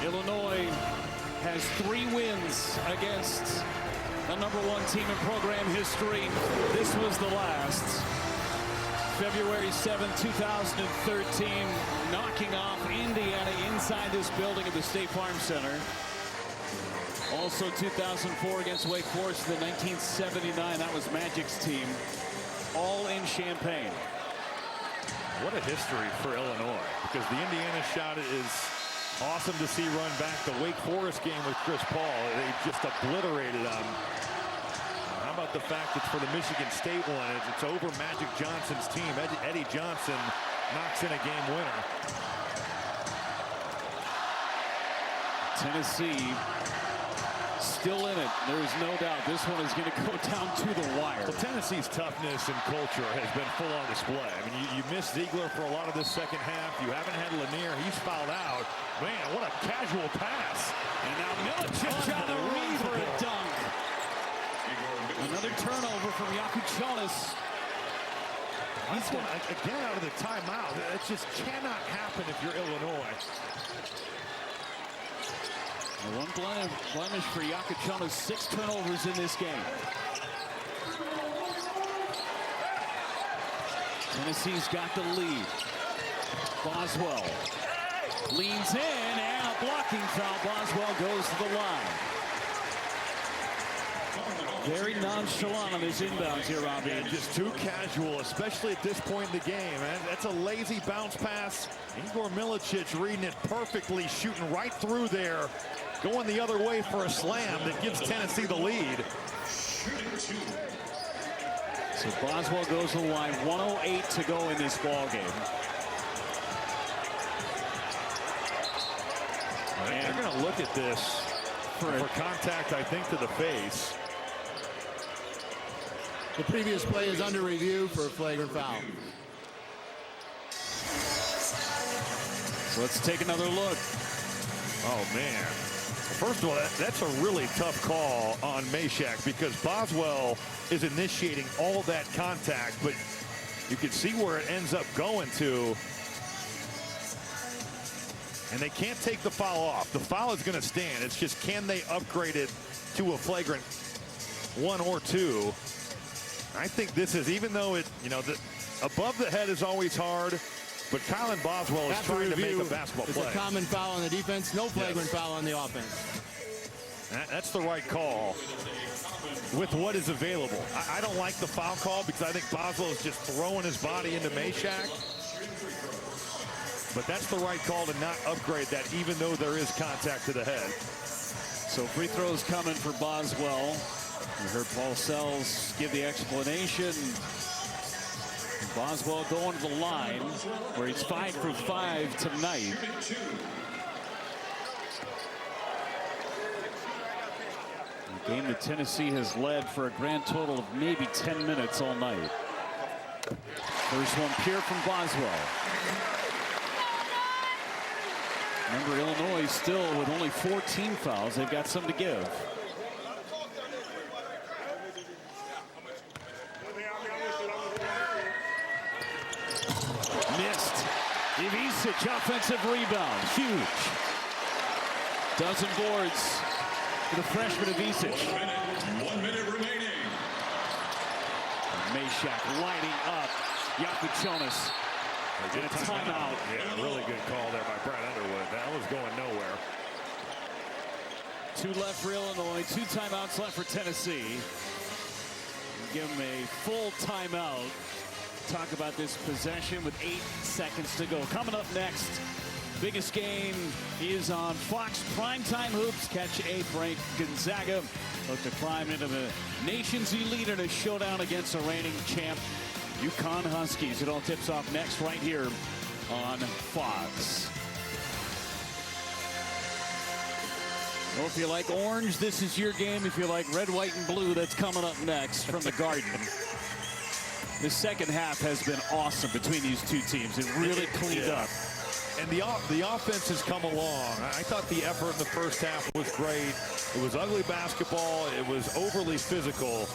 Illinois has 3 wins against the #1 team in program history. This was the last. February 7, 2013, knocking off Indiana inside this building at the State Farm Center. Also 2004 against Wake Forest, the 1979, that was Magic's team, all in Champaign. What a history for Illinois, because the Indiana shot is awesome to see run back. The Wake Forest game with Chris Paul, they just obliterated them. How about the fact it's for the Michigan State one? It's over Magic Johnson's team. Eddie Johnson knocks in a game winner. Tennessee still in it. There's no doubt this one is going to go down to the wire. Well, Tennessee's toughness and culture has bbeen full on display. I mean, you missed Ziegler for a lot of this second half. You haven't had Lanier. He's fouled out. Man, what a casual pass. And now Milicic on the run for a dunk. Another turnover from Yakachelis. He's going again out of the timeout. That just cannot happen if you're Illinois. One blemish for Yakachelis, 6 turnovers in this game. Tennessee's got the lead. Boswell leans in, and a blocking foul. Boswell goes to the line. Very nonchalant on his inbounds here, Robbie. Yeah, just too casual, especially at this point in the game. Man. That's a lazy bounce pass. Igor Milicic reading it perfectly, shooting right through there. Going the other way for a slam that gives Tennessee the lead. So Boswell goes to the line. 1:08 to go in this ball game. And they're going to look at this for contact, I think, to the face. The previous play is under review for a flagrant foul. So let's take another look. Oh, man. First of all, that's a really tough call on Meshack, because Boswell is initiating all that contact, but you can see where it ends up going to. And they can't take the foul off. The foul is going to stand. It's just, can they upgrade it to a flagrant 1 or 2? I think this is, even though it, you know, above the head is always hard, but Kylan Boswell is trying to make a basketball play. It's a common foul on the defense, no flagrant foul on the offense. That's the right call with what is available. I don't like the foul call, because I think Boswell is just throwing his body into Meshack. But that's the right call to not upgrade that, even though there is contact to the head. So free throws coming for Boswell. You heard Paul Sells give the explanation. Boswell going to the line where he's 5 for 5 tonight. A game that Tennessee has led for a grand total of maybe 10 minutes all night. First one pure from Boswell. Remember, Illinois still with only 14 fouls. They've got some to give. Missed. Ivisic offensive rebound. Huge. Dozen boards for the freshman Ivisic. 1 minute remaining. Meshack lighting up. Jakučionis. And a timeout. Yeah, really good call there by Brad Underwood. That was going nowhere. 2 left for Illinois. 2 timeouts left for Tennessee. Give them a full timeout. Talk about this possession with 8 seconds to go. Coming up next, biggest game is on Fox Primetime Hoops. Catch 8th-ranked Gonzaga. Look to climb into the nation's elite in a showdown against the reigning champ UConn Huskies. It all tips off next right here on Fox. Well, if you like orange, this is your game. If you like red, white, and blue, that's coming up next from the Garden. The second half has been awesome between these two teams. It really cleaned up. And the offense has come along. I thought the effort in the first half was great. It was ugly basketball. It was overly physical.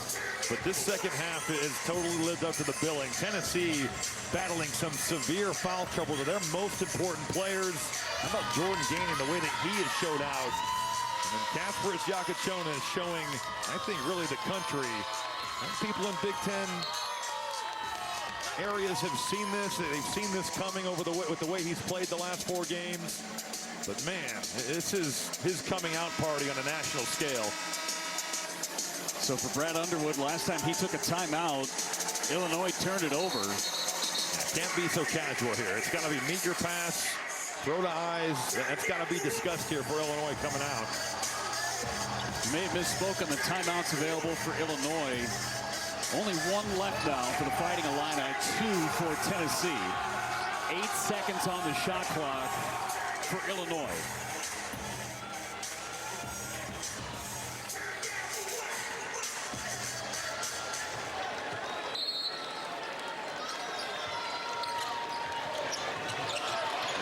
But this second half has totally lived up to the billing. Tennessee battling some severe foul trouble to their most important players. How about Jordan Gainey, the way that he has showed out? And Kasparas Jakučionis showing, I think, really the country. And people in Big Ten areas have seen this. They've seen this coming over with the way he's played the last 4 games. But man, this is his coming out party on a national scale. So for Brad Underwood, last time he took a timeout, Illinois turned it over. Can't be so casual here. It's got to be meet your pass, throw to eyes. That's got to be discussed here for Illinois coming out. You may have misspoke on the timeouts available for Illinois. Only 1 left now for the Fighting Illini, 2 for Tennessee. 8 seconds on the shot clock for Illinois.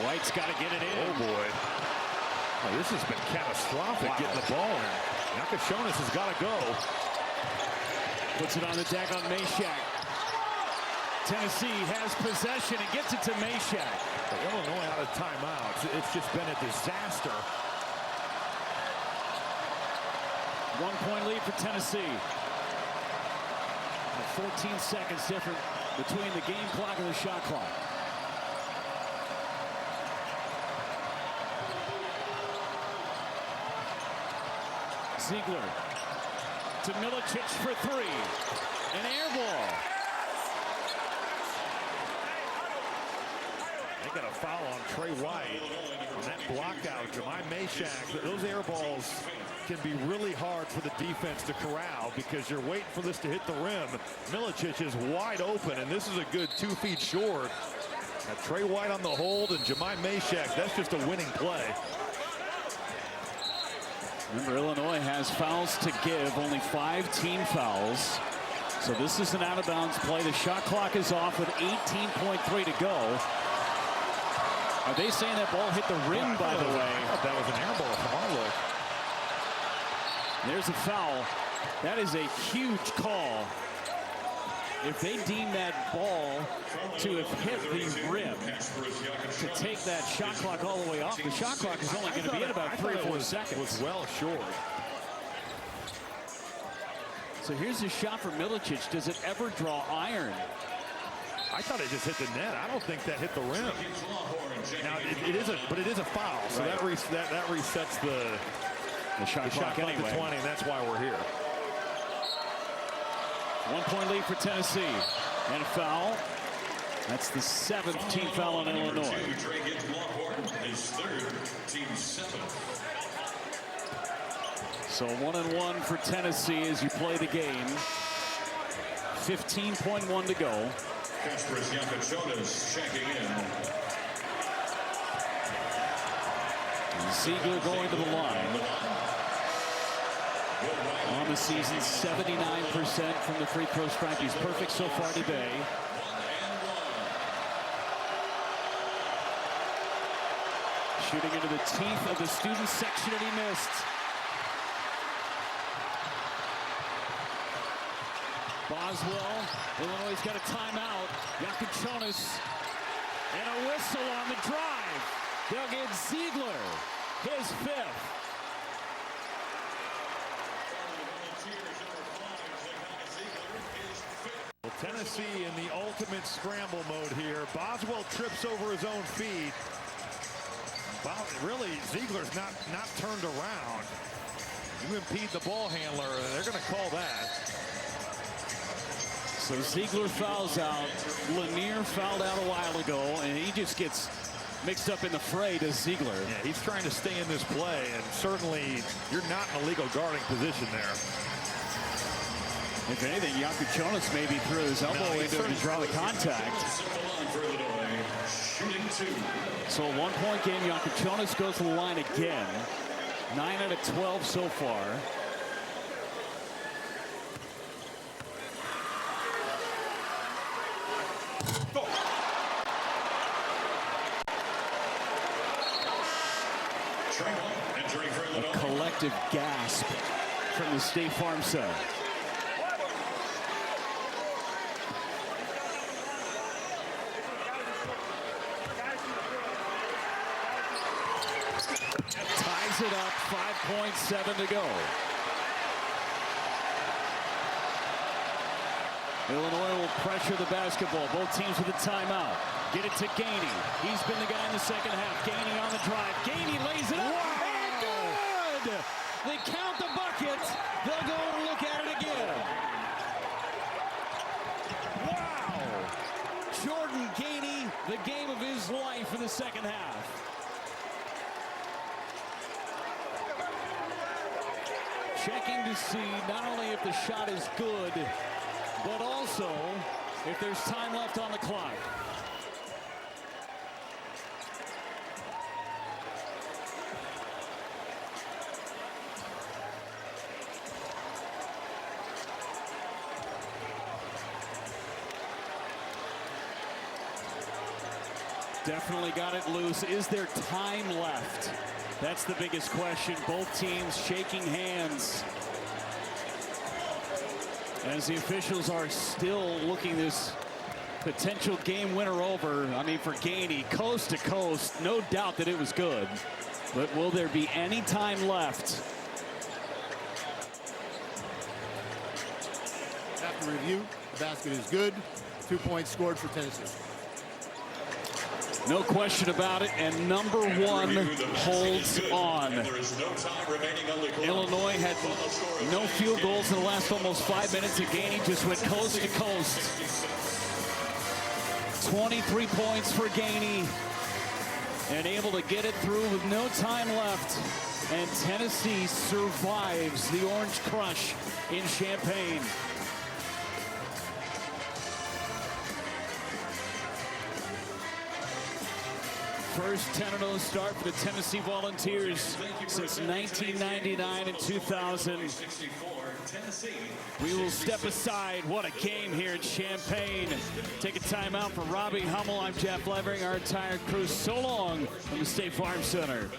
White's got to get it in. Oh, boy. Oh, this has been catastrophic getting the ball in. Jakučionis has got to go. Puts it on the deck on Meshack. Tennessee has possession and gets it to Meshack. Illinois out of timeouts. It's just been a disaster. 1-point lead for Tennessee. 14 seconds different between the game clock and the shot clock. Ziegler to Milicic for 3. An air ball. They got a foul on Trey White. On that block out, Jemai Meshack. Those air balls can be really hard for the defense to corral because you're waiting for this to hit the rim. Milicic is wide open, and this is a good 2 feet short. Got Trey White on the hold, and Jemai Meshack, that's just a winning play. Remember, Illinois has fouls to give, only 5 team fouls. So this is an out-of-bounds play. The shot clock is off with 18.3 to go. Are they saying that ball hit the rim, by the way? I thought that was an air ball from our look. There's a foul. That is a huge call. If they deem that ball to have hit the rim, to take that shot clock all the way off, the shot clock is only going to be at about 3 or 4 seconds. It was well short. So here's a shot for Milicic. Does it ever draw iron? I thought it just hit the net. I don't think that hit the rim. Now it is a foul, so that resets the shot clock anyway. To 20, and that's why we're here. 1-point lead for Tennessee. And a foul. That's the 7th team foul on Illinois. So 1-and-1 for Tennessee as you play the game. 15.1 to go. Kasparas Yakachonis checking in. Ziegler going to the line. On the season, 79% from the free throw stripe. He's perfect so far today. Shooting into the teeth of the student section, and he missed. Boswell, Illinois' got a timeout. Yakachonis, and a whistle on the drive. They'll get Ziegler, his fifth. Well, Tennessee in the ultimate scramble mode here. Boswell trips over his own feet. Wow, really, Ziegler's not turned around. You impede the ball handler, they're going to call that. So Ziegler fouls out. Lanier fouled out a while ago, and he just gets mixed up in the fray to Ziegler. Yeah, he's trying to stay in this play, and certainly you're not in a legal guarding position there. If anything, Yakachonis maybe threw his elbow into it to draw the contact. So a one-point game, Yakachonis goes to the line again. 9 out of 12 so far. A collective gasp from the State Farm side. Ties it up, 5.7 to go. Illinois will pressure the basketball. Both teams with a timeout. Get it to Gainey. He's been the guy in the second half. Gainey on the drive. Gainey lays it up. And good! They count the bucket. They'll go and look at it again. Wow! Jordan Gainey, the game of his life in the second half. Checking to see not only if the shot is good, but also if there's time left on the clock. Definitely got it loose. Is there time left? That's the biggest question. Both teams shaking hands as the officials are still looking this potential game winner over. I mean, for Gainey, coast to coast, no doubt that it was good. But will there be any time left? After review, the basket is good. 2 points scored for Tennessee. No question about it, and number one holds on. Illinois had no field goals in the last almost 5 minutes, and Gainey just went coast to coast. 23 points for Gainey, and able to get it through with no time left. And Tennessee survives the Orange Crush in Champaign. First 10-0 start for the Tennessee Volunteers since 1999 and 2000. We will step aside. What a game here in Champaign. Take a timeout for Robbie Hummel. I'm Jeff Levering, our entire crew. So long from the State Farm Center.